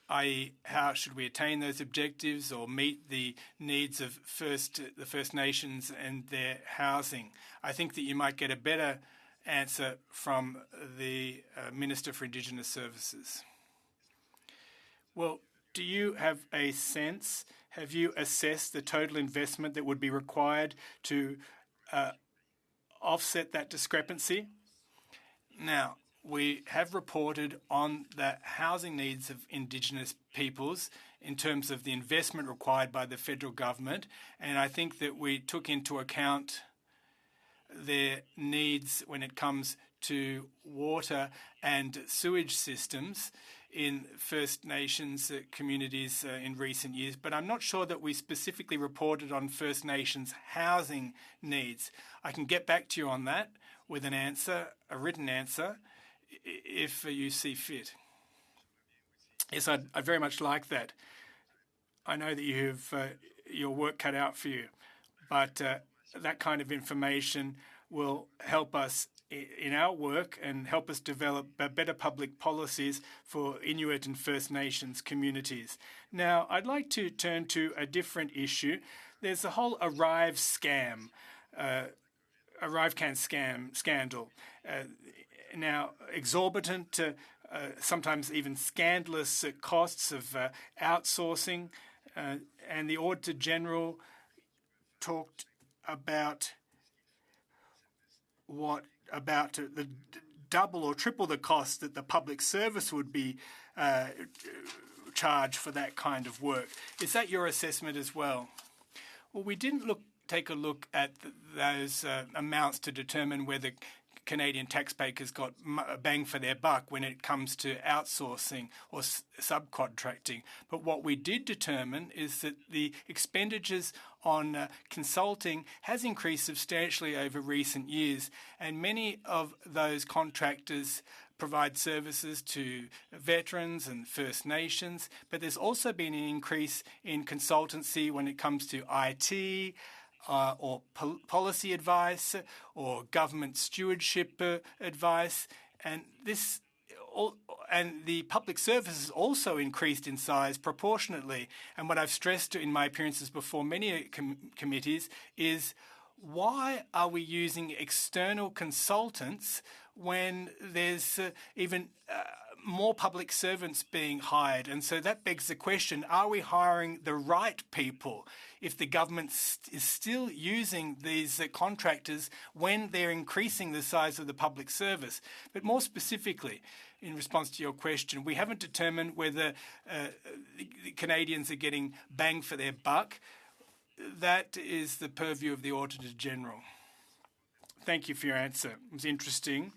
i.e., how should we attain those objectives or meet the needs of the First Nations and their housing? I think that you might get a better answer from the Minister for Indigenous Services. Well, do you have a sense, have you assessed the total investment that would be required to offset that discrepancy? Now, we have reported on the housing needs of Indigenous peoples in terms of the investment required by the federal government, and I think that we took into account their needs when it comes to water and sewage systems in First Nations communities in recent years, but I'm not sure that we specifically reported on First Nations housing needs. I can get back to you on that with an answer, a written answer, if you see fit. Yes, I'd very much like that. I know that you have your work cut out for you, but that kind of information will help us in our work and help us develop better public policies for Inuit and First Nations communities. Now, I'd like to turn to a different issue. There's the whole Arrive scam, ArriveCan scandal. Now, exorbitant, sometimes even scandalous costs of outsourcing, and the Auditor General talked about the double or triple the cost that the public service would be charged for that kind of work. Is that your assessment as well? Well, we didn't take a look at those amounts to determine whether Canadian taxpayers got bang for their buck when it comes to outsourcing or subcontracting. But what we did determine is that the expenditures on consulting has increased substantially over recent years, and many of those contractors provide services to veterans and First Nations, but there's also been an increase in consultancy when it comes to IT, or policy advice or government stewardship advice, and the public service has also increased in size proportionately. And what I've stressed in my appearances before many committees is, why are we using external consultants when there's even more public servants being hired? And so that begs the question, are we hiring the right people if the government is still using these contractors when they're increasing the size of the public service? But more specifically, in response to your question, we haven't determined whether the Canadians are getting bang for their buck. That is the purview of the Auditor General. Thank you for your answer. It was interesting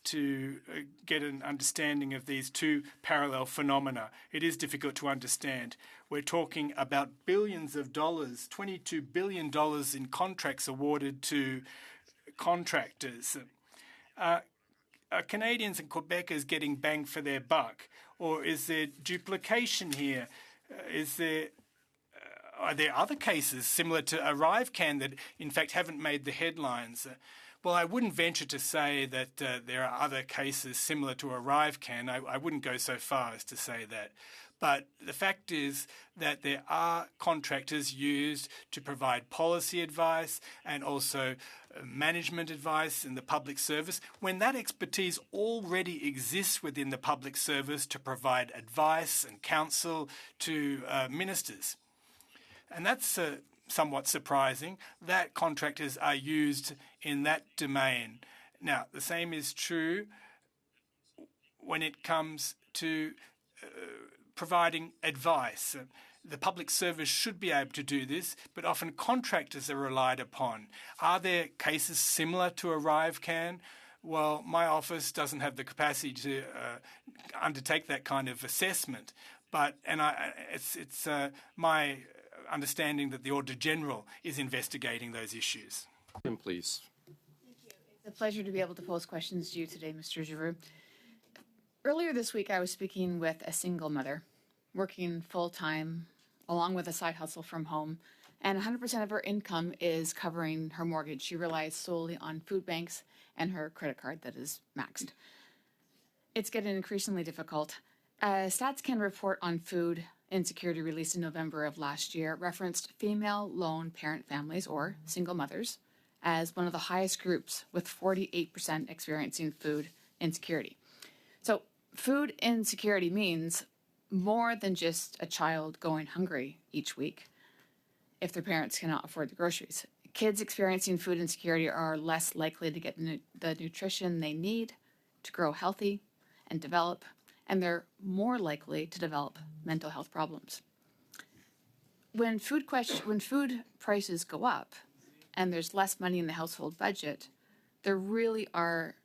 to get an understanding of these two parallel phenomena. It is difficult to understand. We're talking about billions of dollars, $22 billion in contracts awarded to contractors. Are Canadians and Quebecers getting bang for their buck? Or is there duplication here? Are there other cases similar to ArriveCan that, in fact, haven't made the headlines? Well, I wouldn't venture to say that there are other cases similar to ArriveCan. I wouldn't go so far as to say that. But the fact is that there are contractors used to provide policy advice and also management advice in the public service when that expertise already exists within the public service to provide advice and counsel to ministers. And that's somewhat surprising that contractors are used in that domain. Now, the same is true when it comes to providing advice. The public service should be able to do this, but often contractors are relied upon. Are there cases similar to ArriveCan? Well, my office doesn't have the capacity to undertake that kind of assessment, but it's my understanding that the Auditor General is investigating those issues. Please. Thank you. It's a pleasure to be able to pose questions to you today, Mr. Giroux. Earlier this week, I was speaking with a single mother working full-time along with a side hustle from home, and 100% of her income is covering her mortgage. She relies solely on food banks and her credit card that is maxed. It's getting increasingly difficult. StatsCan report on food insecurity released in November of last year referenced female lone parent families, or single mothers, as one of the highest groups, with 48% experiencing food insecurity. So food insecurity means more than just a child going hungry each week if their parents cannot afford the groceries. Kids experiencing food insecurity are less likely to get the nutrition they need to grow healthy and develop, and they're more likely to develop mental health problems. When food prices go up and there's less money in the household budget, there really are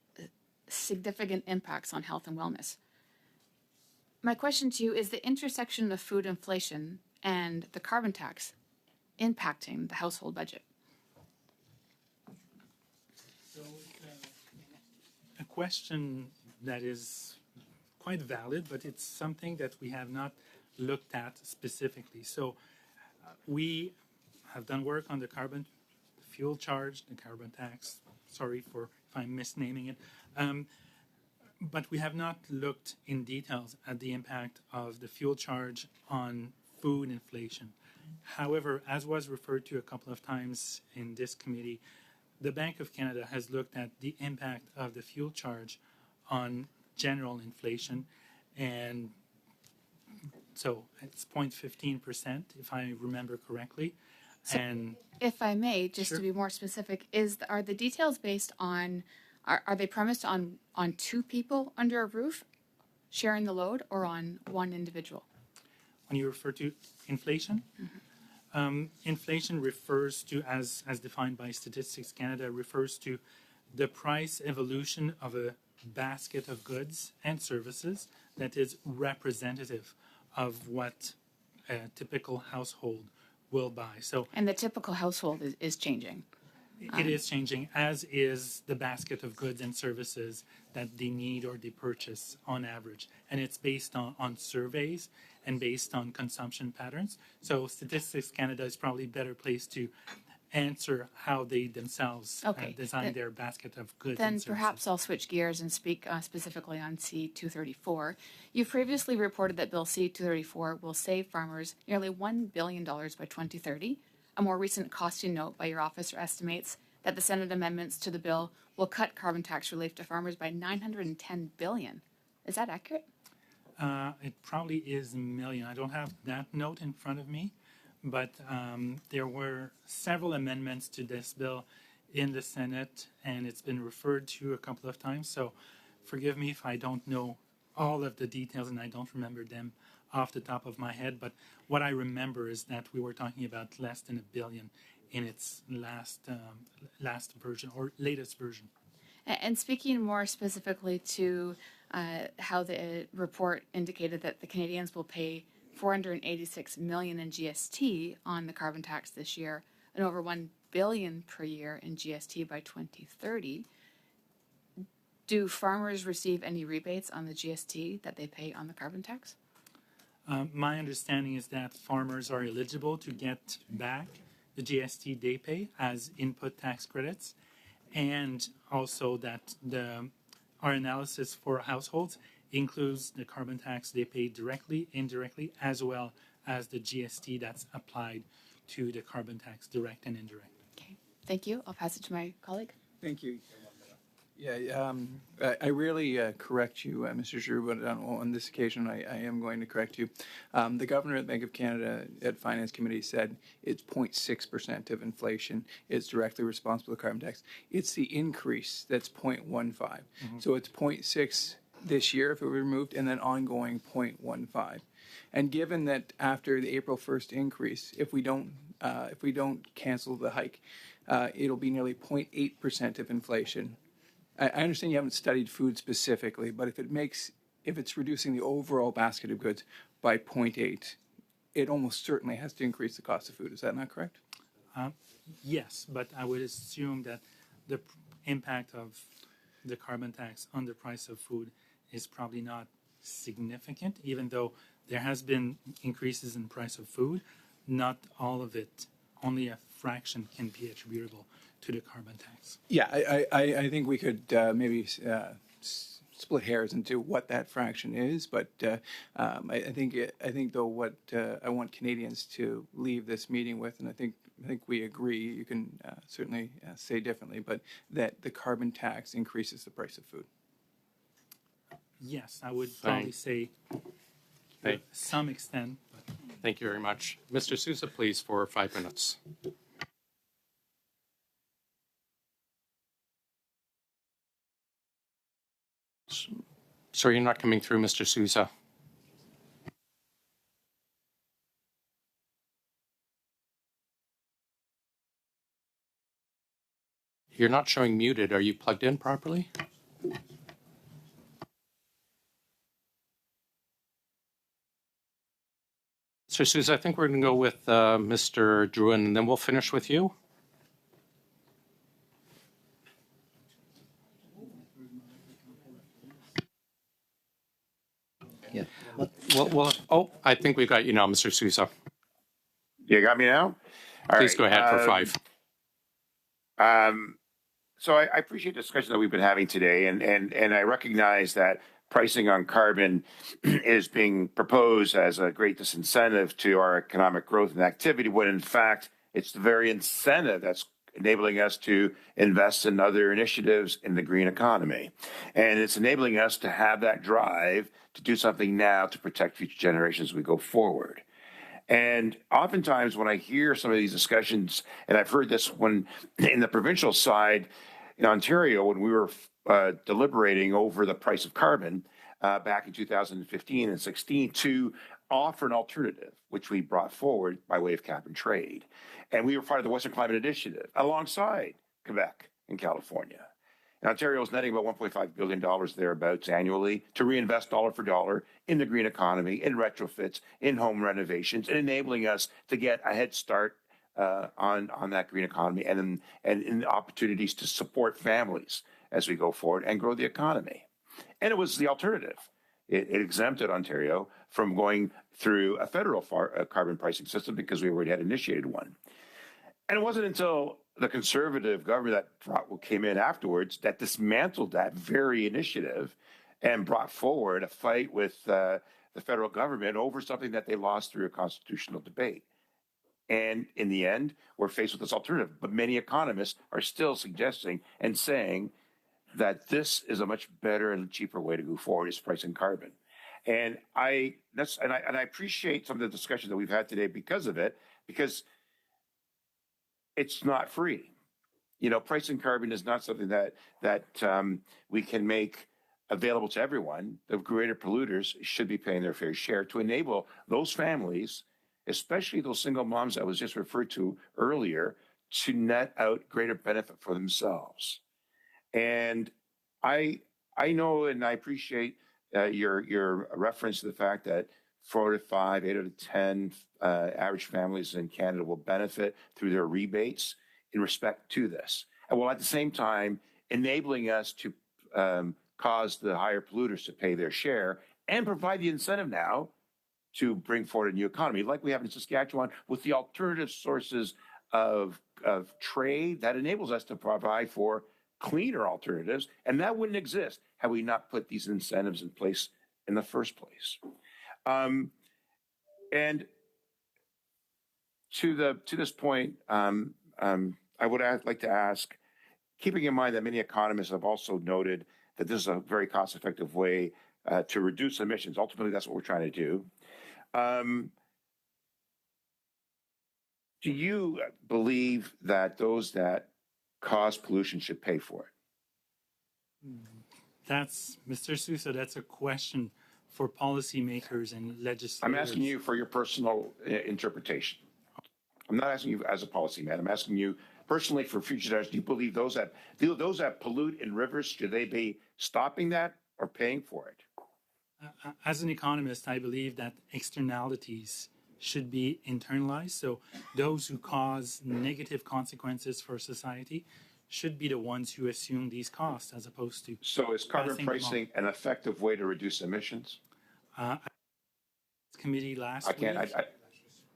significant impacts on health and wellness. My question to you is the intersection of food inflation and the carbon tax impacting the household budget? So a question that is quite valid, but it's something that we have not looked at specifically. So we have done work on the carbon fuel charge, the carbon tax. Sorry if I'm misnaming it. But we have not looked in details at the impact of the fuel charge on food inflation. However, as was referred to a couple of times in this committee, the Bank of Canada has looked at the impact of the fuel charge on general inflation, and so it's 0.15%, if I remember correctly. So and if I may, just sure. To be more specific, are the details based on, are they premised on two people under a roof sharing the load, or on one individual? When you refer to inflation, inflation refers to, as defined by Statistics Canada, refers to the price evolution of a basket of goods and services that is representative of what a typical household will buy. So, and the typical household is changing. It is changing, as is the basket of goods and services that they need or they purchase on average. And it's based on surveys and based on consumption patterns. So Statistics Canada is probably a better place to answer how they themselves design their basket of goods and services. Then perhaps I'll switch gears and speak specifically on C-234. You've previously reported that Bill C-234 will save farmers nearly $1 billion by 2030. A more recent costing note by your office estimates that the Senate amendments to the bill will cut carbon tax relief to farmers by $910 billion. Is that accurate? It probably is million. I don't have that note in front of me, but there were several amendments to this bill in the Senate, and it's been referred to a couple of times. So forgive me if I don't know all of the details and I don't remember them off the top of my head, but what I remember is that we were talking about less than $1 billion in its last version or latest version. And speaking more specifically to how the report indicated that the Canadians will pay $486 million in GST on the carbon tax this year and over $1 billion per year in GST by 2030. Do farmers receive any rebates on the GST that they pay on the carbon tax? My understanding is that farmers are eligible to get back the GST they pay as input tax credits, and also that our analysis for households includes the carbon tax they pay directly, indirectly, as well as the GST that's applied to the carbon tax, direct and indirect. Okay, thank you. I'll pass it to my colleague. Thank you. Yeah, I rarely correct you, Mr. Giroux, but on this occasion I am going to correct you. The governor of the Bank of Canada at Finance Committee said it's 0.6% of inflation. It's directly responsible for carbon tax. It's the increase that's 0.15. Mm-hmm. So it's 0.6 this year if it were removed, and then ongoing 0.15. And given that after the April 1st increase, if we don't cancel the hike, it'll be nearly 0.8% of inflation. I understand you haven't studied food specifically, but if it's reducing the overall basket of goods by 0.8, it almost certainly has to increase the cost of food. Is that not correct? Yes, but I would assume that the impact of the carbon tax on the price of food is probably not significant, even though there has been increases in price of food. Not all of it, only a fraction can be attributable to the carbon tax. Yeah, I think we could maybe split hairs into what that fraction is, but I think though what I want Canadians to leave this meeting with, and I think we agree. You can certainly say differently, but that the carbon tax increases the price of food. Yes, I would probably say to some extent. But. Thank you very much, Mr. Sousa. Please, for 5 minutes. Sorry, you're not coming through, Mr. Sousa. You're not showing muted. Are you plugged in properly? Mr. Sousa, I think we're going to go with Mr. Drouin, and then we'll finish with you. Yeah. Oh, I think we've got you now, Mr. Sousa. You got me now? Please go ahead for 5. So I appreciate the discussion that we've been having today, and I recognize that pricing on carbon is being proposed as a great disincentive to our economic growth and activity, when in fact it's the very incentive that's enabling us to invest in other initiatives in the green economy. And it's enabling us to have that drive to do something now to protect future generations as we go forward. And oftentimes when I hear some of these discussions, and I've heard this one in the provincial side in Ontario, when we were deliberating over the price of carbon back in 2015 and 16 to offer an alternative, which we brought forward by way of cap and trade. And we were part of the Western Climate Initiative alongside Quebec and California. And Ontario is netting about $1.5 billion thereabouts annually to reinvest dollar for dollar in the green economy, in retrofits, in home renovations, and enabling us to get a head start on that green economy and in opportunities to support families as we go forward and grow the economy. And it was the alternative. It exempted Ontario from going through a federal carbon pricing system because we already had initiated one. And it wasn't until the Conservative government that came in afterwards that dismantled that very initiative and brought forward a fight with the federal government over something that they lost through a constitutional debate. And in the end, we're faced with this alternative. But many economists are still suggesting and saying that this is a much better and cheaper way to go forward, is pricing carbon. And I appreciate some of the discussion that we've had today because of it, because it's not free. You know, pricing carbon is not something that we can make available to everyone. The greater polluters should be paying their fair share to enable those families, especially those single moms that was just referred to earlier, to net out greater benefit for themselves. And I know and I appreciate your reference to the fact that 4 out of 5, 8 out of 10 average families in Canada will benefit through their rebates in respect to this. And while at the same time enabling us to cause the higher polluters to pay their share and provide the incentive now to bring forward a new economy, like we have in Saskatchewan, with the alternative sources of trade that enables us to provide for cleaner alternatives. And that wouldn't exist had we not put these incentives in place in the first place. And to this point, I would like to ask, keeping in mind that many economists have also noted that this is a very cost-effective way to reduce emissions. Ultimately, that's what we're trying to do. Do you believe that those that cause pollution should pay for it? That's, Mr. Sousa, that's a question for policymakers and legislators. I'm asking you for your personal interpretation. I'm not asking you as a policyman. I'm asking you personally for future generations. Do you believe those that pollute in rivers, should they be stopping that or paying for it? As an economist, I believe that externalities should be internalized. So those who cause negative consequences for society should be the ones who assume these costs, as opposed to. So is carbon pricing an effective way to reduce emissions? Committee last week.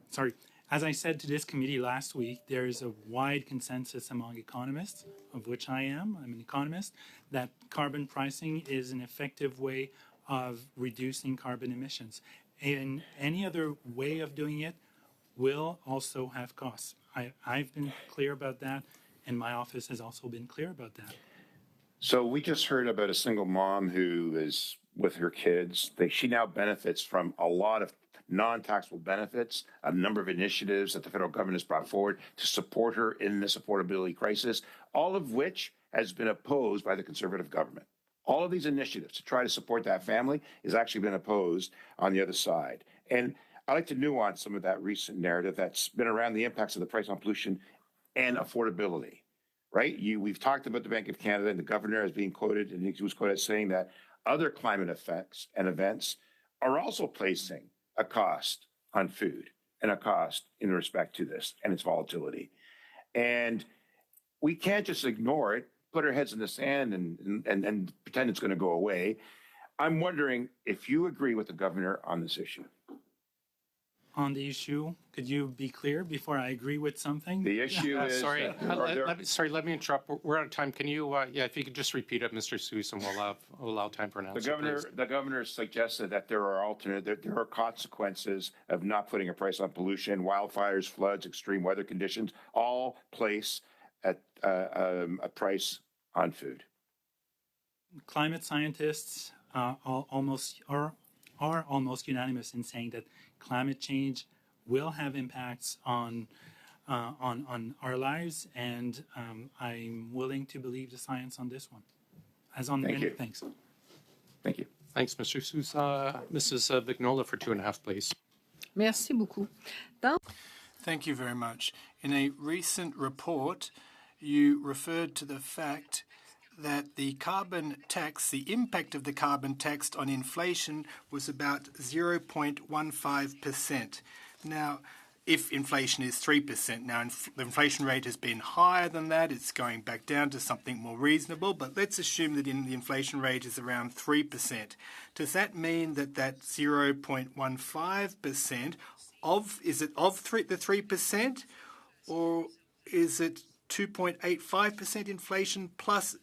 Sorry. As I said to this committee last week, there is a wide consensus among economists, of which I am. I'm an economist, that carbon pricing is an effective way of reducing carbon emissions. And any other way of doing it will also have costs. I've been clear about that, and my office has also been clear about that. So we just heard about a single mom who is with her kids. She now benefits from a lot of non-taxable benefits, a number of initiatives that the federal government has brought forward to support her in this affordability crisis, all of which has been opposed by the Conservative government. All of these initiatives to try to support that family has actually been opposed on the other side. And I like to nuance some of that recent narrative that's been around the impacts of the price on pollution and affordability, right? We've talked about the Bank of Canada, and the governor is being quoted, and he was quoted as saying that other climate effects and events are also placing a cost on food and a cost in respect to this and its volatility. And we can't just ignore it, put our heads in the sand and pretend it's going to go away. I'm wondering if you agree with the governor on this issue. On the issue, could you be clear before I agree with something? The issue is... Sorry, let me interrupt. We're out of time. Can you, if you could just repeat it, Mr. Seuss, and we'll allow time for an answer, The governor suggested that there are consequences of not putting a price on pollution, wildfires, floods, extreme weather conditions, all place at a price on food. Climate scientists are almost unanimous in saying that climate change will have impacts on our lives, and I'm willing to believe the science on this one, as on many things. Thank you. Thanks, Mr. Sousa. Mrs. Vignola for 2.5, please. Merci beaucoup. Thank you very much. In a recent report, you referred to the fact that the carbon tax, the impact of the carbon tax on inflation was about 0.15%. Now, if inflation is 3%, now the inflation rate has been higher than that, it's going back down to something more reasonable, but let's assume that the inflation rate is around 3%. Does that mean that 0.15% is it of the 3%, or is it 2.85% inflation plus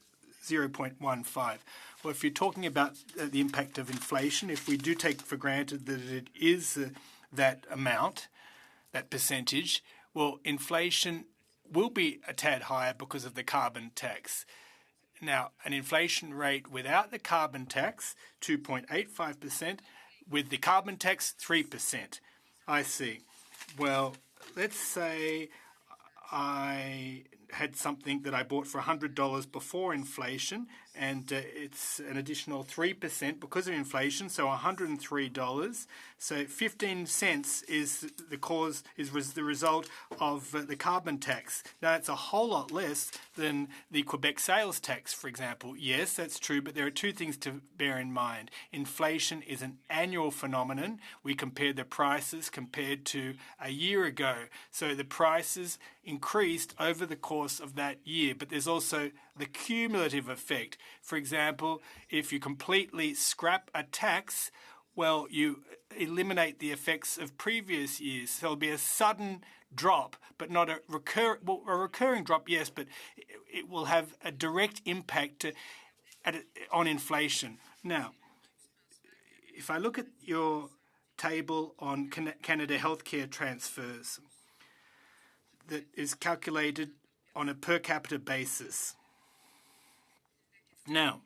0.15? Well, if you're talking about the impact of inflation, if we do take for granted that it is that amount, that percentage, well, inflation will be a tad higher because of the carbon tax. Now, an inflation rate without the carbon tax, 2.85%, with the carbon tax, 3%. I see. Well, let's say I had something that I bought for $100 before inflation, and it's an additional 3% because of inflation, so $103. So 15 cents is the result of the carbon tax. Now, that's a whole lot less than the Quebec sales tax, for example. Yes, that's true, but there are two things to bear in mind. Inflation is an annual phenomenon. We compare the prices compared to a year ago. So the prices increased over the course of that year, but there's also the cumulative effect. For example, if you completely scrap a tax, well, you eliminate the effects of previous years. There'll be a sudden drop, but not a recurring drop, yes, but it will have a direct impact on inflation. Now, if I look at your table on Canada healthcare transfers that is calculated on a per capita basis. Now,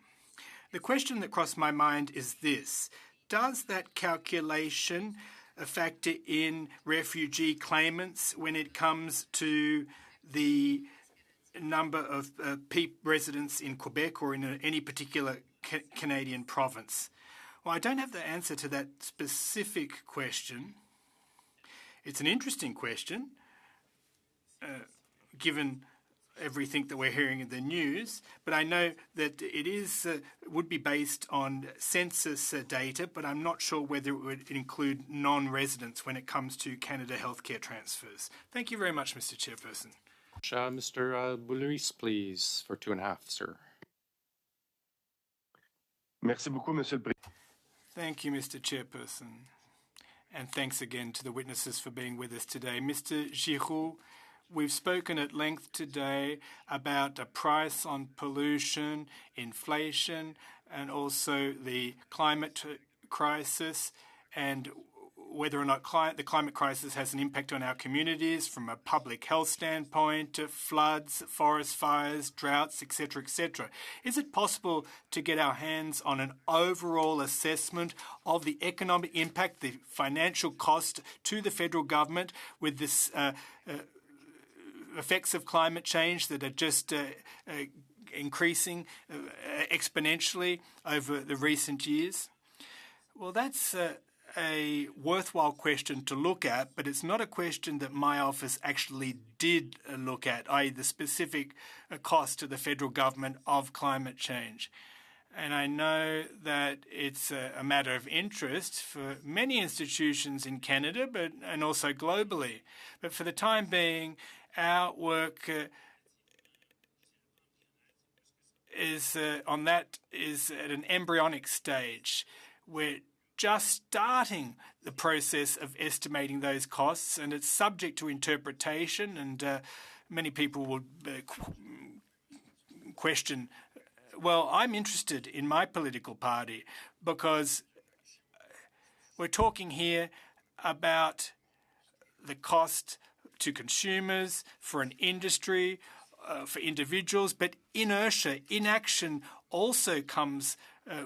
the question that crossed my mind is this: does that calculation factor in refugee claimants when it comes to the number of residents in Quebec or in any particular Canadian province? Well, I don't have the answer to that specific question. It's an interesting question, given everything that we're hearing in the news, but I know that it would be based on census data, but I'm not sure whether it would include non-residents when it comes to Canada healthcare transfers. Thank you very much, Mr. Chairperson. Mr. Boulris, please, for 2.5, sir. Merci beaucoup, Monsieur le Président. Thank you, Mr. Chairperson. And thanks again to the witnesses for being with us today. Mr. Giroux, we've spoken at length today about a price on pollution, inflation, and also the climate crisis, and whether or not the climate crisis has an impact on our communities from a public health standpoint, floods, forest fires, droughts, etc., etc. Is it possible to get our hands on an overall assessment of the economic impact, the financial cost to the federal government with this effects of climate change that are just increasing exponentially over the recent years? Well, that's a worthwhile question to look at, but it's not a question that my office actually did look at, i.e. the specific cost to the federal government of climate change. And I know that it's a matter of interest for many institutions in Canada, and also globally. But for the time being, our work is at an embryonic stage. We're just starting the process of estimating those costs, and it's subject to interpretation, and many people will question, well, I'm interested in my political party because we're talking here about the cost to consumers, for an industry, for individuals, but inertia, inaction also comes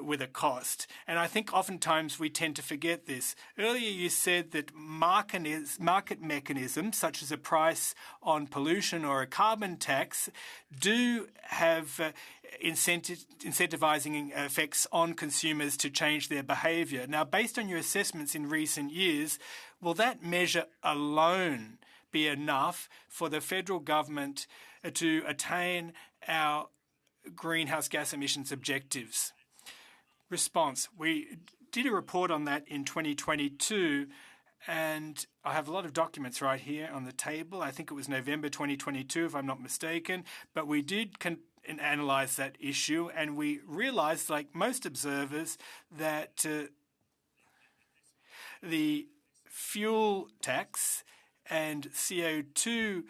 with a cost. And I think oftentimes we tend to forget this. Earlier you said that market mechanisms, such as a price on pollution or a carbon tax, do have incentivizing effects on consumers to change their behaviour. Now, based on your assessments in recent years, will that measure alone be enough for the federal government to attain our greenhouse gas emissions objectives? Response. We did a report on that in 2022, and I have a lot of documents right here on the table. I think it was November 2022, if I'm not mistaken, but we did analyse that issue, and we realised, like most observers, that the fuel tax and CO2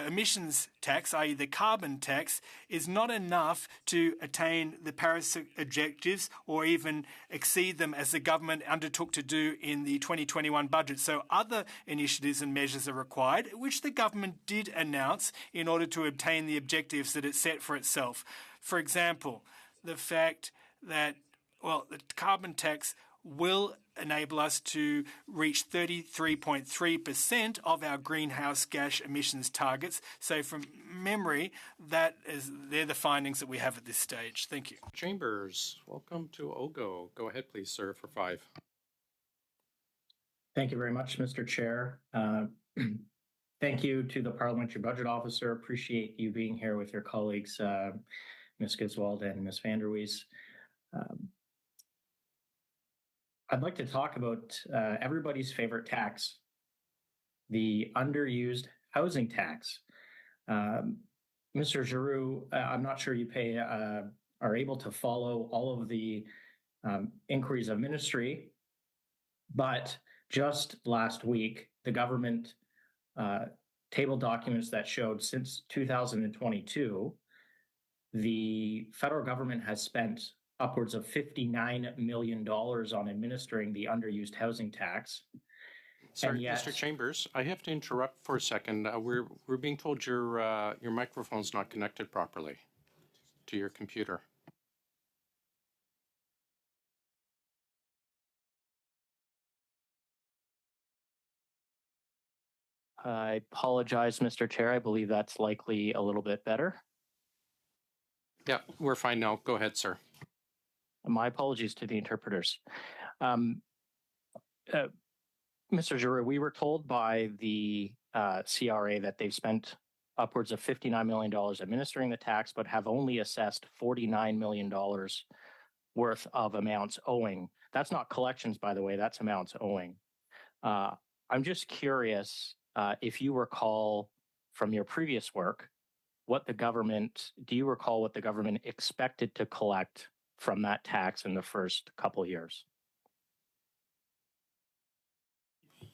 emissions tax, i.e. the carbon tax, is not enough to attain the Paris objectives or even exceed them, as the government undertook to do in the 2021 budget. So other initiatives and measures are required, which the government did announce in order to obtain the objectives that it set for itself. For example, the fact that, well, the carbon tax will enable us to reach 33.3% of our greenhouse gas emissions targets. So from memory, they're the findings that we have at this stage. Thank you. Chambers, welcome to OGGO. Go ahead, please, sir, for 5. Thank you very much, Mr. Chair. Thank you to the Parliamentary Budget Officer. Appreciate you being here with your colleagues, Ms. Giswald and Ms. Vanderwees. I'd like to talk about everybody's favorite tax, the underused housing tax. Mr. Giroux, I'm not sure you are able to follow all of the inquiries of ministry, but just last week, the government tabled documents that showed since 2022, the federal government has spent upwards of $59 million on administering the underused housing tax. Sorry, Mr. Chambers, I have to interrupt for a second. We're being told your microphone's not connected properly to your computer. I apologize, Mr. Chair. I believe that's likely a little bit better. Yeah, we're fine now. Go ahead, sir. My apologies to the interpreters. Mr. Giroux, we were told by the CRA that they've spent upwards of $59 million administering the tax, but have only assessed $49 million worth of amounts owing. That's not collections, by the way, that's amounts owing. I'm just curious if you recall from your previous work, do you recall what the government expected to collect from that tax in the first couple of years?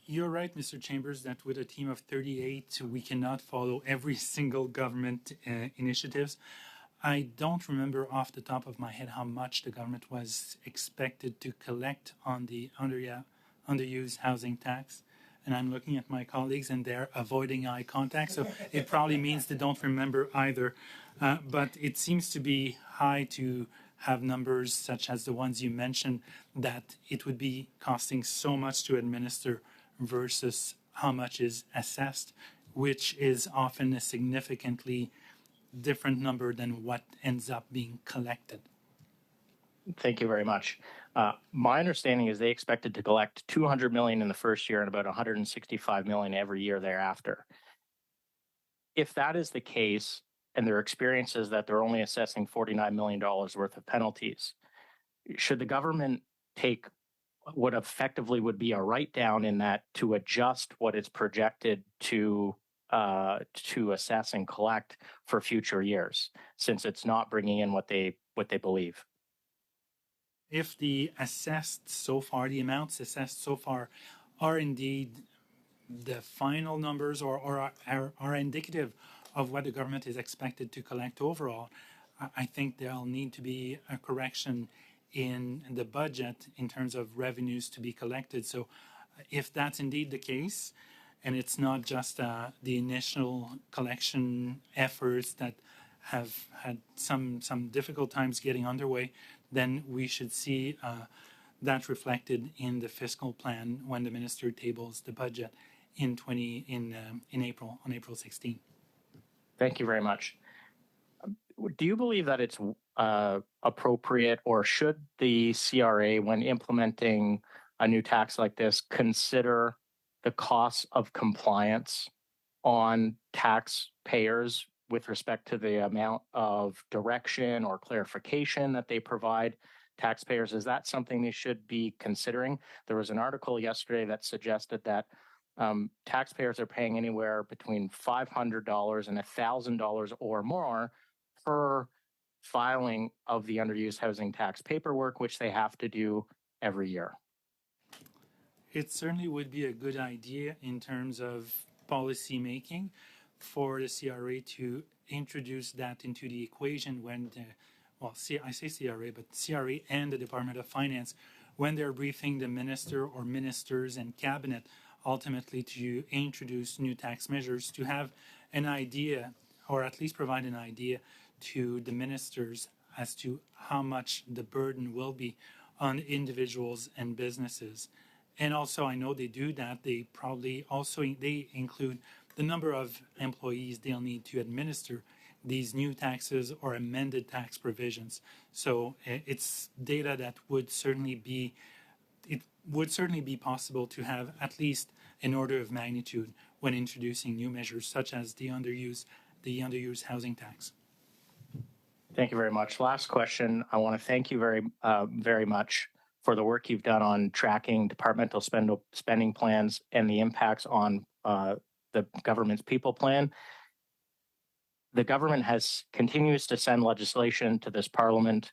You're right, Mr. Chambers, that with a team of 38, we cannot follow every single government initiatives. I don't remember off the top of my head how much the government was expected to collect on the underused housing tax. And I'm looking at my colleagues and they're avoiding eye contact. So it probably means they don't remember either. But it seems to be high to have numbers such as the ones you mentioned, that it would be costing so much to administer versus how much is assessed, which is often a significantly different number than what ends up being collected. Thank you very much. My understanding is they expected to collect $200 million in the first year and about $165 million every year thereafter. If that is the case, and their experience is that they're only assessing $49 million worth of penalties, should the government take what effectively would be a write-down in that to adjust what it's projected to assess and collect for future years, since it's not bringing in what they believe? If the amounts assessed so far are indeed the final numbers or are indicative of what the government is expected to collect overall, I think there'll need to be a correction in the budget in terms of revenues to be collected. So if that's indeed the case, and it's not just the initial collection efforts that have had some difficult times getting underway, then we should see that reflected in the fiscal plan when the minister tables the budget in April, on April 16. Thank you very much. Do you believe that it's appropriate, or should the CRA, when implementing a new tax like this, consider the costs of compliance on taxpayers with respect to the amount of direction or clarification that they provide taxpayers? Is that something they should be considering? There was an article yesterday that suggested that taxpayers are paying anywhere between $500 and $1,000 or more per filing of the underused housing tax paperwork, which they have to do every year. It certainly would be a good idea in terms of policy making for the CRA to introduce that into the equation when I say CRA, but CRA and the Department of Finance, when they're briefing the minister or ministers and cabinet, ultimately to introduce new tax measures, to have an idea, or at least provide an idea to the ministers as to how much the burden will be on individuals and businesses. And also, I know they do that. They probably also include the number of employees they'll need to administer these new taxes or amended tax provisions. So it's data that would certainly be possible to have at least an order of magnitude when introducing new measures such as the underused housing tax. Thank you very much. Last question. I want to thank you very much for the work you've done on tracking departmental spending plans and the impacts on the government's people plan. The government continues to send legislation to this parliament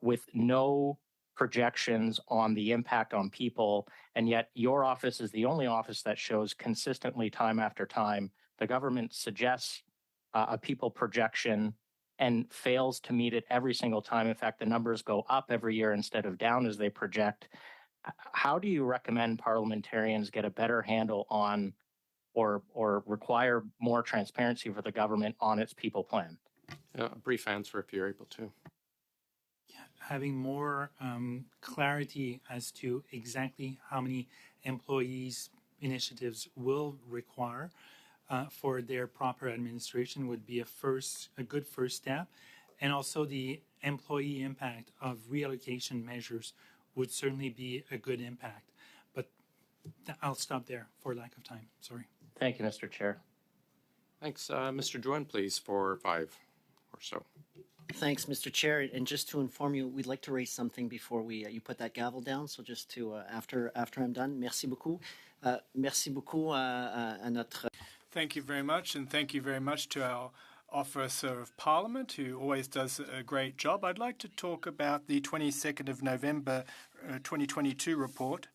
with no projections on the impact on people, and yet your office is the only office that shows consistently time after time the government suggests a people projection and fails to meet it every single time. In fact, the numbers go up every year instead of down as they project. How do you recommend parliamentarians get a better handle on or require more transparency for the government on its people plan? A brief answer if you're able to. Having more clarity as to exactly how many employees initiatives will require for their proper administration would be a good first step. And also the employee impact of reallocation measures would certainly be a good impact. But I'll stop there for lack of time. Sorry. Thank you, Mr. Chair. Thanks. Mr. Drouin, please, for 5 or so. Thanks, Mr. Chair. And just to inform you, we'd like to raise something before you put that gavel down. So just to after I'm done, merci beaucoup. Merci beaucoup à notre. Thank you very much, and thank you very much to our Officer of Parliament, who always does a great job. I'd like to talk about the 22nd of November 2022 report.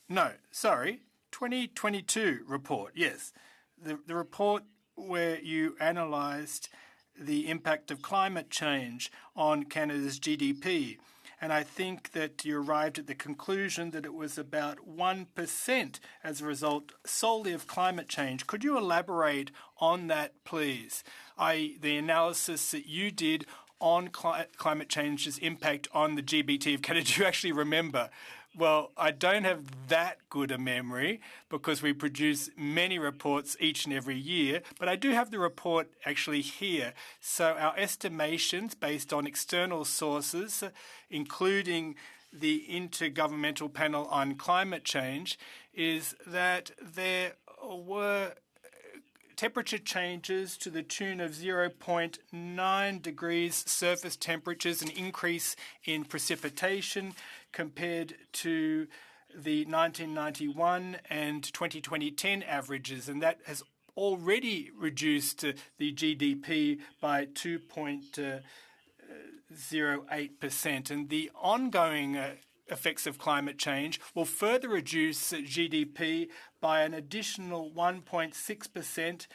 No, sorry, 2022 report, yes. The report where you analysed the impact of climate change on Canada's GDP. And I think that you arrived at the conclusion that it was about 1% as a result solely of climate change. Could you elaborate on that, please? The analysis that you did on climate change's impact on the GDP of Canada. Do you actually remember Well, I don't have that good a memory because we produce many reports each and every year, but I do have the report actually here. So our estimations based on external sources, including the Intergovernmental Panel on Climate Change, is that there were temperature changes to the tune of 0.9 degrees surface temperatures, an increase in precipitation compared to the 1991 and 2010 averages, and that has already reduced the GDP by 2.08%. And the ongoing effects of climate change will further reduce GDP by an additional 1.6%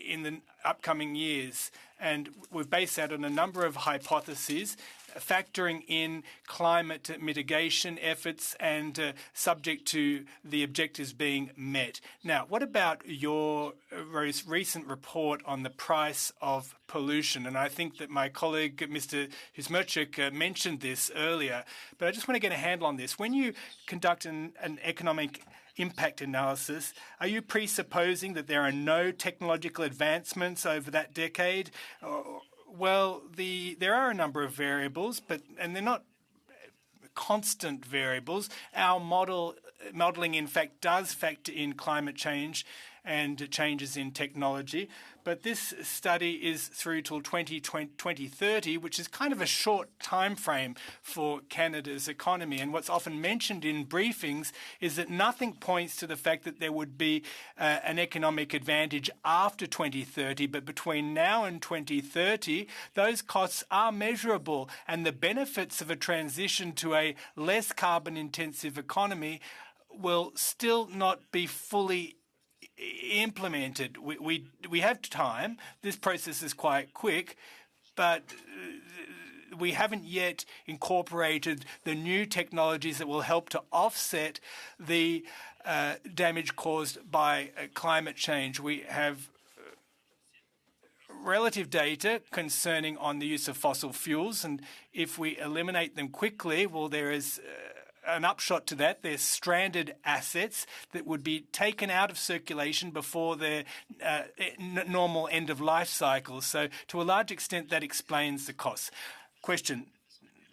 in the upcoming years. And we've based that on a number of hypotheses, factoring in climate mitigation efforts and subject to the objectives being met. Now, what about your very recent report on the price of pollution? And I think that my colleague, Mr. Husmerchuk, mentioned this earlier, but I just want to get a handle on this. When you conduct an economic impact analysis, are you presupposing that there are no technological advancements over that decade? Well, there are a number of variables, and they're not constant variables. Our modelling, in fact, does factor in climate change and changes in technology. But this study is through till 2030, which is kind of a short time frame for Canada's economy. And what's often mentioned in briefings is that nothing points to the fact that there would be an economic advantage after 2030. But between now and 2030, those costs are measurable. And the benefits of a transition to a less carbon-intensive economy will still not be fully implemented. We have time. This process is quite quick, but we haven't yet incorporated the new technologies that will help to offset the damage caused by climate change. We have relative data concerning on the use of fossil fuels, and if we eliminate them quickly, well, there is an upshot to that. There's stranded assets that would be taken out of circulation before their normal end-of-life cycle. So to a large extent, that explains the costs. Question.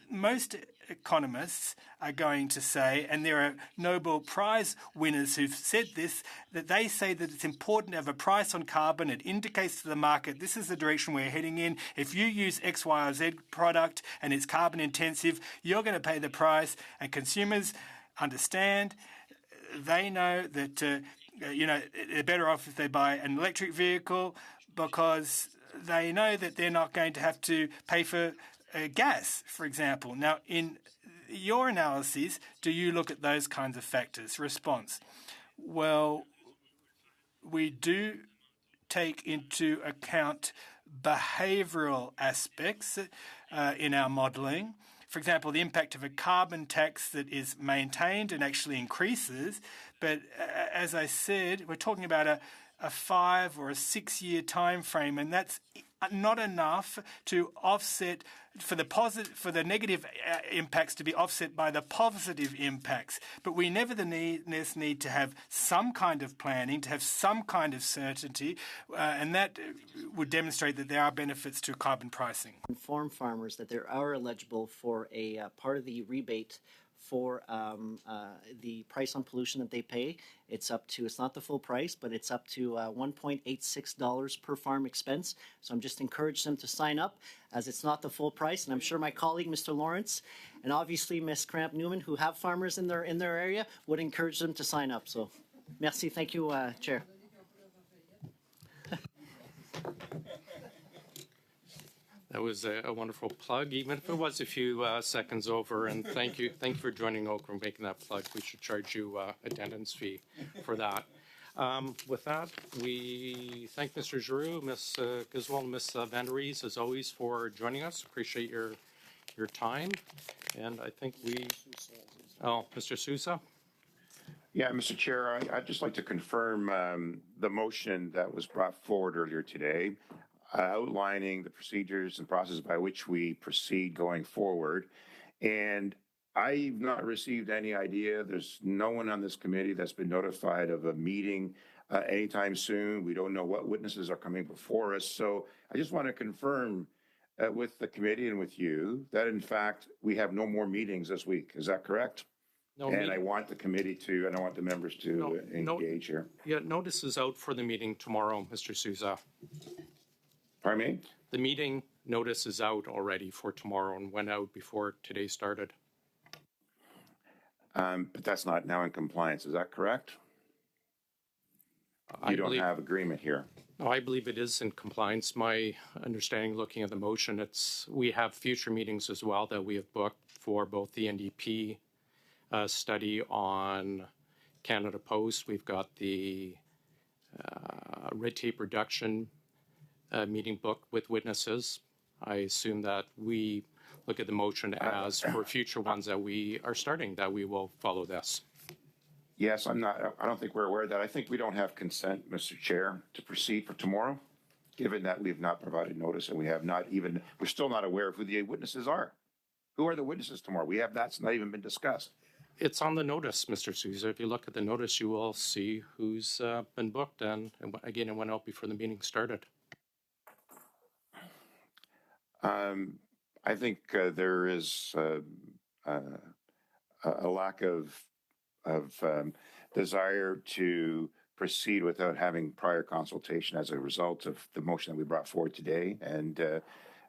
Most economists are going to say, and there are Nobel Prize winners who've said this, that they say that it's important to have a price on carbon. It indicates to the market, this is the direction we're heading in. If you use X, Y, or Z product and it's carbon intensive, you're going to pay the price. And consumers understand. They know that, they're better off if they buy an electric vehicle because they know that they're not going to have to pay for gas, for example. Now, in your analyses, do you look at those kinds of factors? Response. Well, we do take into account behavioural aspects in our modelling. For example, the impact of a carbon tax that is maintained and actually increases. But as I said, we're talking about a 5 or a 6 year time frame, and that's not enough to offset for the negative impacts to be offset by the positive impacts. But we nevertheless need to have some kind of planning, to have some kind of certainty, and that would demonstrate that there are benefits to carbon pricing. Inform farmers that they are eligible for a part of the rebate for the price on pollution that they pay. It's not the full price, but it's up to $1.86 per farm expense. So I'm just encouraging them to sign up, as it's not the full price. And I'm sure my colleague, Mr. Lawrence, and obviously Ms. Cramp-Newman, who have farmers in their area, would encourage them to sign up. So merci. Thank you, Chair. That was a wonderful plug, even if it was a few seconds over. And thank you for joining OGGO and making that plug. We should charge you attendance fee for that. With that, we thank Mr. Giroux, Ms. Griswold, Ms. Van der Rees, as always, for joining us. Appreciate your time. And I think Mr. Sousa. Yeah, Mr. Chair, I'd just like to confirm the motion that was brought forward earlier today, outlining the procedures and process by which we proceed going forward. And I've not received any idea. There's no one on this committee that's been notified of a meeting anytime soon. We don't know what witnesses are coming before us. So I just want to confirm with the committee and with you that, in fact, we have no more meetings this week. Is that correct? No and meeting. I want the committee to, and I want the members to engage here. Yeah, notice is out for the meeting tomorrow, Mr. Sousa. Pardon me? The meeting notice is out already for tomorrow and went out before today started. But that's not now in compliance. Is that correct? You don't have agreement here. No, I believe it is in compliance. My understanding, looking at the motion, we have future meetings as well that we have booked for both the NDP study on Canada Post. We've got the red tape reduction meeting booked with witnesses. I assume that we look at the motion as for future ones that we are starting, that we will follow this. Yes, I don't think we're aware of that. I think we don't have consent, Mr. Chair, to proceed for tomorrow, given that we've not provided notice and we're still not aware of who the witnesses are. Who are the witnesses tomorrow? That's not even been discussed. It's on the notice, Mr. Sousa. If you look at the notice, you will see who's been booked. And again, it went out before the meeting started. I think there is a lack of desire to proceed without having prior consultation as a result of the motion that we brought forward today. And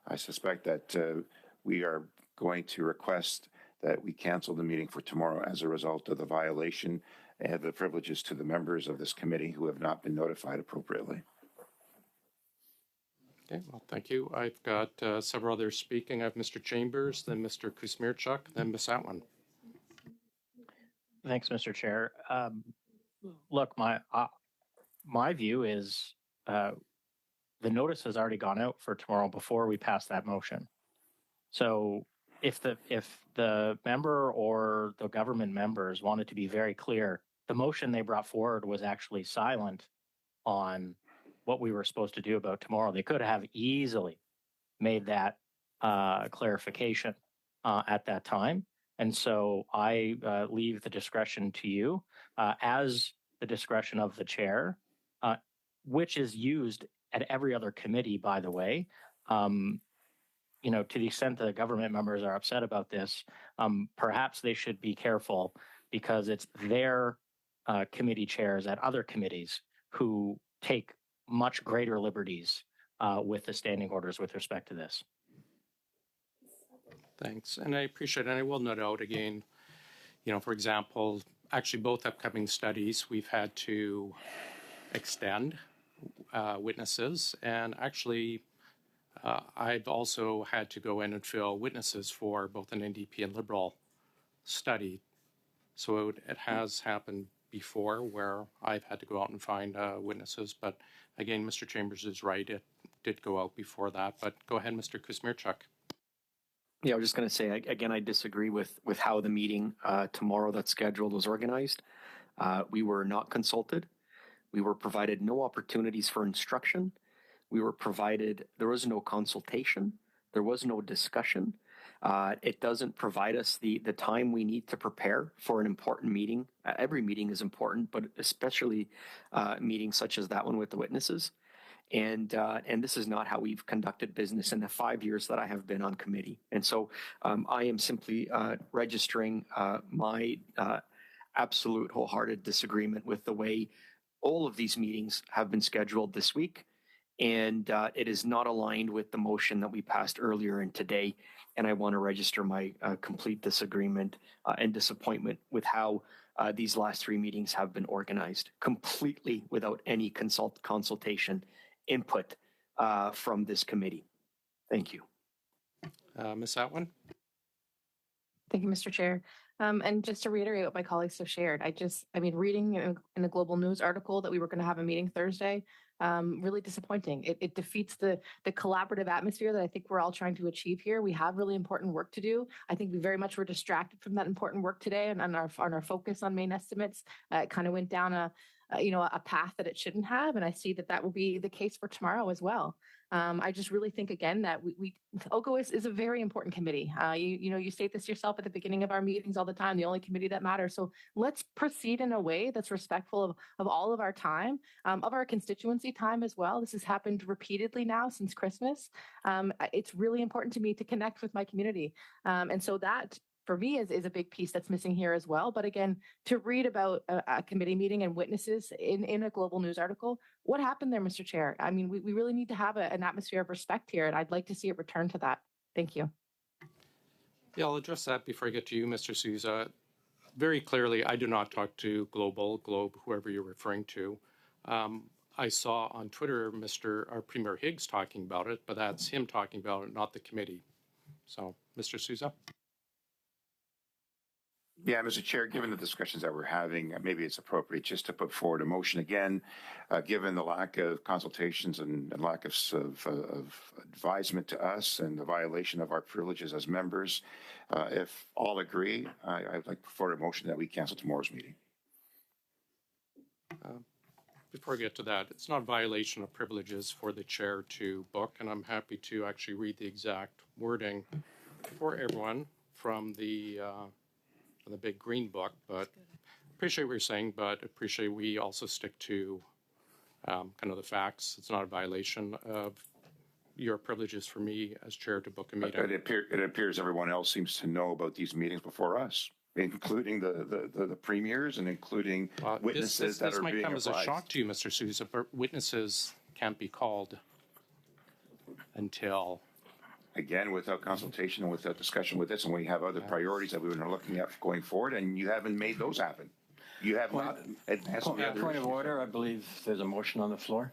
I suspect that we are going to request that we cancel the meeting for tomorrow as a result of the violation of the privileges to the members of this committee who have not been notified appropriately. Okay, well, thank you. I've got several others speaking. I have Mr. Chambers, then Mr. Kusmirchuk, then Ms. Atwin. Thanks, Mr. Chair. Look, my view is the notice has already gone out for tomorrow before we pass that motion. So if the member or the government members wanted to be very clear, the motion they brought forward was actually silent on what we were supposed to do about tomorrow. They could have easily made that clarification at that time. And so I leave the discretion to you as the discretion of the chair, which is used at every other committee, by the way. To the extent that the government members are upset about this, perhaps they should be careful because it's their committee chairs at other committees who take much greater liberties with the standing orders with respect to this. Thanks. And I appreciate it. And I will note out again, for example, actually both upcoming studies, we've had to extend witnesses. And actually, I've also had to go in and fill witnesses for both an NDP and Liberal study. So it has happened before where I've had to go out and find witnesses. But again, Mr. Chambers is right. It did go out before that. But go ahead, Mr. Kusmirchuk. Yeah, I was just going to say, again, I disagree with how the meeting tomorrow that's scheduled was organized. We were not consulted. We were provided no opportunities for instruction. There was no consultation. There was no discussion. It doesn't provide us the time we need to prepare for an important meeting. Every meeting is important, but especially meetings such as that one with the witnesses. And this is not how we've conducted business in the 5 years that I have been on committee. And so I am simply registering my absolute wholehearted disagreement with the way all of these meetings have been scheduled this week. And it is not aligned with the motion that we passed earlier in today. And I want to register my complete disagreement and disappointment with how these last 3 meetings have been organized, completely without any consultation input from this committee. Thank you. Ms. Atwin? Thank you, Mr. Chair. And just to reiterate what my colleagues have shared, reading in the Global News article that we were going to have a meeting Thursday, really disappointing. It defeats the collaborative atmosphere that I think we're all trying to achieve here. We have really important work to do. I think we very much were distracted from that important work today and on our focus on main estimates. It kind of went down a a path that it shouldn't have. And I see that will be the case for tomorrow as well. I just really think, again, that OGGO is a very important committee. You state this yourself at the beginning of our meetings all the time, the only committee that matters. So let's proceed in a way that's respectful of all of our time, of our constituency time as well. This has happened repeatedly now since Christmas. It's really important to me to connect with my community. And so that, for me, is a big piece that's missing here as well. But again, to read about a committee meeting and witnesses in a global news article, what happened there, Mr. Chair? I mean, we really need to have an atmosphere of respect here, and I'd like to see it return to that. Thank you. Yeah, I'll address that before I get to you, Mr. Sousa. Very clearly, I do not talk to Globe, whoever you're referring to. I saw on Twitter our Premier Higgs talking about it, but that's him talking about it, not the committee. So, Mr. Sousa? Yeah, Mr. Chair, given the discussions that we're having, maybe it's appropriate just to put forward a motion again, given the lack of consultations and lack of advisement to us and the violation of our privileges as members. If all agree, I'd like to put forward a motion that we cancel tomorrow's meeting. Before I get to that, it's not a violation of privileges for the chair to book, and I'm happy to actually read the exact wording for everyone from the big green book, but appreciate what you're saying, but appreciate we also stick to kind of the facts. It's not a violation of your privileges for me as chair to book a meeting. It appears everyone else seems to know about these meetings before us, including the premiers and including witnesses that are being This might come advised. as a shock to you, Mr. Sousa, but witnesses can't be called until... Again, without consultation and without discussion with this, and we have other priorities that we were looking at going forward, and you haven't made those happen. You have not advanced the other Point of issues. order, I believe there's a motion on the floor.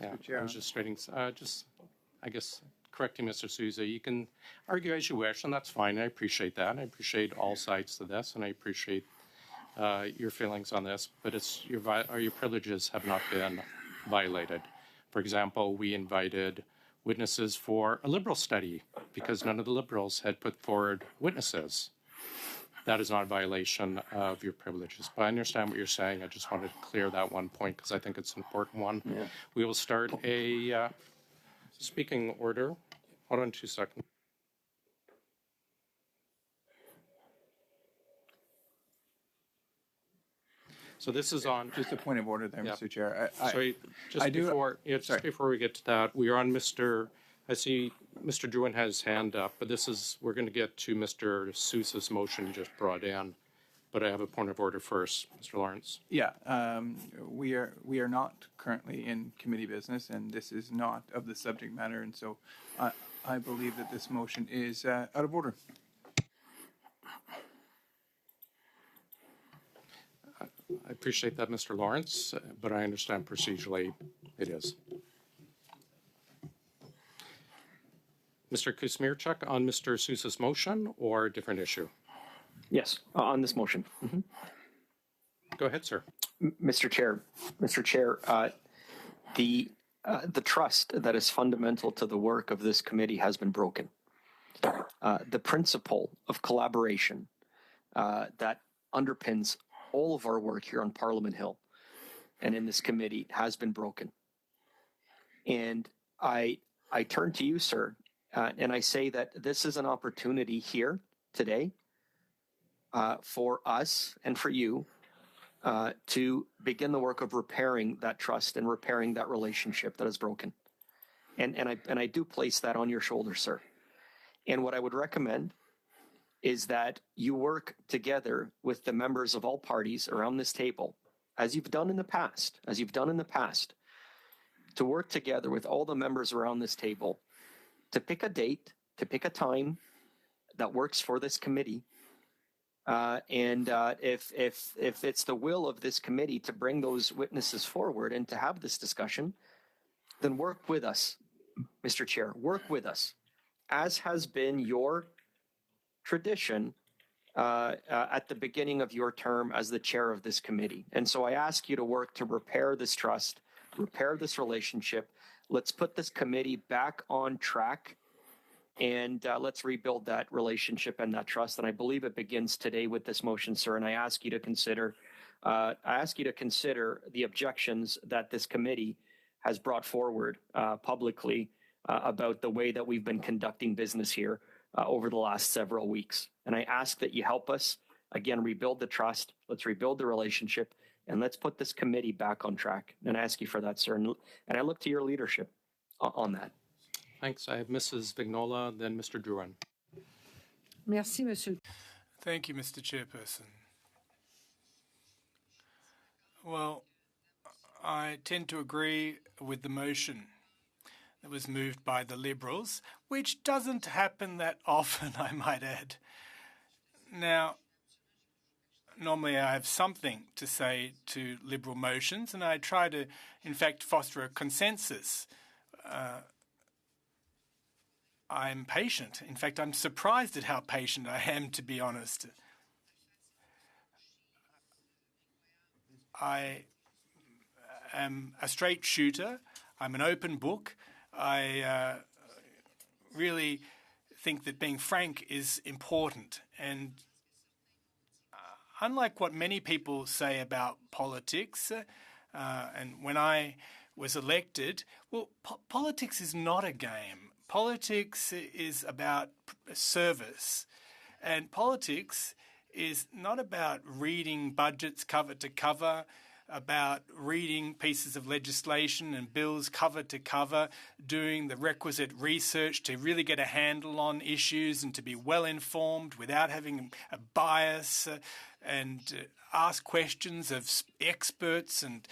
Yeah, I was just stating, I guess, correcting Mr. Sousa. You can argue as you wish, and that's fine. I appreciate that. I appreciate all sides to this, and I appreciate your feelings on this, but your privileges have not been violated. For example, we invited witnesses for a Liberal study because none of the Liberals had put forward witnesses. That is not a violation of your privileges. But I understand what you're saying. I just wanted to clear that one point because I think it's an important one. Yeah. We will start a speaking order. Hold on 2 seconds. So this is on... Just a point of order there, Mr. Chair. Before we get to that, we are on I see Mr. Drouin has his hand up, but we're going to get to Mr. Sousa's motion just brought in. But I have a point of order first, Mr. Lawrence. Yeah, we are not currently in committee business, and this is not of the subject matter, and so I believe that this motion is out of order. I appreciate that, Mr. Lawrence, but I understand procedurally it is. Mr. Kuzmierczuk, on Mr. Sousa's motion or a different issue? Yes, on this motion. Mm-hmm. Go ahead, sir. Mr. Chair, the trust that is fundamental to the work of this committee has been broken. The principle of collaboration that underpins all of our work here on Parliament Hill and in this committee has been broken. And I turn to you, sir, and I say that this is an opportunity here today for us and for you to begin the work of repairing that trust and repairing that relationship that is broken. And I do place that on your shoulders, sir. And what I would recommend is that you work together with the members of all parties around this table, as you've done in the past, to work together with all the members around this table to pick a date, to pick a time that works for this committee. And if it's the will of this committee to bring those witnesses forward and to have this discussion, then work with us, Mr. Chair, work with us, as has been your tradition at the beginning of your term as the chair of this committee. And so I ask you to work to repair this trust, repair this relationship. Let's put this committee back on track, and let's rebuild that relationship and that trust. And I believe it begins today with this motion, sir. And I ask you to consider I ask you to consider the objections that this committee has brought forward publicly about the way that we've been conducting business here over the last several weeks. And I ask that you help us, again, rebuild the trust. Let's rebuild the relationship, and let's put this committee back on track. And I ask you for that, sir. And I look to your leadership on that. Thanks. I have Mrs. Vignola, then Mr. Drouin. Merci, Monsieur. Thank you, Mr. Chairperson. Well, I tend to agree with the motion that was moved by the Liberals, which doesn't happen that often, I might add. Now, normally I have something to say to Liberal motions, and I try to, in fact, foster a consensus. I'm patient. In fact, I'm surprised at how patient I am, to be honest. I am a straight shooter. I'm an open book. I really think that being frank is important. And unlike what many people say about politics, and when I was elected, well, politics is not a game. Politics is about service. And politics is not about reading budgets cover to cover, about reading pieces of legislation and bills cover to cover, doing the requisite research to really get a handle on issues and to be well informed without having a bias, and ask questions of experts and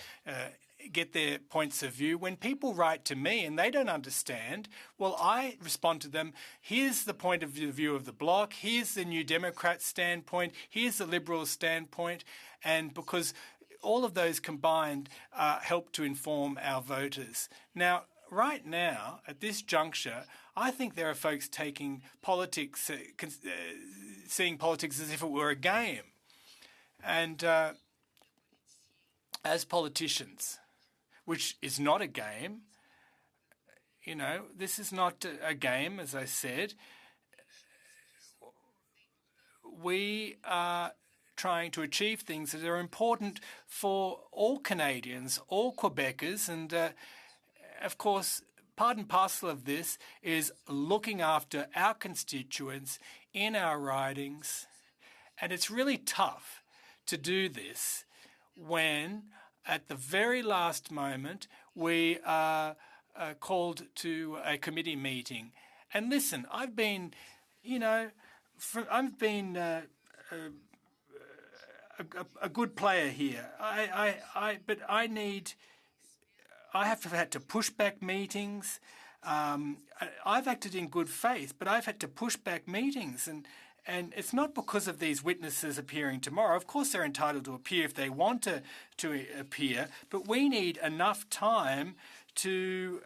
get their points of view. When people write to me and they don't understand, well, I respond to them, here's the point of view of the Bloc, here's the New Democrat standpoint, here's the Liberal standpoint, and because all of those combined help to inform our voters. Now, right now, at this juncture, I think there are folks taking politics, seeing politics as if it were a game. And as politicians, which is not a game, you know, this is not a game, as I said. We are trying to achieve things that are important for all Canadians, all Quebecers, and of course, part and parcel of this is looking after our constituents in our ridings, and it's really tough to do this when, at the very last moment, we are called to a committee meeting. And listen, I've been, you know, I've been a good player here. But I have had to push back meetings. I've acted in good faith, but I've had to push back meetings, and it's not because of these witnesses appearing tomorrow. Of course, they're entitled to appear if they want to appear, but we need enough time to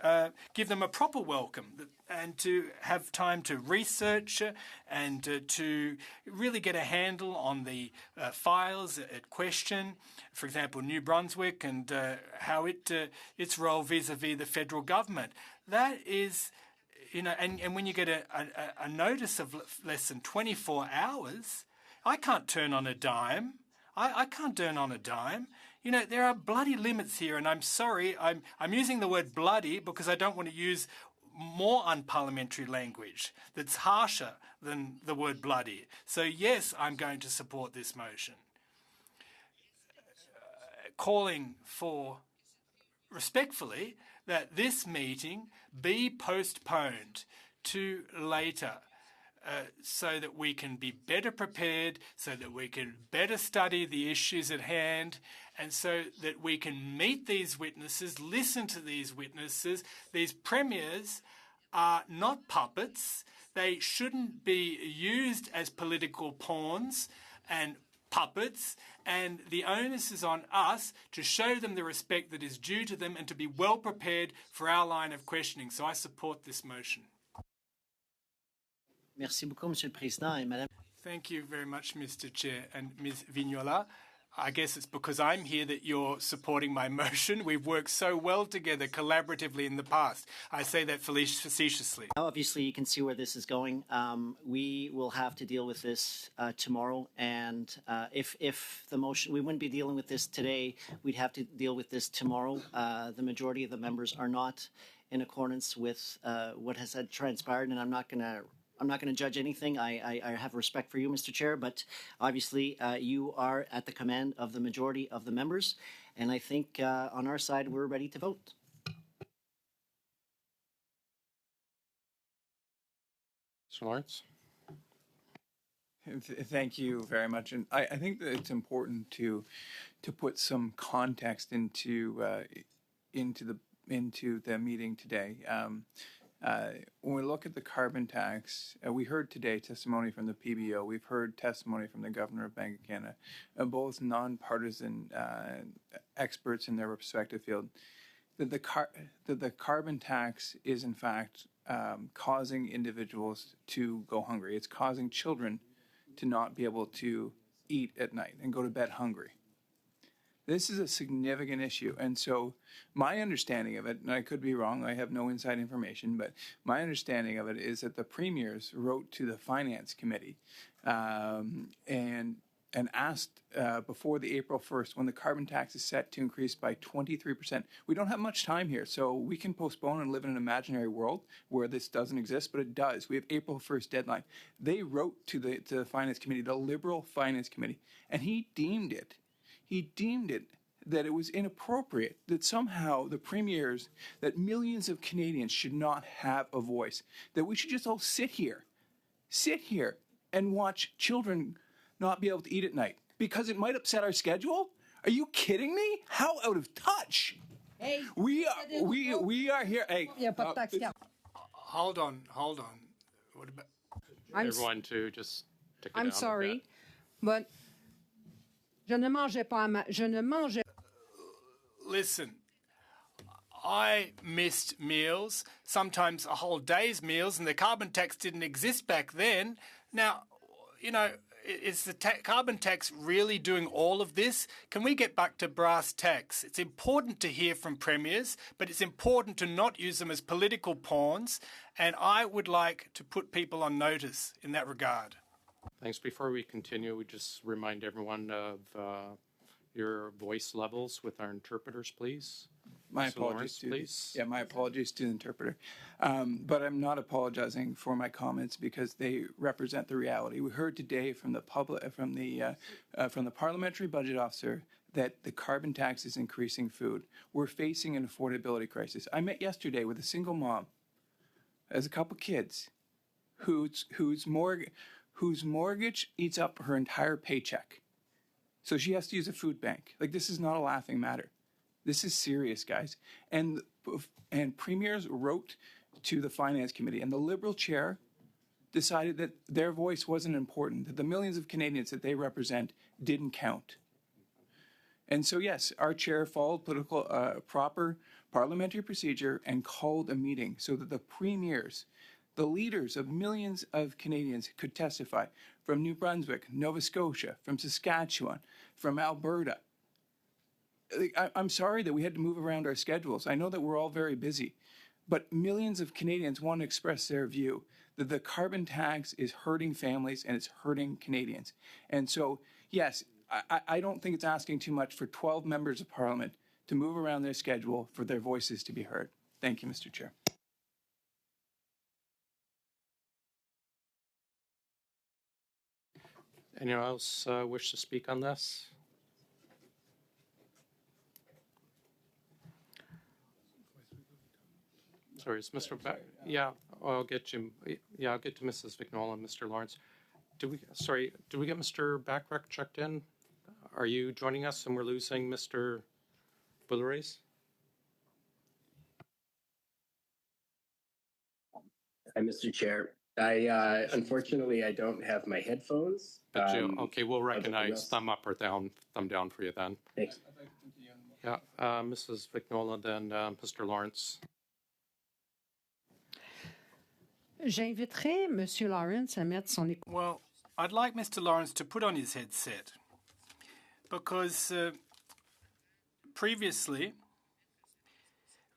give them a proper welcome and to have time to research and to really get a handle on the files at question. For example, New Brunswick and how its role vis-a-vis the federal government. That is, you know, and when you get a notice of less than 24 hours, I can't turn on a dime. I can't turn on a dime. You know, there are bloody limits here, and I'm sorry, I'm using the word bloody because I don't want to use more unparliamentary language that's harsher than the word bloody. So yes, I'm going to support this motion. Calling for, respectfully, that this meeting be postponed to later, so that we can be better prepared, so that we can better study the issues at hand, and so that we can meet these witnesses, listen to these witnesses. These premiers are not puppets. They shouldn't be used as political pawns and puppets, and the onus is on us to show them the respect that is due to them and to be well prepared for our line of questioning. So I support this motion. Merci beaucoup, Monsieur le Président, et Madame. Thank you very much, Mr. Chair. And Ms. Vignola, I guess it's because I'm here that you're supporting my motion. We've worked so well together collaboratively in the past. I say that facetiously. Obviously, you can see where this is going. We will have to deal with this tomorrow. And if the motion, we wouldn't be dealing with this today, we'd have to deal with this tomorrow. The majority of the members are not in accordance with what has transpired, and I'm not going to judge anything. I have respect for you, Mr. Chair, but obviously you are at the command of the majority of the members, and I think on our side we're ready to vote. Mr. Lawrence? Thank you very much, and I think that it's important to put some context into the meeting today. When we look at the carbon tax, we heard today testimony from the PBO. We've heard testimony from the Governor of Bank of Canada, both nonpartisan experts in their respective field, that the carbon tax is in fact causing individuals to go hungry. It's causing children to not be able to eat at night and go to bed hungry. This is a significant issue. And so my understanding of it, and I could be wrong, I have no inside information, but my understanding of it is that the premiers wrote to the Finance Committee and asked before the April 1st, when the carbon tax is set to increase by 23%. We don't have much time here, so we can postpone and live in an imaginary world where this doesn't exist, but it does. We have April 1st deadline. They wrote to the Finance Committee, the Liberal Finance Committee, and he deemed it that it was inappropriate, that somehow the premiers, that millions of Canadians should not have a voice, that we should just all sit here and watch children not be able to eat at night because it might upset our schedule? Are you kidding me? How out of touch? Hey, we are here. Hey, hold on. What about everyone to just take it down? I'm sorry, but je ne mangeais. Listen, I missed meals, sometimes a whole day's meals, and the carbon tax didn't exist back then. Now, is the carbon tax really doing all of this? Can we get back to brass tacks? It's important to hear from premiers, but it's important to not use them as political pawns, and I would like to put people on notice in that regard. Thanks. Before we continue, we just remind everyone of your voice levels with our interpreters, please. My apologies, please. Yeah, my apologies to the interpreter. But I'm not apologizing for my comments because they represent the reality. We heard today from the parliamentary budget officer that the carbon tax is increasing food. We're facing an affordability crisis. I met yesterday with a single mom, as a couple kids, whose mortgage eats up her entire paycheck. So she has to use a food bank. Like, this is not a laughing matter. This is serious, guys. And premiers wrote to the Finance Committee, and the Liberal chair decided that their voice wasn't important, that the millions of Canadians that they represent didn't count. And so, yes, our chair followed proper parliamentary procedure and called a meeting so that the premiers, the leaders of millions of Canadians, could testify from New Brunswick, Nova Scotia, from Saskatchewan, from Alberta. I'm sorry that we had to move around our schedules. I know that we're all very busy, but millions of Canadians want to express their view that the carbon tax is hurting families and it's hurting Canadians. And so, yes, I don't think it's asking too much for 12 members of Parliament to move around their schedule for their voices to be heard. Thank you, Mr. Chair. Anyone else wish to speak on this? Sorry, is Mr. Yeah, I'll get you. Yeah, I'll get to Mrs. Vignola and Mr. Lawrence. Did we get Mr. Backrack checked in? Are you joining us and we're losing Mr. Boulris? Hi, Mr. Chair. Unfortunately, I don't have my headphones. Okay, we'll recognize thumb up or thumb down for you then. Thanks. Yeah, Mrs. Vignola, then Mr. Lawrence. J'inviterai Monsieur Lawrence à mettre son écoute. Well, I'd like Mr. Lawrence to put on his headset. because previously,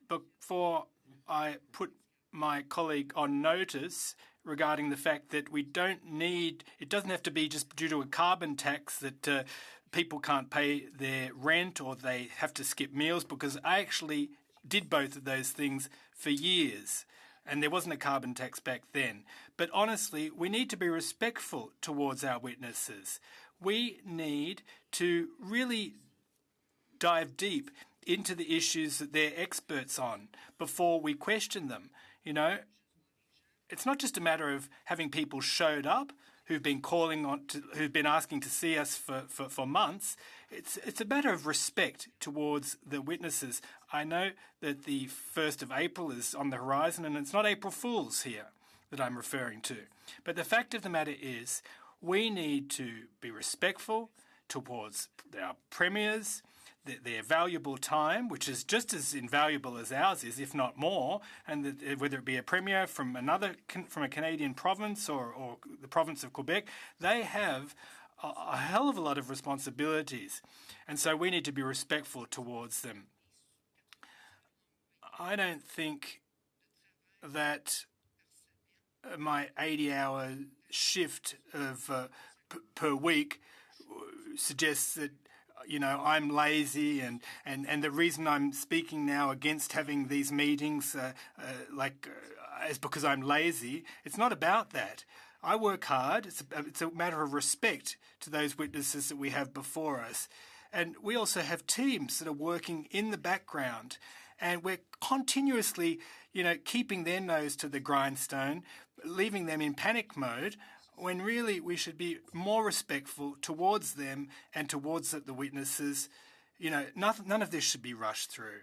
before I put my colleague on notice regarding the fact that we don't need, it doesn't have to be just due to a carbon tax that people can't pay their rent or they have to skip meals, because I actually did both of those things for years. And there wasn't a carbon tax back then. But honestly, we need to be respectful towards our witnesses. We need to really dive deep into the issues that they're experts on before we question them. You know, it's not just a matter of having people showed up who've been who've been asking to see us for months. It's a matter of respect towards the witnesses. I know that the 1st of April is on the horizon, and it's not April Fool's here that I'm referring to. But the fact of the matter is, we need to be respectful towards our premiers, their valuable time, which is just as invaluable as ours is, if not more, and whether it be a premier from a Canadian province or the province of Quebec, they have a hell of a lot of responsibilities, and so we need to be respectful towards them. I don't think that my 80-hour shift of per week suggests that, you know, I'm lazy, and the reason I'm speaking now against having these meetings is because I'm lazy. It's not about that. I work hard. It's a matter of respect to those witnesses that we have before us. And we also have teams that are working in the background, and we're continuously, you know, keeping their nose to the grindstone, leaving them in panic mode, when really we should be more respectful towards them and towards the witnesses. You know, none of this should be rushed through.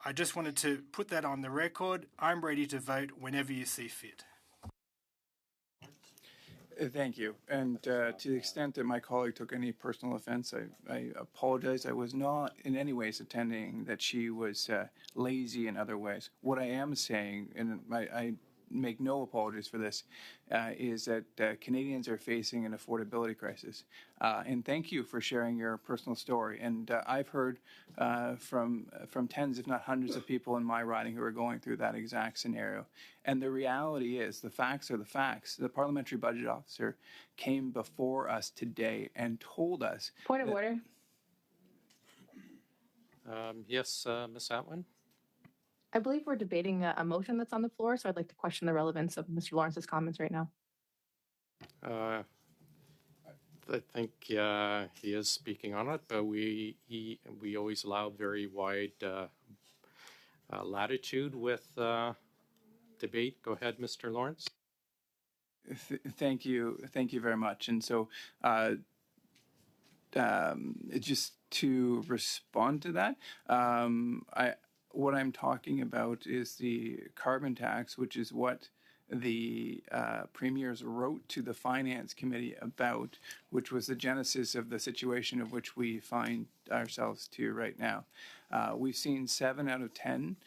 I just wanted to put that on the record. I'm ready to vote whenever you see fit. Thank you. And to the extent that my colleague took any personal offense, I apologize. I was not in any ways intending that she was lazy in other ways. What I am saying, and I make no apologies for this, is that Canadians are facing an affordability crisis. And thank you for sharing your personal story. And I've heard from tens, if not hundreds of people in my riding who are going through that exact scenario. And the reality is, the facts are the facts. The parliamentary budget officer came before us today and told us— Point of order. Yes, Ms. Atwin? I believe we're debating a motion that's on the floor, so I'd like to question the relevance of Mr. Lawrence's comments right now. I think he is speaking on it, but we always allow very wide latitude with debate. Go ahead, Mr. Lawrence. Thank you very much. And so, just to respond to that, what I'm talking about is the carbon tax, which is what the premiers wrote to the Finance Committee about, which was the genesis of the situation of which we find ourselves to right now. We've seen 7 out of 10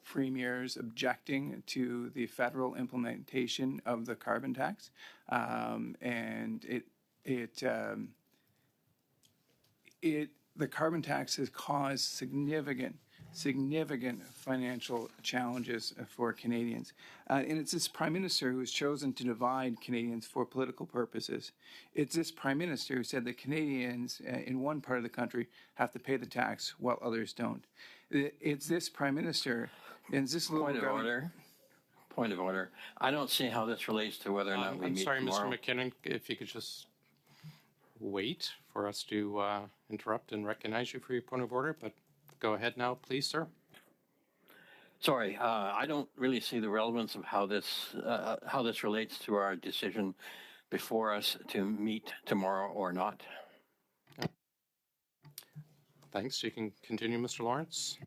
premiers objecting to the federal implementation of the carbon tax, and the carbon tax has caused significant financial challenges for Canadians. And it's this Prime Minister who has chosen to divide Canadians for political purposes. It's this Prime Minister who said that Canadians in one part of the country have to pay the tax while others don't. It's this Prime Minister and this little Point of order. I don't see how this relates to whether or not we meet tomorrow. I'm sorry, Mr. McKinnon, if you could just wait for us to interrupt and recognize you for your point of order, but go ahead now, please, sir. Sorry, I don't really see the relevance of how this relates to our decision before us to meet tomorrow or not. Thanks. You can continue, Mr. Lawrence.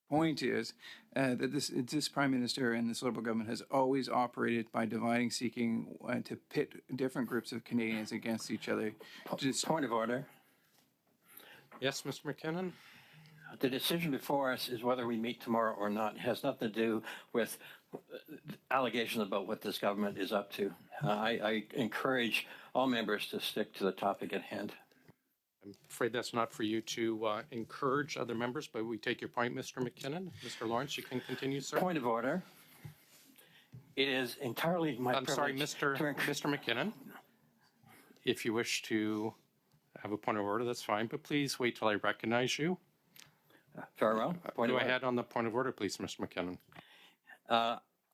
Point is that this Prime Minister and this Liberal government has always operated by dividing, seeking to pit different groups of Canadians against each other. Point of order. Yes, Mr. McKinnon? The decision before us is whether we meet tomorrow or not. It has nothing to do with allegations about what this government is up to. I encourage all members to stick to the topic at hand. I'm afraid that's not for you to encourage other members, but we take your point, Mr. McKinnon. Mr. Lawrence, you can continue, sir. Point of order. It is entirely my I'm sorry, privilege Mr. McKinnon. If you wish to have a point of order, that's fine, but please wait till I recognize you. Very well. Go ahead on the point of order, please, Mr. McKinnon.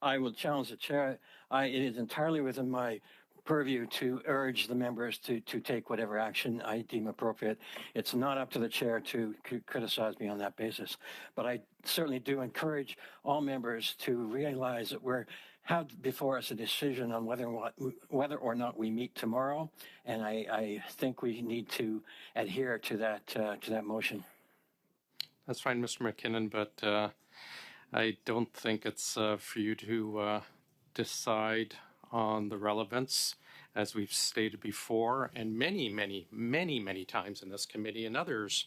I will challenge the chair. It is entirely within my purview to urge the members to take whatever action I deem appropriate. It's not up to the chair to criticize me on that basis. But I certainly do encourage all members to realize that we have before us a decision on whether or not we meet tomorrow, and I think we need to adhere to that motion. That's fine, Mr. McKinnon, but I don't think it's for you to decide on the relevance, as we've stated before, and many times in this committee and others,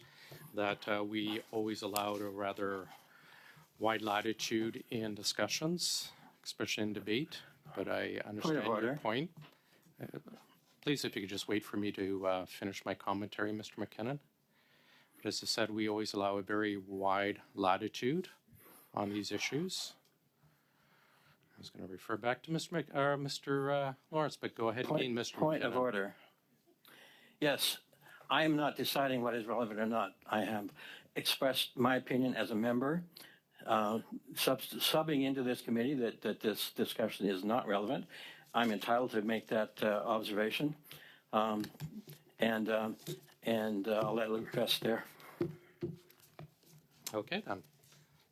that we always allowed a rather wide latitude in discussions, especially in debate. But I understand your point. Please, if you could just wait for me to finish my commentary, Mr. McKinnon. But as I said, we always allow a very wide latitude on these issues. I was going to refer back to Mr. Lawrence, but go ahead again, Mr. Point of order. Yes, I am not deciding what is relevant or not. I have expressed my opinion as a member, subbing into this committee that this discussion is not relevant. I'm entitled to make that observation, and I'll let it rest there. Okay, then.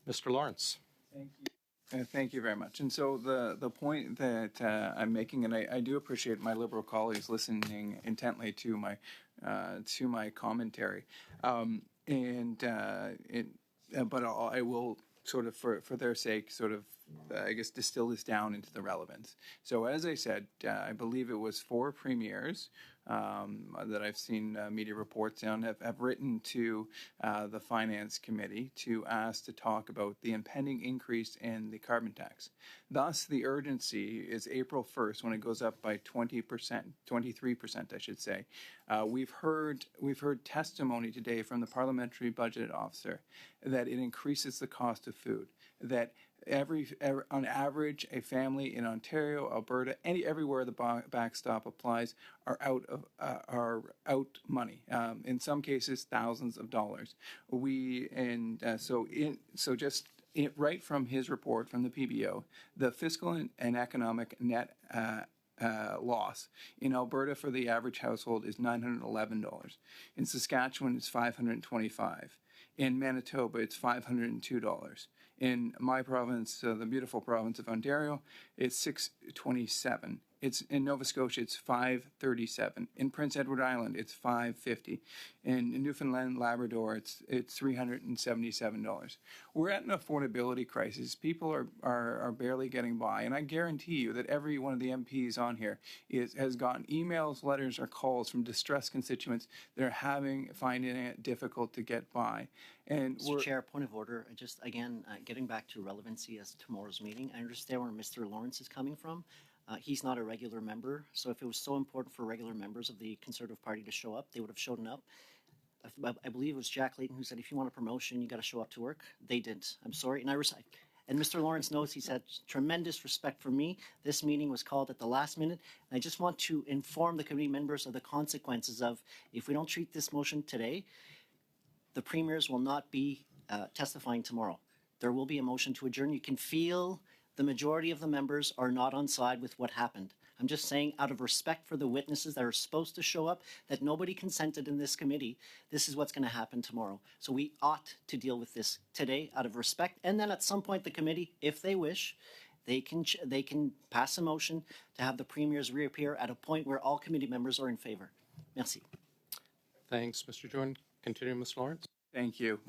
Mr. Lawrence. Thank you. Thank you very much. And so the point that I'm making, and I do appreciate my Liberal colleagues listening intently to my commentary, but I will sort of, for their sake, sort of, I guess, distill this down into the relevance. So as I said, I believe it was 4 premiers that I've seen media reports on have written to the Finance Committee to ask to talk about the impending increase in the carbon tax. Thus, the urgency is April 1st when it goes up by 20%, 23%, I should say. We've heard testimony today from the Parliamentary Budget Officer that it increases the cost of food, that on average, a family in Ontario, Alberta, everywhere the backstop applies are out money. In some cases, thousands of dollars. Right from his report from the PBO, the fiscal and economic net loss in Alberta for the average household is $911. In Saskatchewan, it's $525. In Manitoba, it's $502. In my province, the beautiful province of Ontario, it's $627. It's in Nova Scotia, it's $537. In Prince Edward Island, it's $550. In Newfoundland, Labrador, it's $377. We're at an affordability crisis. People are barely getting by, and I guarantee you that every one of the MPs on here has gotten emails, letters, or calls from distressed constituents that are finding it difficult to get by. And Mr. Chair, point of order. Just again, getting back to relevancy as tomorrow's meeting. I understand where Mr. Lawrence is coming from. He's not a regular member, so if it was so important for regular members of the Conservative Party to show up, they would have shown up. I believe it was Jack Layton who said, if you want a promotion, you got to show up to work. They didn't. I'm sorry. And Mr. Lawrence knows he's had tremendous respect for me. This meeting was called at the last minute. And I just want to inform the committee members of the consequences of, if we don't treat this motion today, the premiers will not be testifying tomorrow. There will be a motion to adjourn. You can feel the majority of the members are not on side with what happened. I'm just saying, out of respect for the witnesses that are supposed to show up, that nobody consented in this committee, this is what's going to happen tomorrow. So we ought to deal with this today out of respect. And then at some point, the committee, if they wish, they can pass a motion to have the premiers reappear at a point where all committee members are in favor. Merci. Thanks, Mr. Jordan. Continue, Mr. Lawrence. Thank you.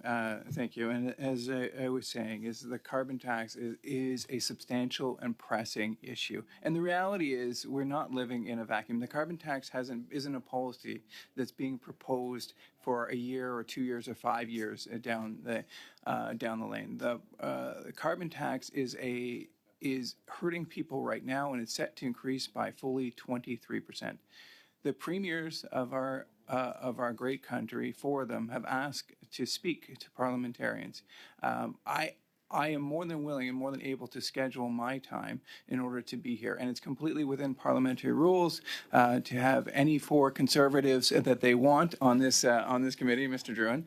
Thank you. And as I was saying, is the carbon tax is a substantial and pressing issue. And the reality is we're not living in a vacuum. The carbon tax isn't a policy that's being proposed for a year or 2 years or 5 years down the lane. The carbon tax is hurting people right now, and it's set to increase by fully 23%. The premiers of our great country, four of them, have asked to speak to parliamentarians. I am more than willing and more than able to schedule my time in order to be here. And it's completely within parliamentary rules to have any four Conservatives that they want on this committee, Mr. Drouin.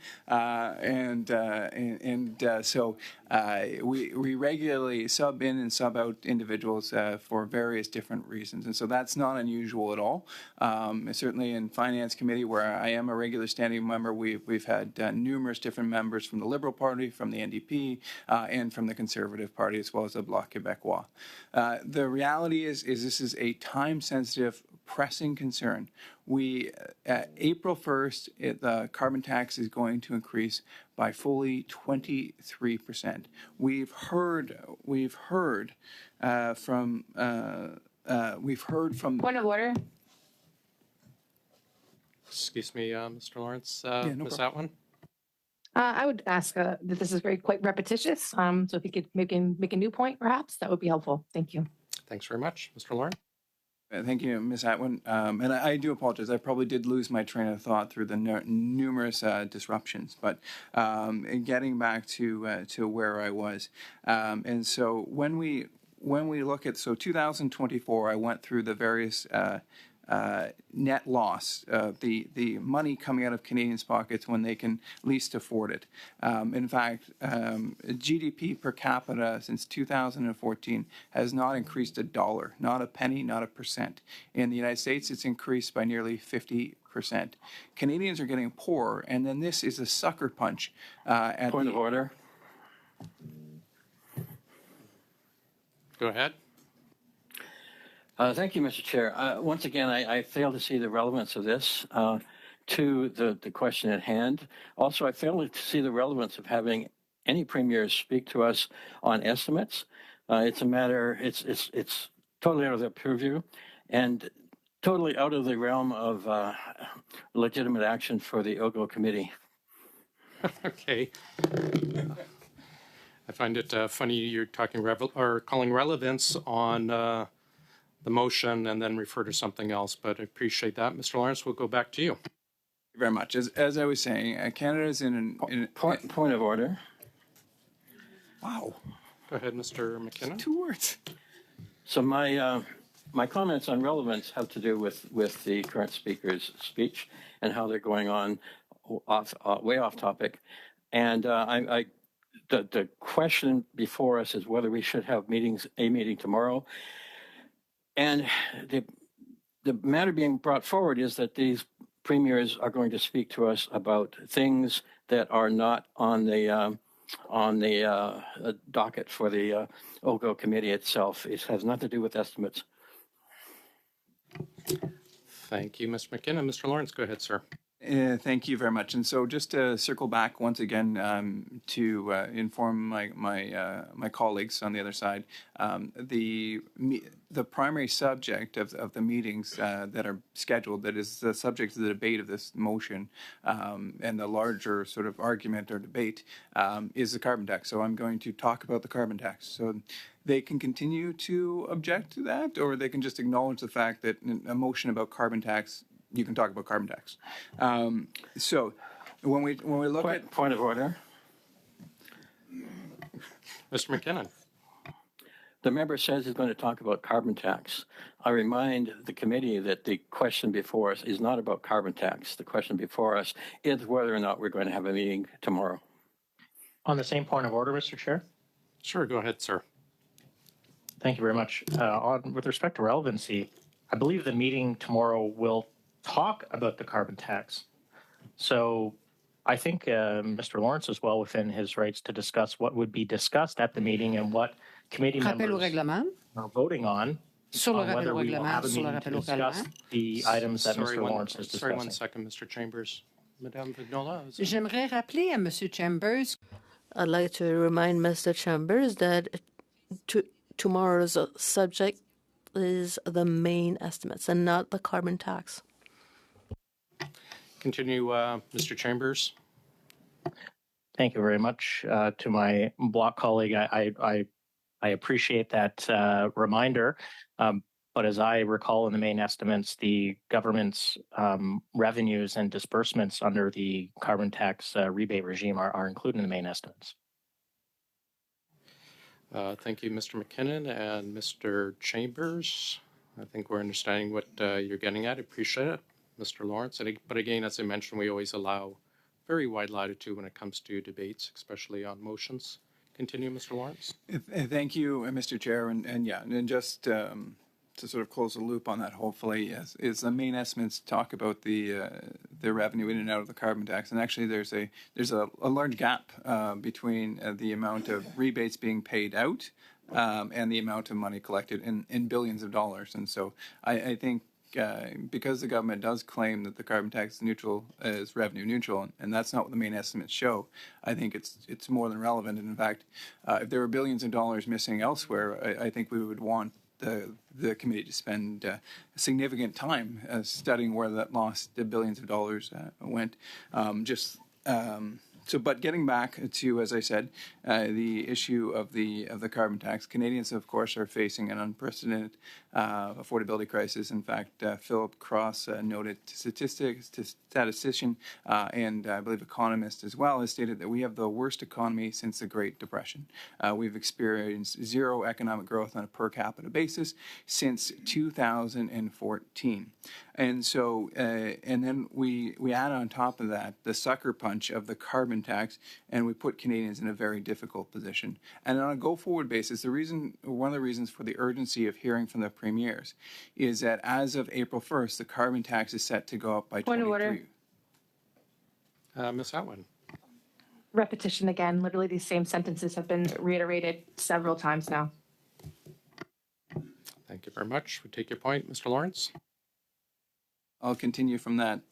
So we regularly sub in and sub out individuals for various different reasons. And so that's not unusual at all. Certainly in Finance Committee, where I am a regular standing member, we've had numerous different members from the Liberal Party, from the NDP, and from the Conservative Party, as well as the Bloc Québécois. The reality is this is a time-sensitive, pressing concern. April 1st, the carbon tax is going to increase by fully 23%. We've heard from. Point of order. Excuse me, Mr. Lawrence, no Ms. Atwin? I would ask that this is quite repetitious. So if you could make a new point, perhaps, that would be helpful. Thank you. Thanks very much. Mr. Lawrence? Thank you, Ms. Atwin. And I do apologize. I probably did lose my train of thought through the numerous disruptions. But getting back to where I was, and so when we look at 2024, I went through the various net loss, the money coming out of Canadians' pockets when they can least afford it. In fact, GDP per capita since 2014 has not increased a dollar, not a penny, not a percent. In the United States, it's increased by nearly 50%. Canadians are getting poorer, and then this is a sucker punch. Point of order. Go ahead. Thank you, Mr. Chair. Once again, I fail to see the relevance of this to the question at hand. Also, I fail to see the relevance of having any premiers speak to us on estimates. It's a matter, it's totally out of their purview and totally out of the realm of legitimate action for the OGGO committee. Okay. I find it funny you're talking calling relevance on the motion and then refer to something else, but I appreciate that. Mr. Lawrence, we'll go back to you. Thank you very much. As I was saying, Canada is in point of order. Wow. Go ahead, Mr. McKinnon. 2 words. So my comments on relevance have to do with the current speaker's speech and how they're going on way off topic. And the question before us is whether we should have a meeting tomorrow. And the matter being brought forward is that these premiers are going to speak to us about things that are not on the docket for the OGGO committee itself. It has nothing to do with estimates. Thank you, Mr. McKinnon. Mr. Lawrence, go ahead, sir. Thank you very much. And so just to circle back once again to inform my colleagues on the other side, the primary subject of the meetings that are scheduled, that is the subject of the debate of this motion and the larger sort of argument or debate is the carbon tax. So I'm going to talk about the carbon tax. So they can continue to object to that, or they can just acknowledge the fact that a motion about carbon tax, you can talk about carbon tax. So when we look at point of order, Mr. McKinnon. The member says he's going to talk about carbon tax. I remind the committee that the question before us is not about carbon tax. The question before us is whether or not we're going to have a meeting tomorrow. On the same point of order, Mr. Chair. Sure, go ahead, sir. Thank you very much. With respect to relevancy, I believe the meeting tomorrow will talk about the carbon tax. So I think Mr. Lawrence is well within his rights to discuss what would be discussed at the meeting and what committee members are voting on, whether we will have a meeting to discuss the items that Mr. Lawrence is discussing. Sorry, 1 second, Mr. Chambers. Madame Vignola. J'aimerais rappeler à Monsieur Chambers. I'd like to remind Mr. Chambers that tomorrow's subject is the main estimates and not the carbon tax. Continue, Mr. Chambers. Thank you very much to my block colleague. I appreciate that reminder. But as I recall in the main estimates, the government's revenues and disbursements under the carbon tax rebate regime are included in the main estimates. Thank you, Mr. McKinnon and Mr. Chambers. I think we're understanding what you're getting at. Appreciate it, Mr. Lawrence. But again, as I mentioned, we always allow very wide latitude when it comes to debates, especially on motions. Continue, Mr. Lawrence. Thank you, Mr. Chair. And just to sort of close the loop on that, hopefully, is the main estimates talk about the revenue in and out of the carbon tax. And actually, there's a large gap between the amount of rebates being paid out and the amount of money collected in billions of dollars. And so I think because the government does claim that the carbon tax is neutral, is revenue neutral, and that's not what the main estimates show, I think it's more than relevant. And in fact, if there were billions of dollars missing elsewhere, I think we would want the committee to spend significant time studying where that lost billions of dollars went. But getting back to, as I said, the issue of the carbon tax, Canadians, of course, are facing an unprecedented affordability crisis. In fact, Philip Cross, noted statistician and I believe economist as well, has stated that we have the worst economy since the Great Depression. We've experienced zero economic growth on a per capita basis since 2014. And so, and then we add on top of that the sucker punch of the carbon tax, and we put Canadians in a very difficult position. And on a go-forward basis, one of the reasons for the urgency of hearing from the premiers is that as of April 1st, the carbon tax is set to go up by 23%. Point of order. Ms. Atwin. Repetition again. Literally, these same sentences have been reiterated several times now. Thank you very much. We take your point, Mr. Lawrence. I'll continue from that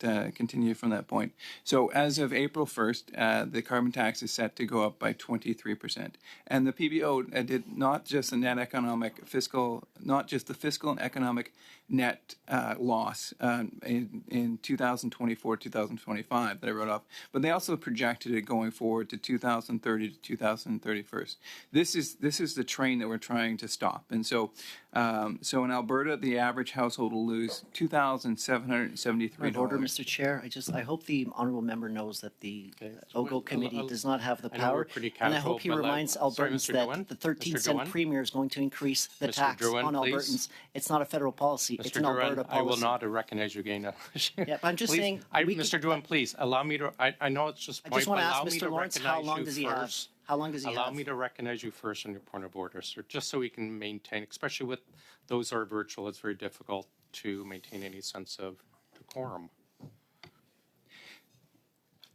point. So as of April 1st, the carbon tax is set to go up by 23%. And the PBO did not just the net economic fiscal, not just the fiscal and economic net loss in 2024, 2025 that I wrote off, but they also projected it going forward to 2030 to 2031. This is the train that we're trying to stop. And so in Alberta, the average household will lose $2,773. Order, Mr. Chair. I hope the honourable member knows that the OGGO committee does not have the power, and I hope he reminds Albertans that the 13-cent premier is going to increase the tax on Albertans. It's not a federal policy; it's an Alberta policy. I will not recognize you again. Yeah, I'm just saying. Mr. Drouin, please allow me to. I know it's just. I just want to ask Mr. Lawrence how long does he have? How long does he have? Allow me to recognize you first on your point of order, sir, just so we can maintain, especially with those who are virtual, it's very difficult to maintain any sense of decorum.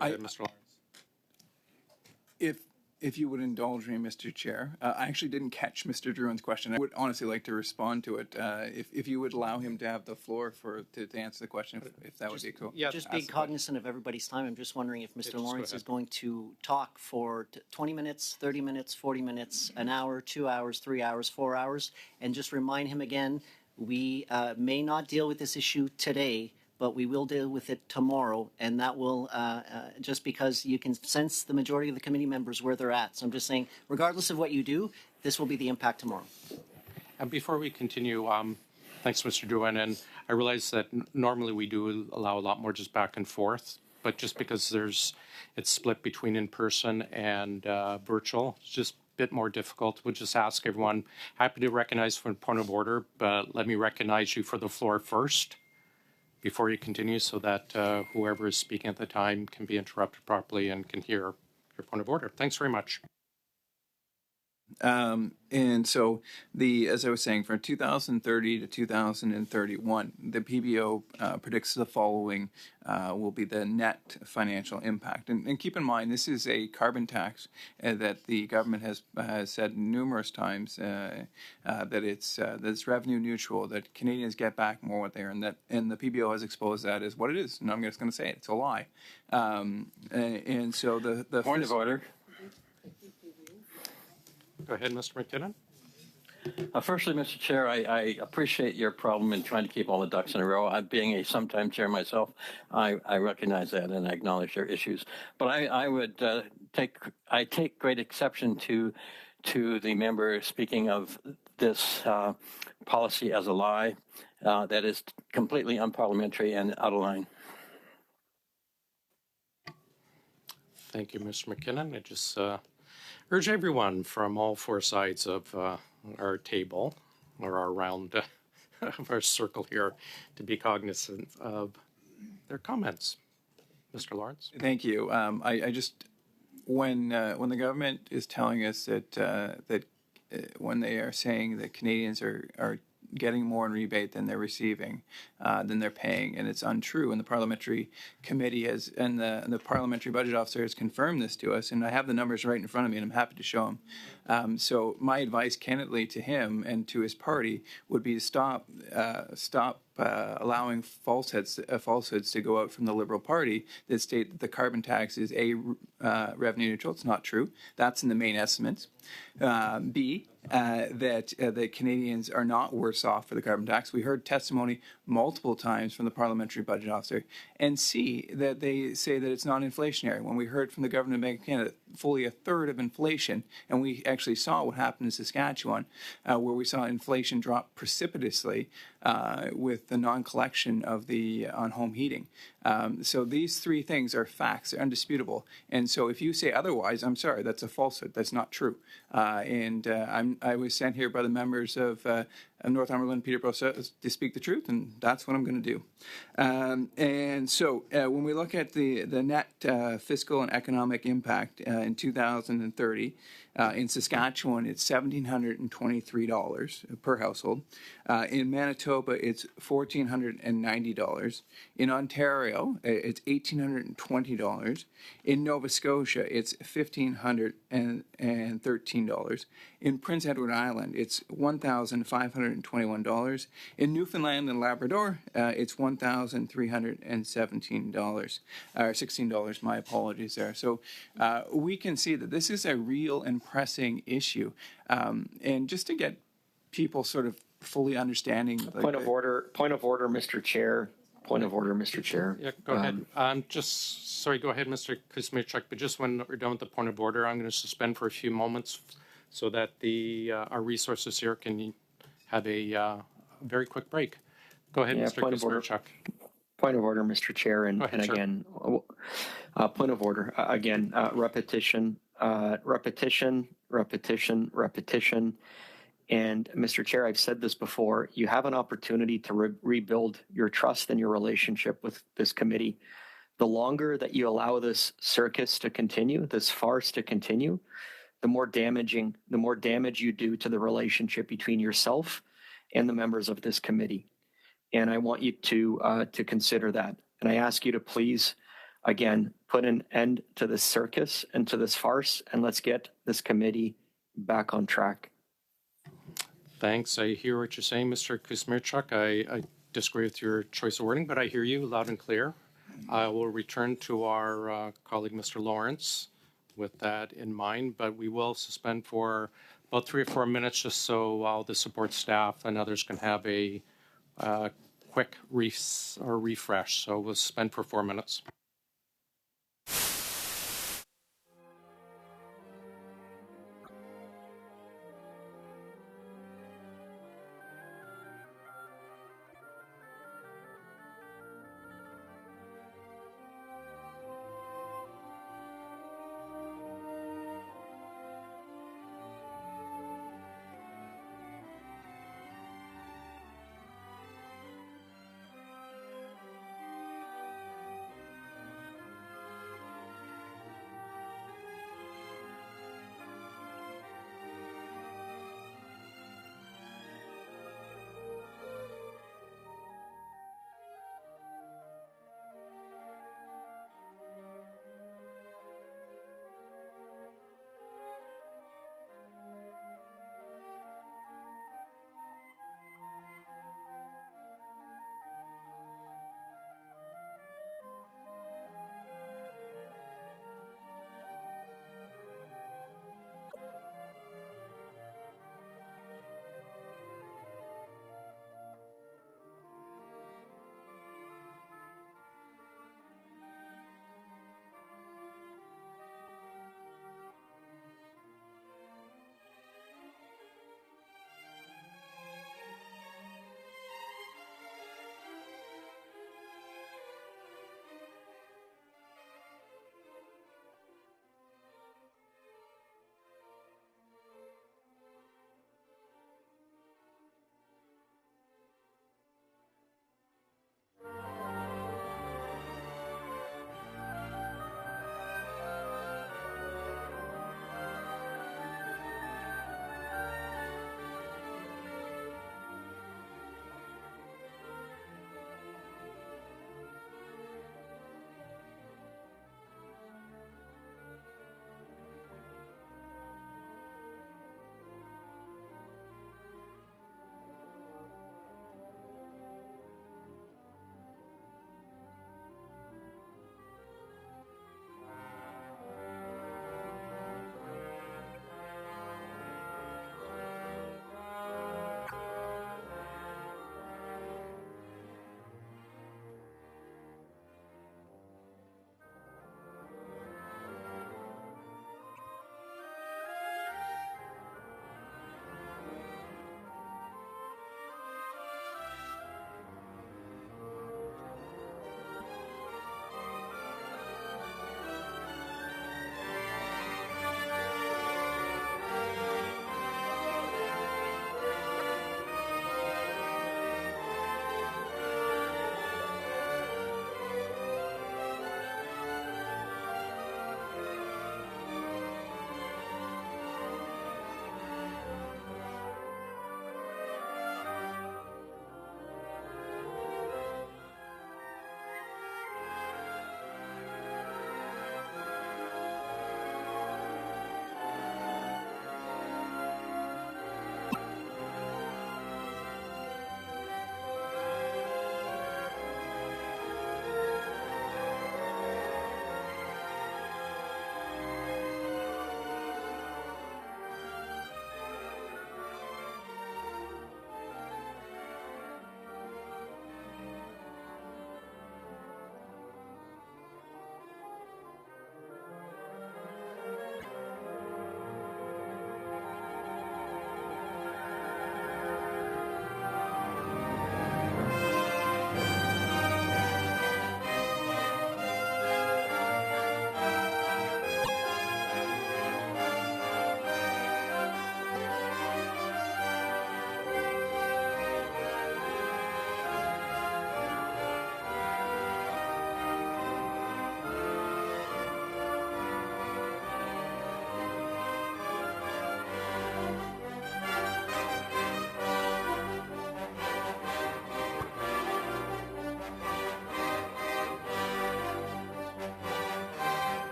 Mr. Lawrence. If you would indulge me, Mr. Chair, I actually didn't catch Mr. Drouin's question. I would honestly like to respond to it. If you would allow him to have the floor to answer the question, if that would be cool. Yeah, just being cognizant of everybody's time, I'm just wondering if Mr. Lawrence is going to talk for 20 minutes, 30 minutes, 40 minutes, an hour, 2 hours, 3 hours, 4 hours, and just remind him again, we may not deal with this issue today, but we will deal with it tomorrow, and that will, just because you can sense the majority of the committee members where they're at. So I'm just saying, regardless of what you do, this will be the impact tomorrow. And before we continue, thanks, Mr. Drouin, and I realize that normally we do allow a lot more just back and forth, but just because it's split between in-person and virtual, it's just a bit more difficult. We'll just ask everyone, happy to recognize for a point of order, but let me recognize you for the floor first before you continue, so that whoever is speaking at the time can be interrupted properly and can hear your point of order. Thanks very much. And so, as I was saying, from 2030 to 2031, the PBO predicts the following will be the net financial impact. And keep in mind, this is a carbon tax that the government has said numerous times that it's revenue neutral, that Canadians get back more what they earn. And the PBO has exposed that as what it is. And I'm just going to say it. It's a lie. And so the point of order. Go ahead, Mr. McKinnon. Firstly, Mr. Chair, I appreciate your problem in trying to keep all the ducks in a row. Being a sometime chair myself, I recognize that and I acknowledge your issues. But I would take great exception to the member speaking of this policy as a lie that is completely unparliamentary and out of line. Thank you, Mr. McKinnon. I just urge everyone from all four sides of our table or our round of our circle here to be cognizant of their comments. Mr. Lawrence. Thank you. I just when the government is telling us that when they are saying that Canadians are getting more in rebate than they're receiving, than they're paying, and it's untrue. And the parliamentary committee has, and the parliamentary budget officer has confirmed this to us, and I have the numbers right in front of me, and I'm happy to show them. So my advice, candidly, to him and to his party would be to stop allowing falsehoods to go out from the Liberal Party that state that the carbon tax is revenue neutral. It's not true. That's in the main estimates. B, that Canadians are not worse off for the carbon tax. We heard testimony multiple times from the parliamentary budget officer. And C, that they say that it's not inflationary. When we heard from the government of Bank of Canada, fully a third of inflation, and we actually saw what happened in Saskatchewan, where we saw inflation drop precipitously with the non-collection of the on-home heating. So these three things are facts, they're undisputable. And so if you say otherwise, I'm sorry, that's a falsehood, that's not true. I was sent here by the members of Northumberland, Peterborough to speak the truth, and that's what I'm going to do. And so when we look at the net fiscal and economic impact in 2030, in Saskatchewan, it's $1,723 per household. In Manitoba, it's $1,490. In Ontario, it's $1,820. In Nova Scotia, it's $1,513. In Prince Edward Island, it's $1,521. In Newfoundland and Labrador, it's $1,317, or $16. My apologies there. So we can see that this is a real and pressing issue, and just to get people sort of fully understanding. Point of order, Mr. Chair. Point of order, Mr. Chair. Yeah, go ahead. Sorry, go ahead, Mr. Kuzmichuk, but just when we're done with the point of order, I'm going to suspend for a few moments so that our resources here can have a very quick break. Go ahead, Mr. Kuzmichuk. Point of order, Mr. Chair, and again, point of order, again, repetition. And Mr. Chair, I've said this before, you have an opportunity to rebuild your trust and your relationship with this committee. The longer that you allow this circus to continue, this farce to continue, the more damage you do to the relationship between yourself and the members of this committee. And I want you to consider that. And I ask you to please, again, put an end to this circus and to this farce, and let's get this committee back on track. Thanks. I hear what you're saying, Mr. Kuzmichuk. I disagree with your choice of wording, but I hear you loud and clear. I will return to our colleague, Mr. Lawrence, with that in mind, but we will suspend for about 3 or 4 minutes just so all the support staff and others can have a quick refresh. So we'll suspend for 4 minutes.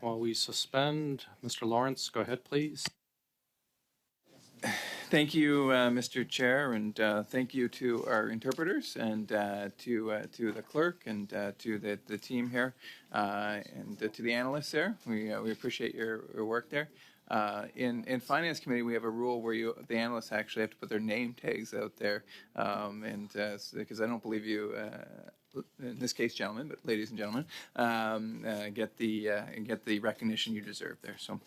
While we suspend, Mr. Lawrence, go ahead, please. Thank you, Mr. Chair, and thank you to our interpreters and to the clerk and to the team here and to the analysts there. We appreciate your work there. In Finance Committee, we have a rule where the analysts actually have to put their name tags out there, and because I don't believe you. In this case, gentlemen, but ladies and gentlemen, get the recognition you deserve there. So,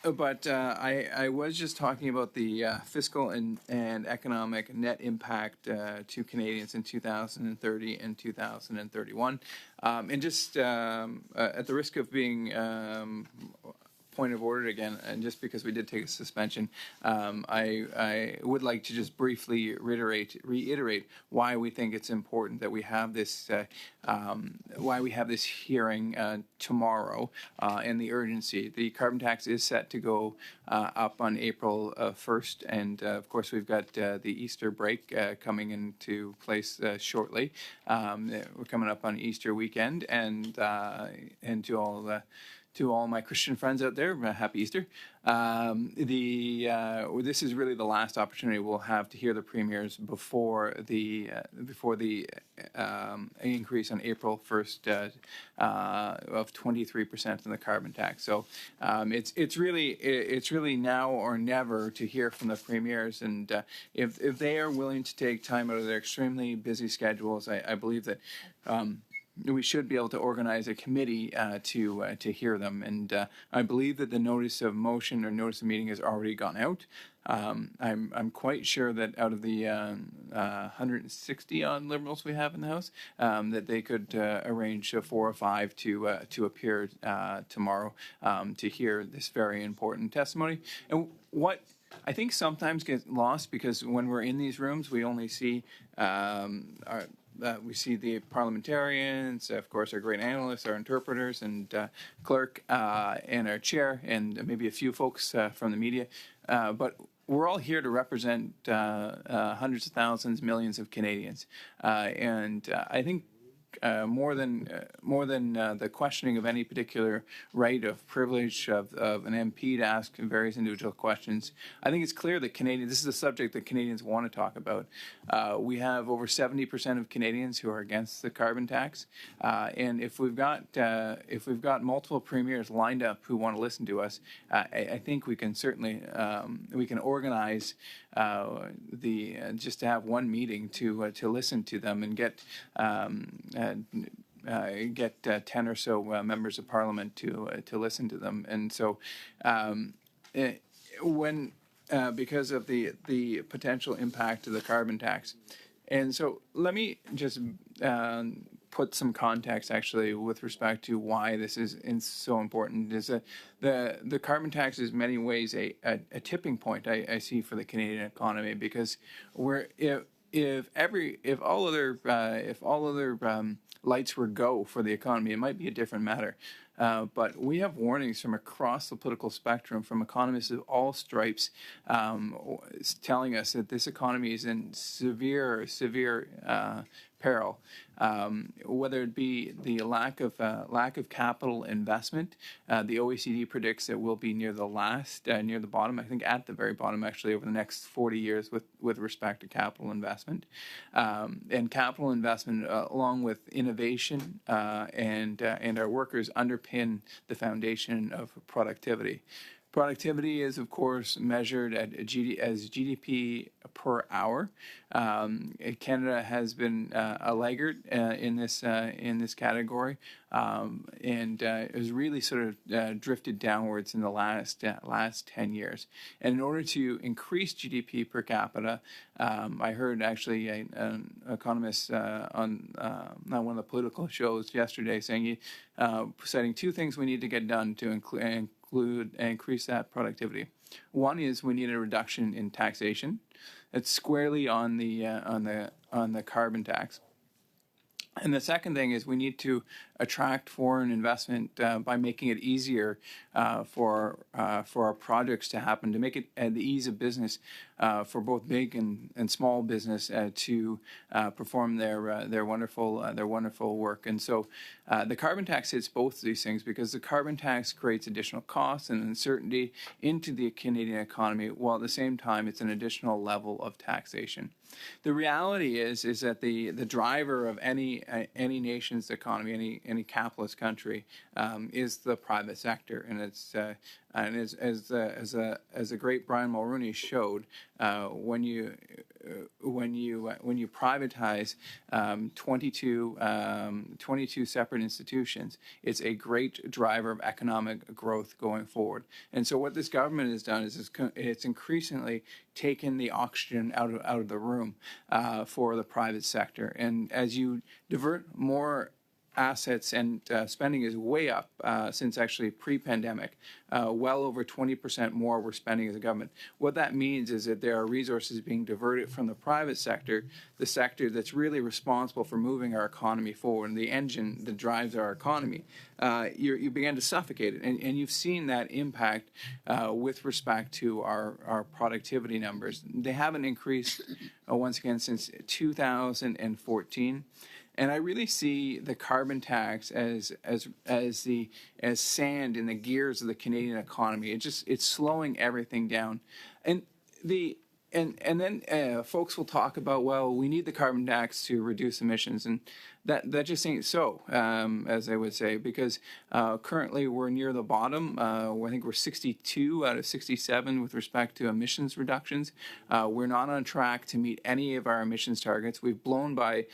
but I was just talking about the fiscal and economic net impact to Canadians in 2030 and 2031, and just at the risk of being point of order again, and just because we did take a suspension, I would like to just briefly reiterate why we think it's important that we have this hearing tomorrow, and the urgency. The carbon tax is set to go up on April 1st, and of course we've got the Easter break coming into place shortly. We're coming up on Easter weekend, and to all my Christian friends out there, happy Easter. This is really the last opportunity we'll have to hear the premiers before the increase on April 1st of 23% in the carbon tax. So it's really now or never to hear from the premiers, and if they are willing to take time out of their extremely busy schedules, I believe that. We should be able to organize a committee to hear them, and I believe that the notice of motion or notice of meeting has already gone out. I'm quite sure that out of the 160 odd Liberals we have in the House, that they could arrange 4 or 5 to appear tomorrow to hear this very important testimony. And what I think sometimes gets lost, because when we're in these rooms, we only see we see the parliamentarians, of course, our great analysts, our interpreters, and clerk, and our chair, and maybe a few folks from the media. But we're all here to represent hundreds of thousands, millions of Canadians. And I think more than the questioning of any particular right of privilege of an MP to ask various individual questions, I think it's clear that this is a subject that Canadians want to talk about. We have over 70% of Canadians who are against the carbon tax, and if we've got multiple premiers lined up who want to listen to us, I think we can certainly we can organize just to have one meeting to listen to them and get 10 or so members of Parliament to listen to them. And so because of the potential impact of the carbon tax. And so let me just put some context actually with respect to why this is so important. Is that the carbon tax is in many ways a tipping point I see for the Canadian economy, because if all other lights were go for the economy, it might be a different matter. But we have warnings from across the political spectrum, from economists of all stripes, telling us that this economy is in severe peril. Whether it be the lack of capital investment, the OECD predicts that we'll be near the bottom. I think at the very bottom, actually, over the next 40 years with respect to capital investment, and capital investment along with innovation and our workers underpin the foundation of productivity. Productivity is, of course, measured as GDP per hour. Canada has been a laggard in this category, and has really sort of drifted downwards in the last 10 years. And in order to increase GDP per capita, I heard actually an economist on one of the political shows yesterday citing 2 things we need to get done to include and increase that productivity. One is we need a reduction in taxation. It's squarely on the carbon tax. And the second thing is we need to attract foreign investment by making it easier for our projects to happen, to make it the ease of business for both big and small business to perform their wonderful work. And so the carbon tax hits both of these things because the carbon tax creates additional costs and uncertainty into the Canadian economy, while at the same time it's an additional level of taxation. The reality is that the driver of any nation's economy, any capitalist country, is the private sector, and it's as the great Brian Mulroney showed, when you privatize 22 separate institutions, it's a great driver of economic growth going forward. And so what this government has done is it's increasingly taken the oxygen out of the room for the private sector. And as you divert more assets, and spending is way up since actually pre-pandemic, well over 20% more we're spending as a government. What that means is that there are resources being diverted from the private sector, the sector that's really responsible for moving our economy forward, and the engine that drives our economy. You begin to suffocate it, and you've seen that impact with respect to our productivity numbers. They haven't increased once again since 2014. And I really see the carbon tax as sand in the gears of the Canadian economy. It's slowing everything down, and then folks will talk about, well, we need the carbon tax to reduce emissions, and that just ain't so, as I would say, because currently we're near the bottom. I think we're 62 out of 67 with respect to emissions reductions. We're not on track to meet any of our emissions targets. We've blown by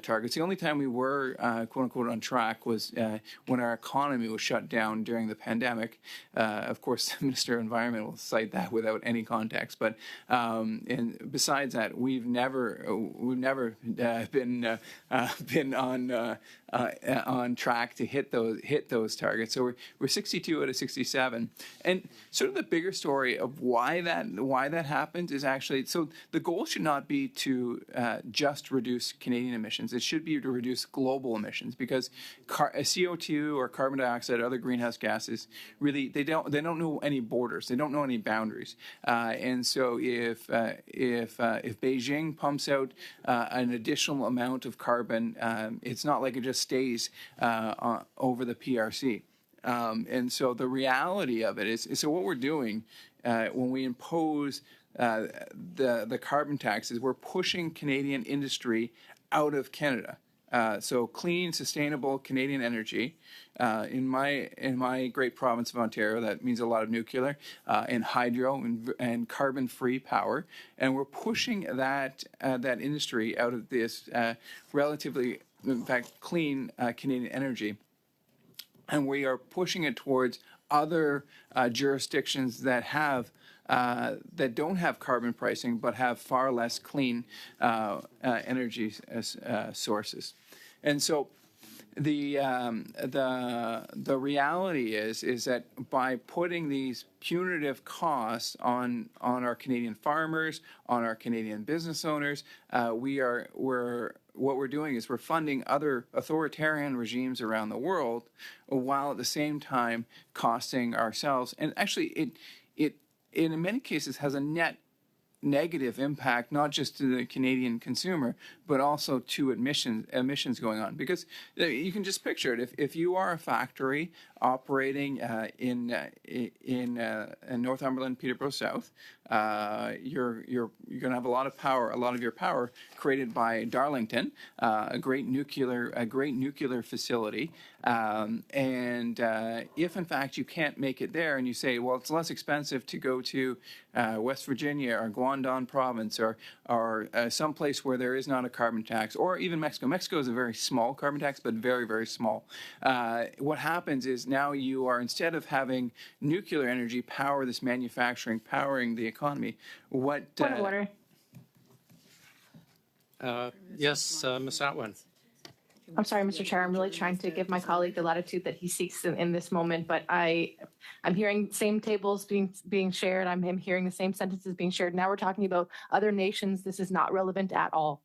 targets. The only time we were, quote unquote, on track was when our economy was shut down during the pandemic. Of course, the Minister of Environment will cite that without any context. But and besides that, we've never been on track to hit those targets. So we're 62 out of 67, and sort of the bigger story of why that happens is actually, so the goal should not be to just reduce Canadian emissions. It should be to reduce global emissions, because CO2 or carbon dioxide, other greenhouse gases, really they don't know any borders. They don't know any boundaries. And so if Beijing pumps out an additional amount of carbon, it's not like it just stays over the PRC. And so the reality of it is so what we're doing when we impose the carbon taxes, we're pushing Canadian industry out of Canada. So clean, sustainable Canadian energy. In my great province of Ontario, that means a lot of nuclear and hydro and carbon-free power, and we're pushing that industry out of this relatively, in fact, clean Canadian energy, and we are pushing it towards other jurisdictions that don't have carbon pricing but have far less clean energy sources. And so the reality is that by putting these punitive costs on our Canadian farmers, on our Canadian business owners, what we're doing is we're funding other authoritarian regimes around the world, while at the same time costing ourselves. And actually, it in many cases has a net negative impact, not just to the Canadian consumer, but also to emissions going on. Because you can just picture it. If you are a factory operating in Northumberland, Peterborough South, you're going to have a lot of your power created by Darlington, a great nuclear facility. And if in fact you can't make it there, and you say, well, it's less expensive to go to West Virginia or Guangdong province or someplace where there is not a carbon tax, or even Mexico. Mexico is a very small carbon tax, but very, very small. What happens is now you are, instead of having nuclear energy power this manufacturing, powering the economy, what... Point of order. Yes, Ms. Atwin. I'm sorry, Mr. Chair. I'm really trying to give my colleague the latitude that he seeks in this moment, but I'm hearing same tables being shared. I'm hearing the same sentences being shared. Now we're talking about other nations. This is not relevant at all.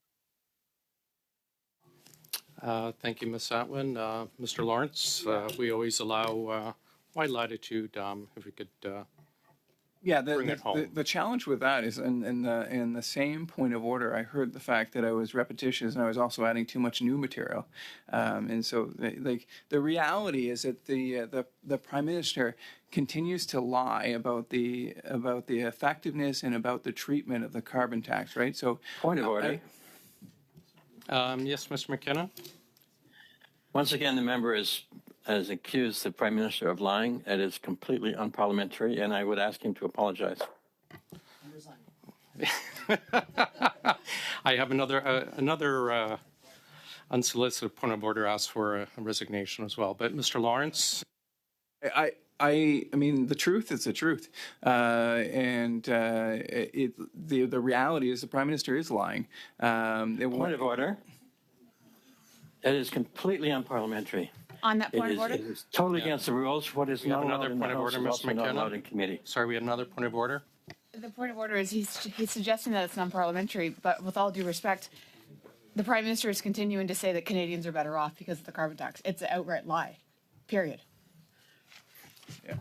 Thank you, Ms. Atwin. Mr. Lawrence, we always allow wide latitude if we could bring it home. The challenge with that is in the same point of order, I heard the fact that I was repetitious and I was also adding too much new material. And so the reality is that the Prime Minister continues to lie about the effectiveness and about the treatment of the carbon tax, right? So point of order. Yes, Mr. McKenna. Once again, the member has accused the Prime Minister of lying. It is completely unparliamentary, and I would ask him to apologize. I have another unsolicited point of order asked for a resignation as well. But Mr. Lawrence. I mean, the truth is the truth, and the reality is the Prime Minister is lying. Point of order. It is completely unparliamentary. On that point of order? It is totally against the rules. What is not allowed in the House is also not allowed in committee. Sorry, we had another point of order. The point of order is he's suggesting that it's non-parliamentary, but with all due respect, the Prime Minister is continuing to say that Canadians are better off because of the carbon tax. It's an outright lie, period. Yeah.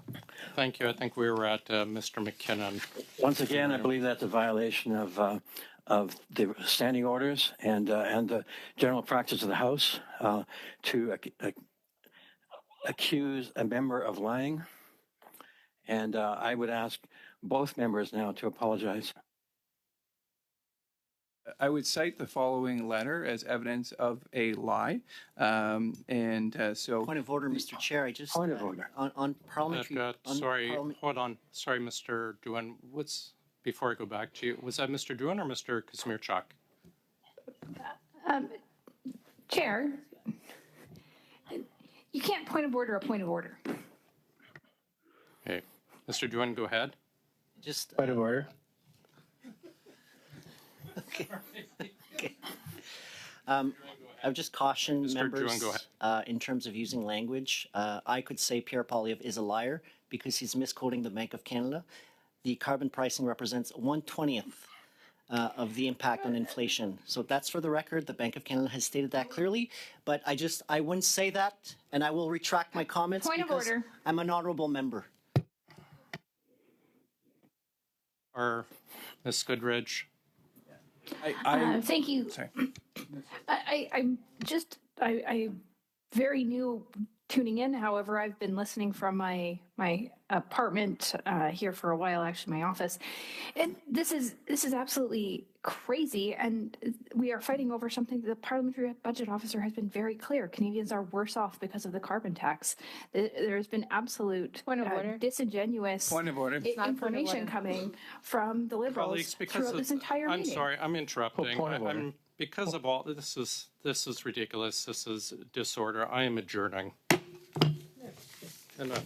Thank you. I think we were at Mr. McKinnon. Once again, I believe that's a violation of the standing orders and the general practice of the House to accuse a member of lying. And I would ask both members now to apologize. I would cite the following letter as evidence of a lie, so. Point of order, Mr. Chair. I just point of order on parliamentary. Hold on. Sorry, Mr. Doohan. Before I go back to you, was that Mr. Doohan or Mr. Kazmierczak? Chair, you can't point of order a point of order. Okay, Mr. Doohan, go ahead. Just point of order. Okay. I would just caution Mr. members Doohan, in terms of using language. I could say Pierre Poilievre is a liar because he's misquoting the Bank of Canada. The carbon pricing represents 1/20th of the impact on inflation. So that's for the record. The Bank of Canada has stated that clearly, but I wouldn't say that, and I will retract my comments because I'm an honorable member. Or Ms. Goodridge. Thank you. Sorry. I'm very new tuning in. However, I've been listening from my apartment here for a while, actually my office. And this is absolutely crazy, and we are fighting over something that the parliamentary budget officer has been very clear. Canadians are worse off because of the carbon tax. There's been absolute disingenuous information coming from the Liberals throughout this entire meeting. I'm sorry, I'm interrupting. Because of all this is ridiculous. This is disorder. I am adjourning. Enough.